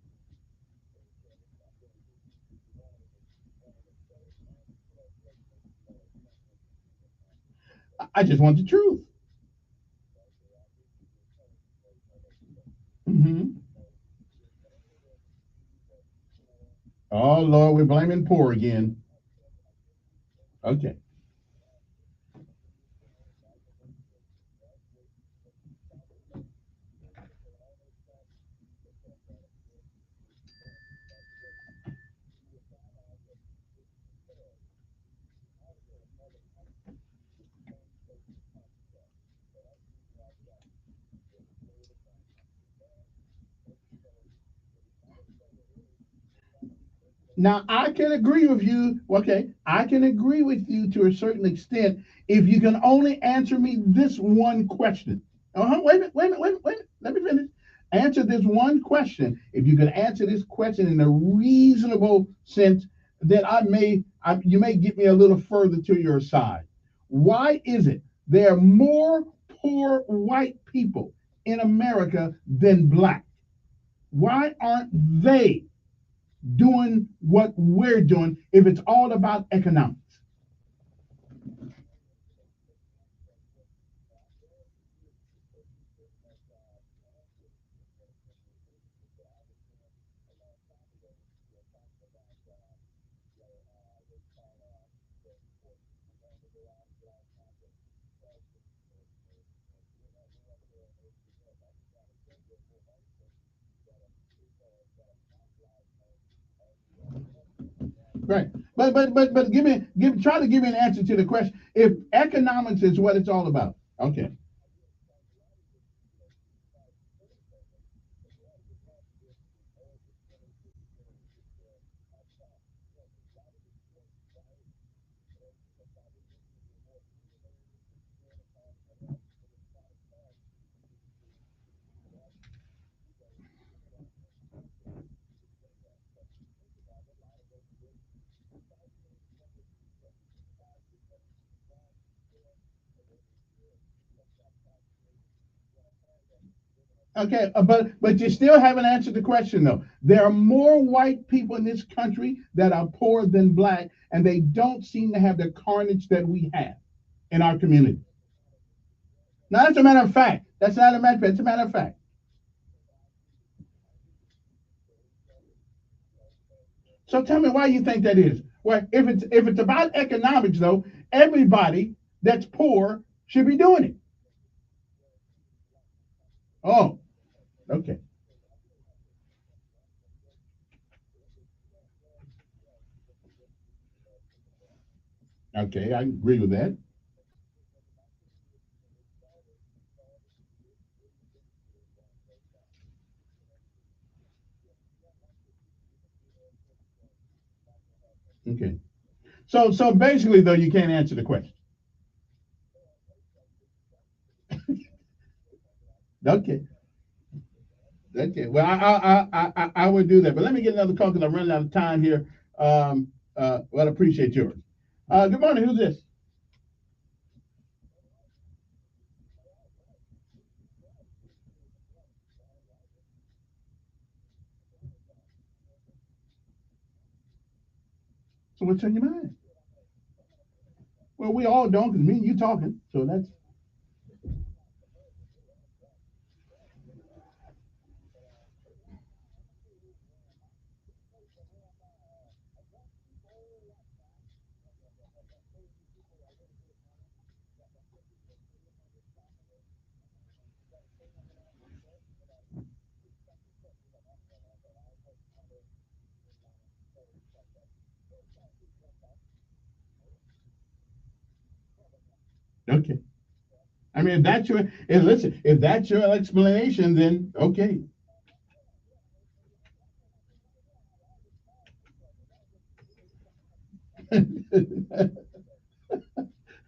I just want the truth. Oh, Lord, we're blaming poor again. Okay. Now, I can agree with you. Okay, I can agree with you to a certain extent if you can only answer me this one question. Wait a minute. Let me finish. Answer this one question. If you can answer this question in a reasonable sense, then you may get me a little further to your side. Why is it there are more poor white people in America than black? Why aren't they doing what we're doing if it's all about economics? Right. But try to give me an answer to the question. If economics is what it's all about. Okay. Okay, but you still haven't answered the question though. There are more white people in this country that are poor than black, and they don't seem to have the carnage that we have in our community. Now that's a matter of fact. That's not a matter of fact. It's a matter of fact. So tell me why you think that is. Well, if it's about economics though, everybody that's poor should be doing it. Oh, okay. Okay, I agree with that. Okay. So basically though, you can't answer the question. Okay. Okay. Well, I would do that, but let me get another call because I'm running out of time here. Well, I appreciate yours. Good morning. Who's this? So what's on your mind? Well, we all don't, because me and you talking. So that's okay. I mean, if that's your explanation, then okay.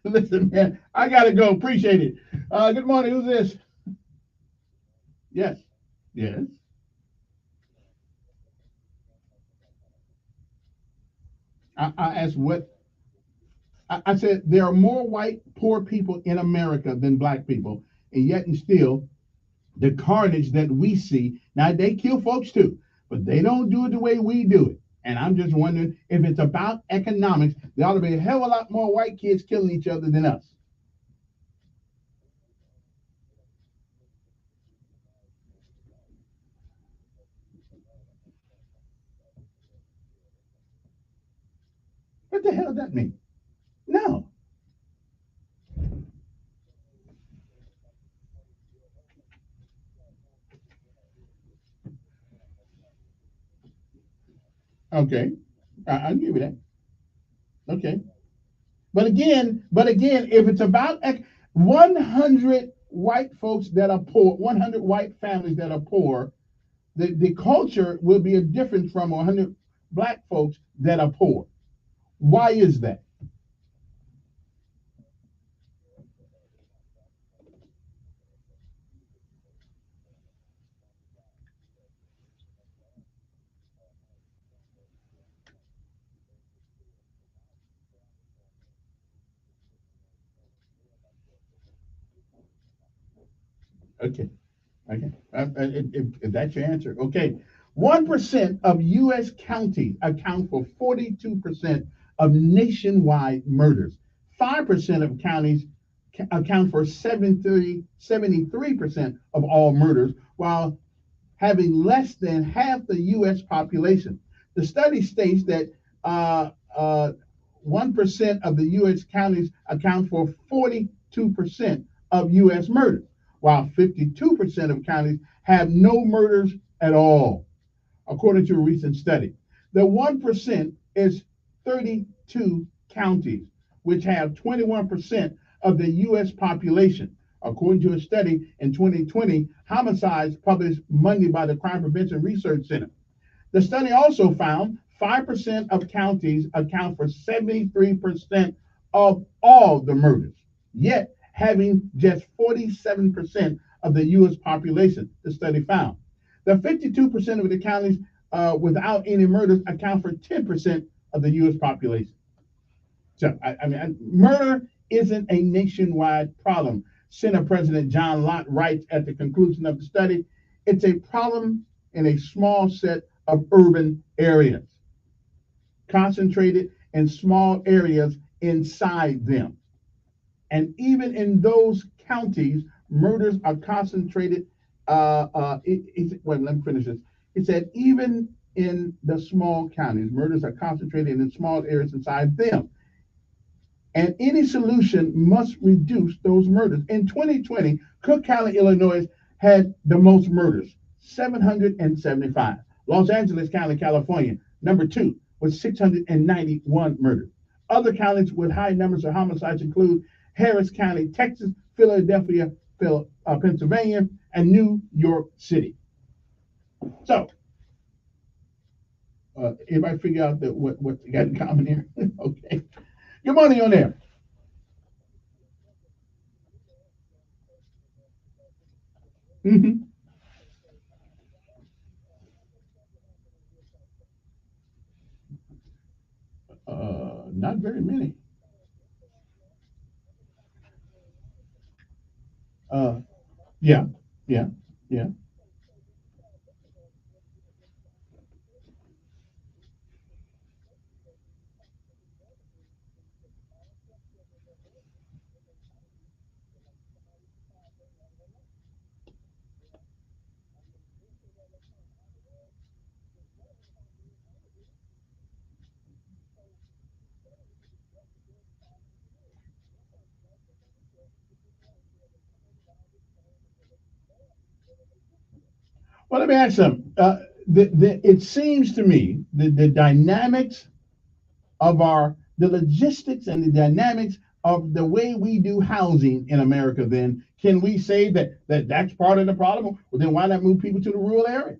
Listen, man, I gotta go. Appreciate it. Good morning. Who's this? Yes. Yes. I asked what I said there are more white poor people in America than black people, and yet and still the carnage that we see now, they kill folks too, but they don't do it the way we do it. And I'm just wondering if it's about economics, there ought to be a hell of a lot more white kids killing each other than us. What the hell does that mean? No. Okay. I'll give you that. Okay. But again, if it's about 100 white folks that are poor, 100 white families that are poor, the culture will be a different from 100 black folks that are poor. Why is that? Okay. Okay. If that's your answer, okay. 1% of U.S. counties account for 42% of nationwide murders. 5% of counties account for 73% of all murders, while having less than half the U.S. population. The study states that 1% of the U.S. counties account for 42% of U.S. murders, while 52% of counties have no murders at all, according to a recent study. The 1% is 32 counties, which have 21% of the U.S. population. According to a study in 2020, homicides published Monday by the Crime Prevention Research Center. The study also found 5% of counties account for 73% of all the murders, yet having just 47% of the U.S. population, the study found. The 52% of the counties without any murders account for 10% of the U.S. population. So, murder isn't a nationwide problem. Senate President John Lott writes at the conclusion of the study, it's a problem in a small set of urban areas, concentrated in small areas inside them. And even in those counties, murders are concentrated. Let me finish this. It said, even in the small counties, murders are concentrated in small areas inside them. And any solution must reduce those murders. In 2020, Cook County, Illinois had the most murders, 775. Los Angeles County, California, number 2, with 691 murders. Other counties with high numbers of homicides include Harris County, Texas, Philadelphia, Pennsylvania, and New York City. So, everybody figure out what you got in common here? Okay. Good morning on there. Mm-hmm. Not very many. Yeah, yeah, yeah. Well, let me ask some. It seems to me that the dynamics of the logistics and the dynamics of the way we do housing in America, then can we say that's part of the problem? Well, then why not move people to the rural area?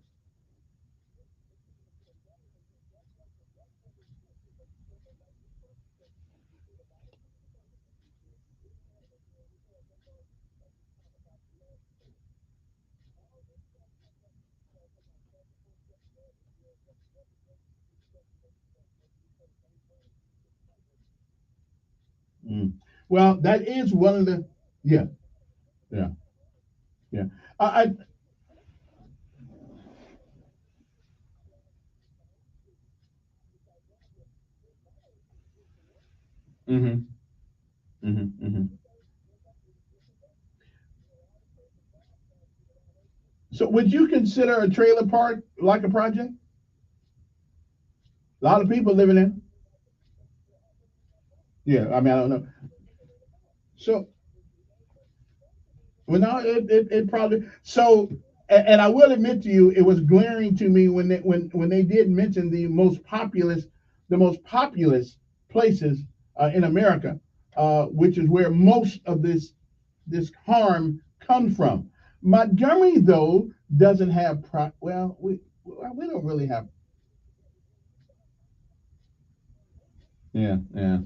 Mm. Well, that is one of the yeah, yeah, yeah. I mm-hmm, mm-hmm, mm-hmm. So would you consider a trailer park like a project? A lot of people living in. Yeah, I mean, I don't know. So, well, no, it probably so. And I will admit to you, it was glaring to me when they did mention the most populous places in America, which is where most of this harm comes from. Montgomery, though, doesn't have well, we don't really have. Yeah, yeah.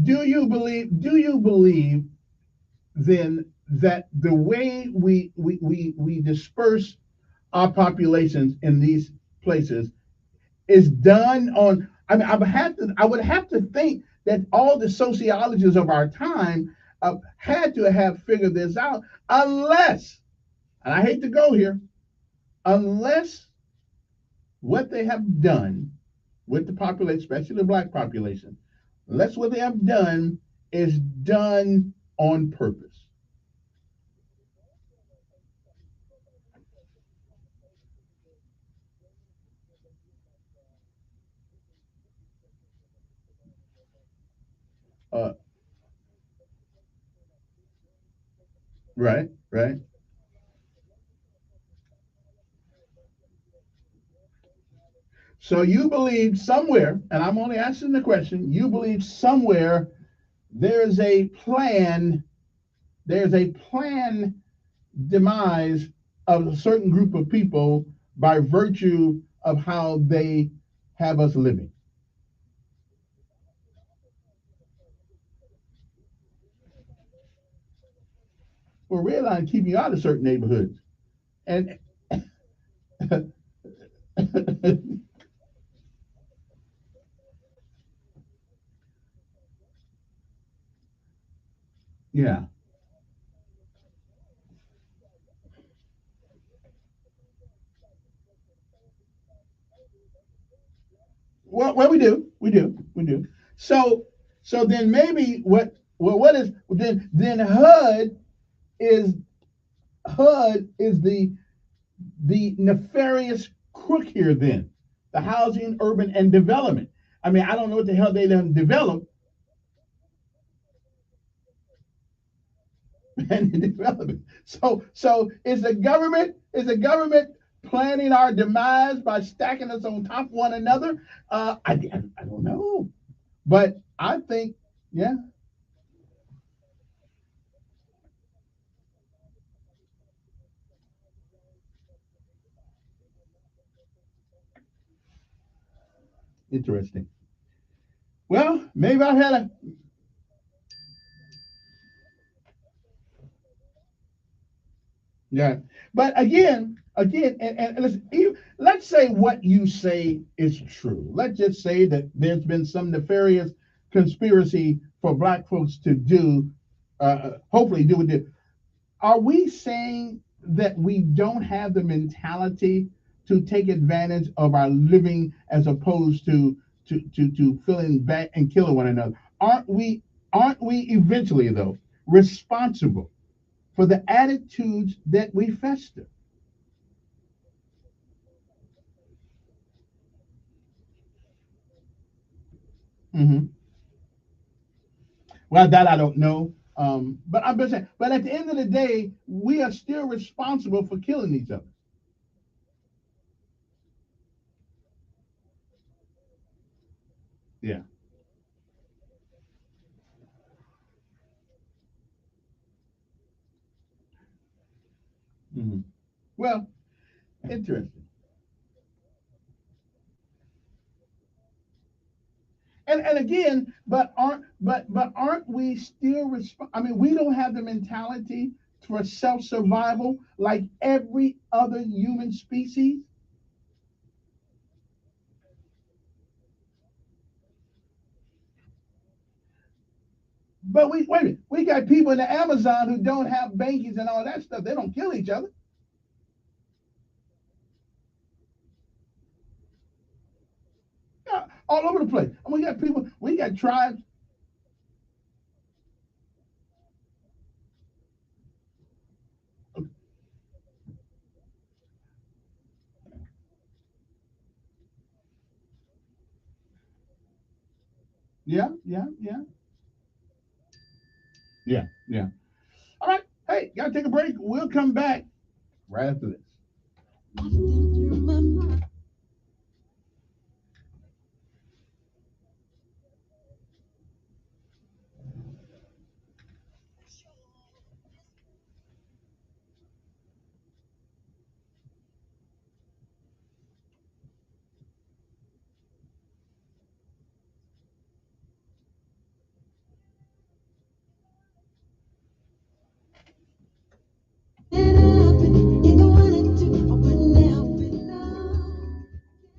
Do you believe then that the way we disperse our populations in these places is done on? I mean, I would have to think that all the sociologists of our time had to have figured this out, unless, and I hate to go here, unless what they have done with the population, especially the black population, unless what they have done is done on purpose. Uh, right, right. So you believe somewhere, and I'm only asking the question, you believe somewhere there's a plan, there's a planned demise of a certain group of people by virtue of how they have us living. Well, red line keeping you out of certain neighborhoods. And yeah. Well, we do. So, so then maybe what is then is HUD is the nefarious crook here. Then the housing, urban, and development. I mean, I don't know what the hell they done develop and development. So is the government planning our demise by stacking us on top of one another? I don't know, but I think yeah. Interesting. Well, maybe I had a Yeah. But again, and listen, let's say what you say is true. Let's just say that there's been some nefarious conspiracy for black folks to do, hopefully do with it. Are we saying that we don't have the mentality to take advantage of our living as opposed to feeling bad and killing one another? Aren't we eventually though responsible for the attitudes that we fester? Mm-hmm. Well, that I don't know. But I'm just saying. But at the end of the day, we are still responsible for killing each other. Yeah. Mm-hmm. Well, interesting. And again, but aren't we still I mean, we don't have the mentality for self-survival like every other human species. But wait a minute, we got people in the Amazon who don't have babies and all that stuff. They don't kill each other. Yeah, all over the place. And we got people, we got tribes. Yeah. All right. Hey, gotta take a break. We'll come back right after this.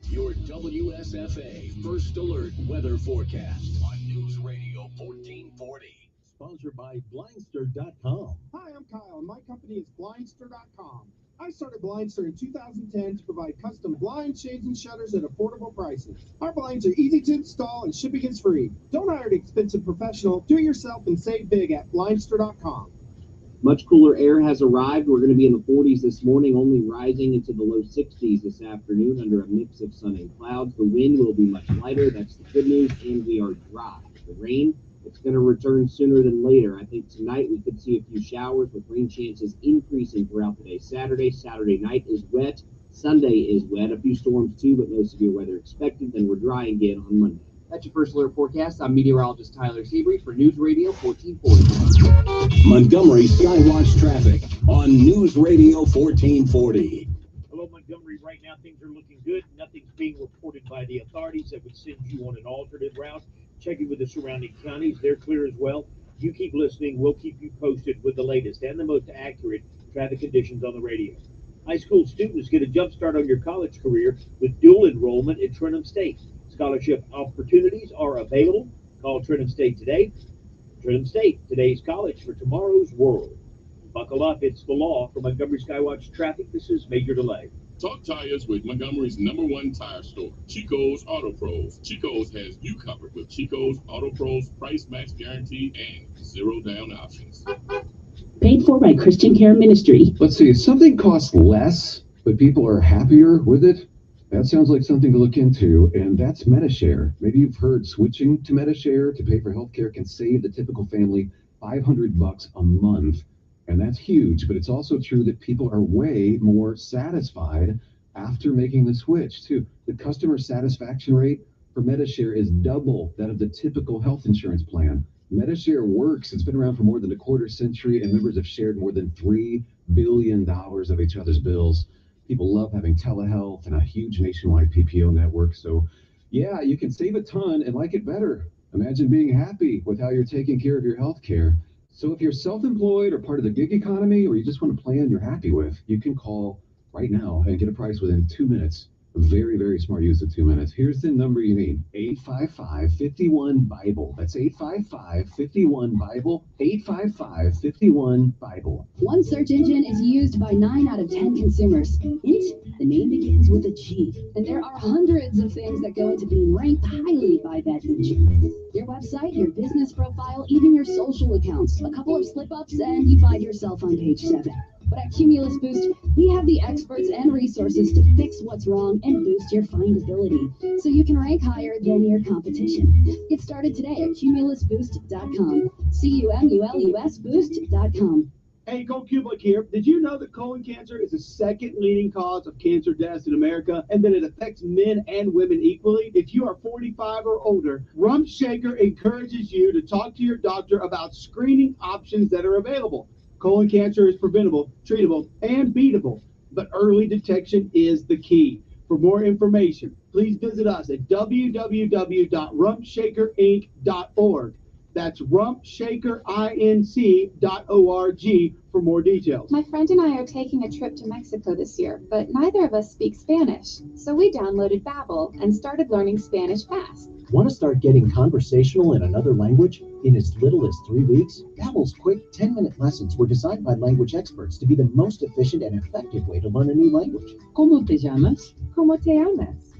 Your WSFA First Alert Weather Forecast on News Radio 1440. Sponsored by Blindster.com. Hi, I'm Kyle, and my company is Blindster.com. I started Blindster in 2010 to provide custom blinds, shades, and shutters at affordable prices. Our blinds are easy to install and shipping is free. Don't hire an expensive professional. Do it yourself and save big at Blindster.com. Much cooler air has arrived. We're going to be in the 40s this morning, only rising into the low 60s this afternoon under a mix of sun and clouds. The wind will be much lighter. That's the good news, and we are dry. The rain, it's going to return sooner than later. I think tonight we could see a few showers with rain chances increasing throughout the day. Saturday night is wet. Sunday is wet. A few storms too, but no severe weather expected. Then we're dry again on Monday. That's your First Alert forecast. I'm meteorologist Tyler Seabury for News Radio 1440. Montgomery Skywatch traffic on News Radio 1440. Hello, Montgomery. Right now, things are looking good. Nothing's being reported by the authorities that would send you on an alternate route. Checking with the surrounding counties, they're clear as well. You keep listening. We'll keep you posted with the latest and the most accurate traffic conditions on the radio. High school students get a jump start on your college career with dual enrollment at Trenton State. Scholarship opportunities are available. Call Trenton State today. Trenton State, today's college for tomorrow's world. Buckle up, it's the law. For Montgomery Skywatch Traffic, this is Major Delay. Talk tires with Montgomery's #1 tire store, Chico's Auto Pros. Chico's has you covered with Chico's Auto Pros price match guarantee and 0 down options. Paid for by Christian Care Ministry. Let's see, if something costs less, but people are happier with it, that sounds like something to look into, and that's Medi-Share. Maybe you've heard switching to Medi-Share to pay for healthcare can save the typical family $500 a month, and that's huge. But it's also true that people are way more satisfied after making the switch too. The customer satisfaction rate for Medi-Share is double that of the typical health insurance plan. Medi-Share works. It's been around for more than a quarter century, and members have shared more than $3 billion of each other's bills. People love having telehealth and a huge nationwide PPO network. So, yeah, you can save a ton and like it better. Imagine being happy with how you're taking care of your health care. So if you're self-employed or part of the gig economy, or you just want a plan you're happy with, you can call right now and get a price within 2 minutes. A very, very smart use of 2 minutes. Here's the number you need: 855-51-BIBLE. That's 855-51-BIBLE, 855-51-BIBLE. One search engine is used by 9 out of 10 consumers. Int, the name begins with a G. And there are hundreds of things that go into being ranked highly by that engine. Your website, your business profile, even your social accounts. A couple of slip-ups and you find yourself on page 7. But at Cumulus Boost, we have the experts and resources to fix what's wrong and boost your findability so you can rank higher than your competition. Get started today at cumulusboost.com. CUMULUS boost.com. Hey, Cole Kublik here. Did you know that colon cancer is the second leading cause of cancer deaths in America and that it affects men and women equally? If you are 45 or older, Rump Shaker encourages you to talk to your doctor about screening options that are available. Colon cancer is preventable, treatable, and beatable, but early detection is the key. For more information, please visit us at www.rumpshakerinc.org. That's rumpshakerinc.org for more details. My friend and I are taking a trip to Mexico this year, but neither of us speak Spanish. So we downloaded Babbel and started learning Spanish fast. Want to start getting conversational in another language in as little as 3 weeks? Babbel's quick 10-minute lessons were designed by language experts to be the most efficient and effective way to learn a new language. ¿Cómo te llamas? ¿Cómo te llamas?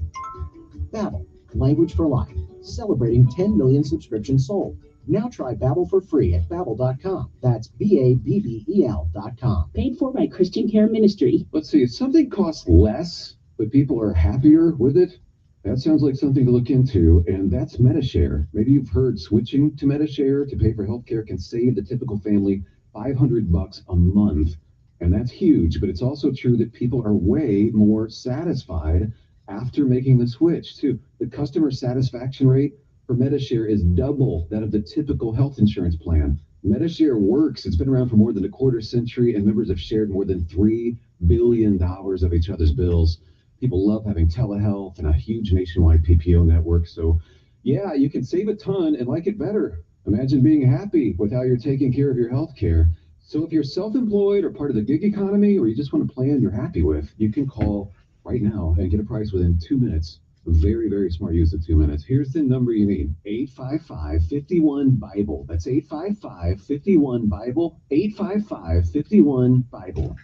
Babbel, language for life, celebrating 10 million subscriptions sold. Now try Babbel for free at Babbel.com. That's Babbel.com. Paid for by Christian Care Ministry. Let's see, if something costs less, but people are happier with it, that sounds like something to look into, and that's Medi-Share. Maybe you've heard switching to Medi-Share to pay for healthcare can save the typical family $500 a month. And that's huge, but it's also true that people are way more satisfied after making the switch, too. The customer satisfaction rate for Medi-Share is double that of the typical health insurance plan. Medi-Share works. It's been around for more than a quarter century, and members have shared more than $3 billion of each other's bills. People love having telehealth and a huge nationwide PPO network. So, yeah, you can save a ton and like it better. Imagine being happy with how you're taking care of your health care. So if you're self-employed or part of the gig economy, or you just want a plan you're happy with, you can call right now and get a price within 2 minutes. A very, very smart use of 2 minutes. Here's the number you need: 855-51-BIBLE. That's 855-51-BIBLE, 855-51-BIBLE.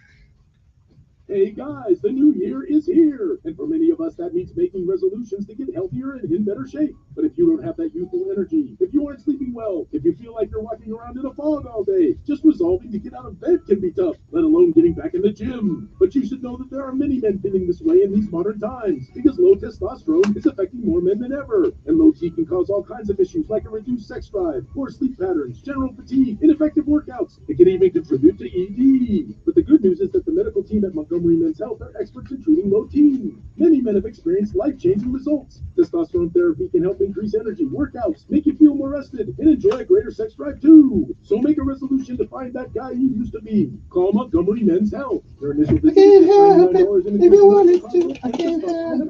Hey guys, the new year is here, and for many of us that means making resolutions to get healthier and in better shape. But if you don't have that youthful energy, if you aren't sleeping well, if you feel like you're walking around in a fog all day, just resolving to get out of bed can be tough, let alone getting back in the gym. But you should know that there are many men feeling this way in these modern times, because low testosterone is affecting more men than ever, and low T can cause all kinds of issues like a reduced sex drive, poor sleep patterns, general fatigue, ineffective workouts. It can even contribute to ED. But the good news is that the medical team at Montgomery Men's Health are experts in treating low T. Many men have experienced life-changing results. Testosterone therapy can help increase energy, workouts, make you feel more rested, and enjoy a greater sex drive too. So make a resolution to find that guy you used to be. Call Montgomery Men's Health. Their initial visit is $99 and if you wanted to, I can't have it.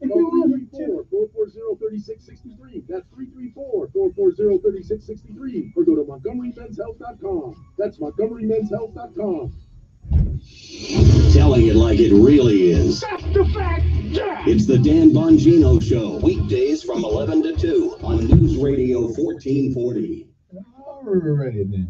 If you wanted to. 440-3663. That's 334-440-3663. Or go to MontgomeryMen'sHealth.com. That's MontgomeryMen'sHealth.com. Telling it like it really is. That's the fact, Jack. It's the Dan Bongino Show, weekdays from 11 to 2 on News Radio 1440. Alrighty then.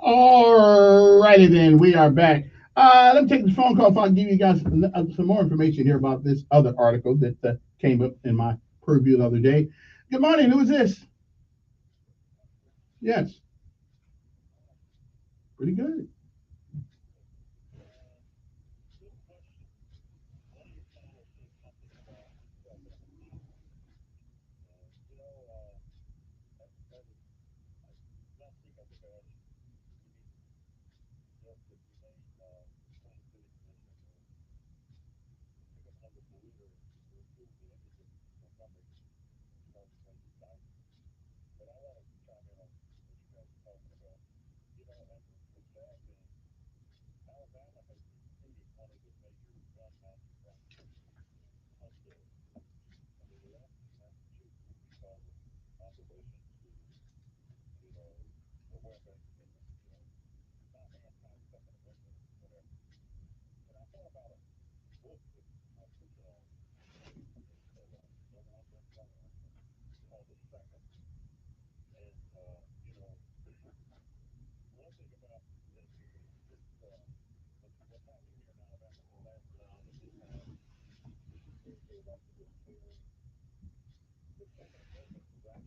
Alrighty then, we are back. Let me take this phone call so I can give you guys some more information here about this other article that came up in my preview the other day. Good morning, who is this? Yes. Pretty good.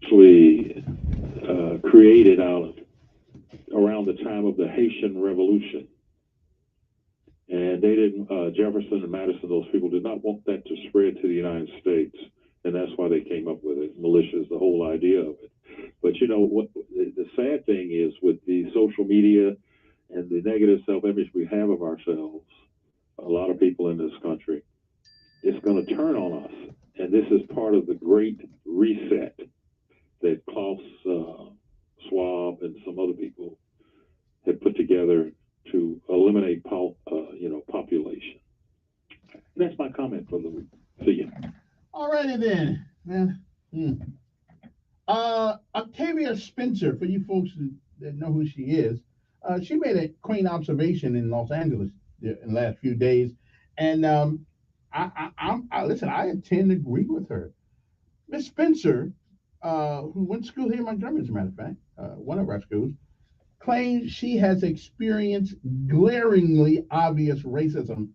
actually created around the time of the Haitian Revolution. And they didn't, Jefferson and Madison, those people did not want that to spread to the United States. And that's why they came up with it. Militia is the whole idea of it. But you know, what the sad thing is with the social media and the negative self-image we have of ourselves, a lot of people in this country, it's going to turn on us. And this is part of the great reset that Klaus Schwab and some other people had put together to eliminate population. And that's my comment for the week. See you. All righty then. Octavia Spencer, for you folks that know who she is, she made a quaint observation in Los Angeles in the last few days, and listen, I tend to agree with her. Miss Spencer, who went to school here in Montgomery, as a matter of fact, one of our schools, claims she has experienced glaringly obvious racism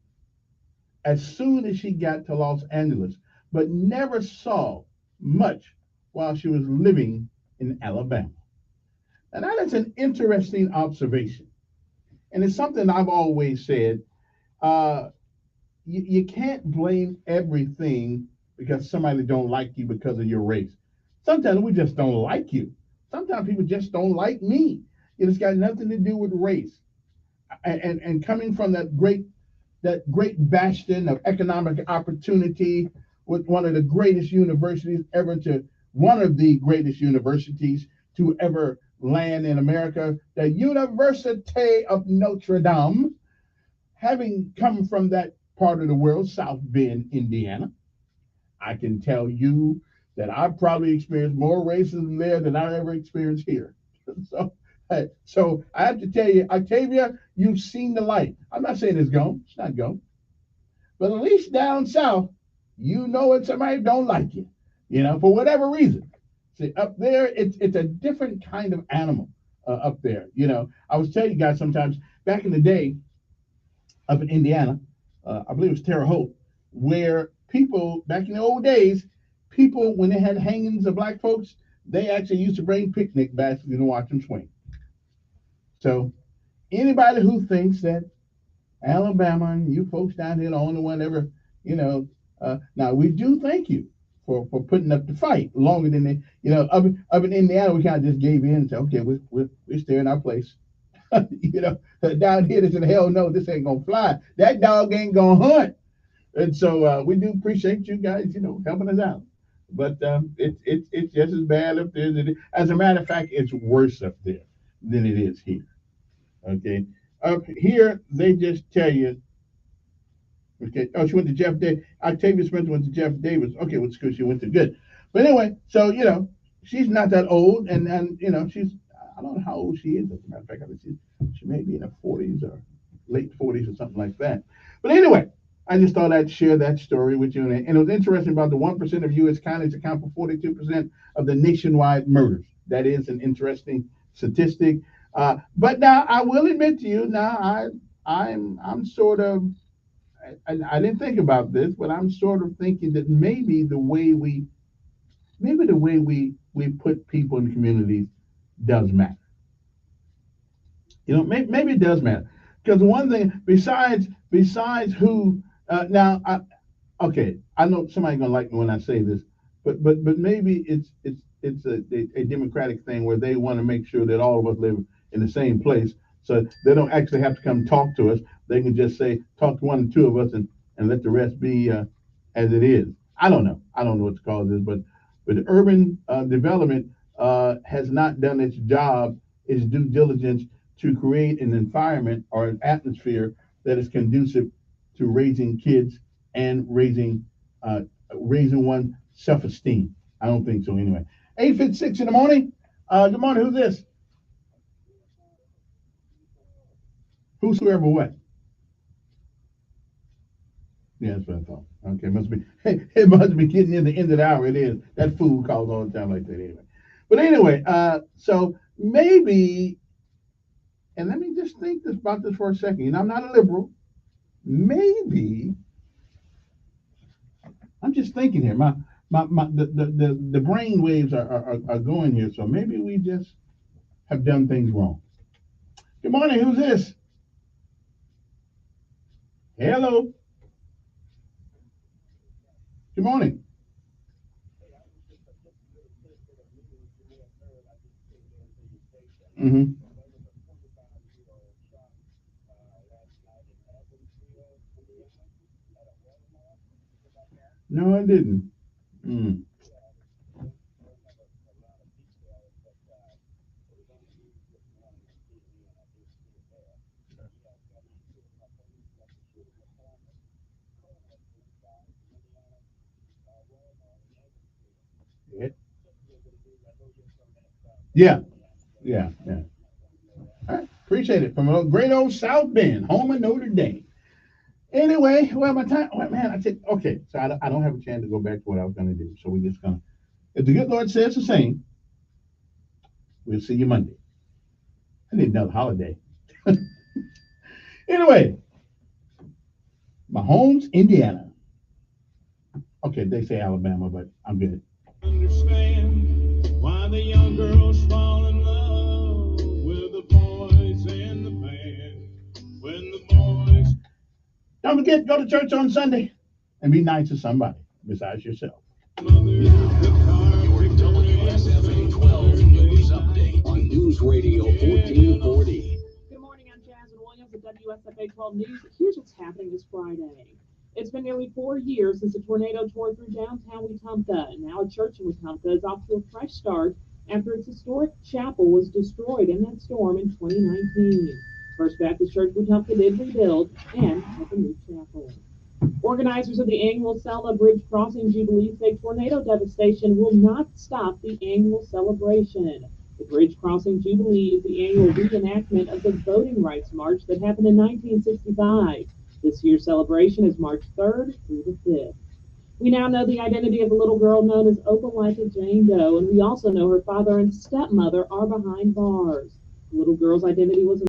as soon as she got to Los Angeles, but never saw much while she was living in Alabama. And that is an interesting observation. And it's something I've always said. You can't blame everything because somebody don't like you because of your race. Sometimes we just don't like you. Sometimes people just don't like me. It's got nothing to do with race. And coming from that great bastion of economic opportunity with one of the greatest universities ever to one of the greatest universities to ever land in America, the University of Notre Dame, having come from that part of the world, South Bend, Indiana, I can tell you that I've probably experienced more racism there than I ever experienced here. So I have to tell you, Octavia, you've seen the light. I'm not saying it's gone. It's not gone. But at least down south, you know when somebody don't like you, for whatever reason. See, up there, it's a different kind of animal up there. I was telling you guys sometimes, back in the day, up in Indiana, I believe it was Terre Haute, where people, back in the old days, people, when they had hangings of black folks, they actually used to bring picnic baskets and watch them swing. So anybody who thinks that Alabama and you folks down here are the only one ever, now we do thank you for putting up the fight longer than they, up in Indiana, we kind of just gave in and said, okay, we're staying in our place. Down here they said, hell no, this ain't gonna fly. That dog ain't gonna hunt. And so we do appreciate you guys, helping us out. But it's just as bad up there. As a matter of fact, it's worse up there than it is here. Okay. Up here, they just tell you, okay, oh, she went to Jeff Davis. Octavia Spencer went to Jeff Davis. Okay, what school she went to? Good. But anyway, so, she's not that old, and she's, I don't know how old she is, as a matter of fact. I think she may be in her 40s or late 40s or something like that. But anyway, I just thought I'd share that story with you. And it was interesting about the 1% of U.S. counties account for 42% of the nationwide murders. That is an interesting statistic. But now I will admit to you, now I'm sort of, I didn't think about this, but I'm sort of thinking that maybe the way we put people in communities does matter. Maybe it does matter. Because one thing, besides who, I know somebody's gonna like me when I say this, but maybe it's a democratic thing where they want to make sure that all of us live in the same place, so they don't actually have to come talk to us. They can just say, talk to one or two of us and let the rest be as it is. I don't know what the cause is, but urban development has not done its job, its due diligence to create an environment or an atmosphere that is conducive to raising kids and raising one's self-esteem. I don't think so anyway. 8:56 in the morning. Good morning. Who's this? Whosoever what? Yeah, that's what I thought. Okay, it must be getting in the end of the hour. It is. That fool calls all the time like that anyway. But anyway, so maybe, and let me just think about this for a second. I'm not a liberal. Maybe, I'm just thinking here. My the brain waves are going here, so maybe we just have done things wrong. Good morning, who's this? Hello. Good morning. Mm-hmm. No, I didn't. Mm. Yeah. All right. Appreciate it. From a great old South Bend, home of Notre Dame. Anyway, well, my time, well, man, I said, okay, so I don't have a chance to go back to what I was going to do. So we're just going to, if the good Lord says the same, we'll see you Monday. I need another holiday. Anyway, Mahomes, Indiana. Okay, they say Alabama, but I'm good. Understand why the young girls fall in love with the boys in the band. When the boys. Don't forget, go to church on Sunday and be nice to somebody besides yourself. Your WSFA 12 News Update on News Radio 1440. Good morning, I'm Jasmine Williams at WSFA 12 News. Here's what's happening this Friday. It's been nearly 4 years since a tornado tore through downtown Wetumpka, and now a church in Wetumpka is off to a fresh start after its historic chapel was destroyed in that storm in 2019. First Baptist Church Wetumpka did rebuild and have a new chapel. Organizers of the annual Selma Bridge Crossing Jubilee say tornado devastation will not stop the annual celebration. The Bridge Crossing Jubilee is the annual reenactment of the Voting Rights March that happened in 1965. This year's celebration is March 3rd through the 5th. We now know the identity of the little girl known as Opelika Jane Doe, and we also know her father and stepmother are behind bars. The little girl's identity was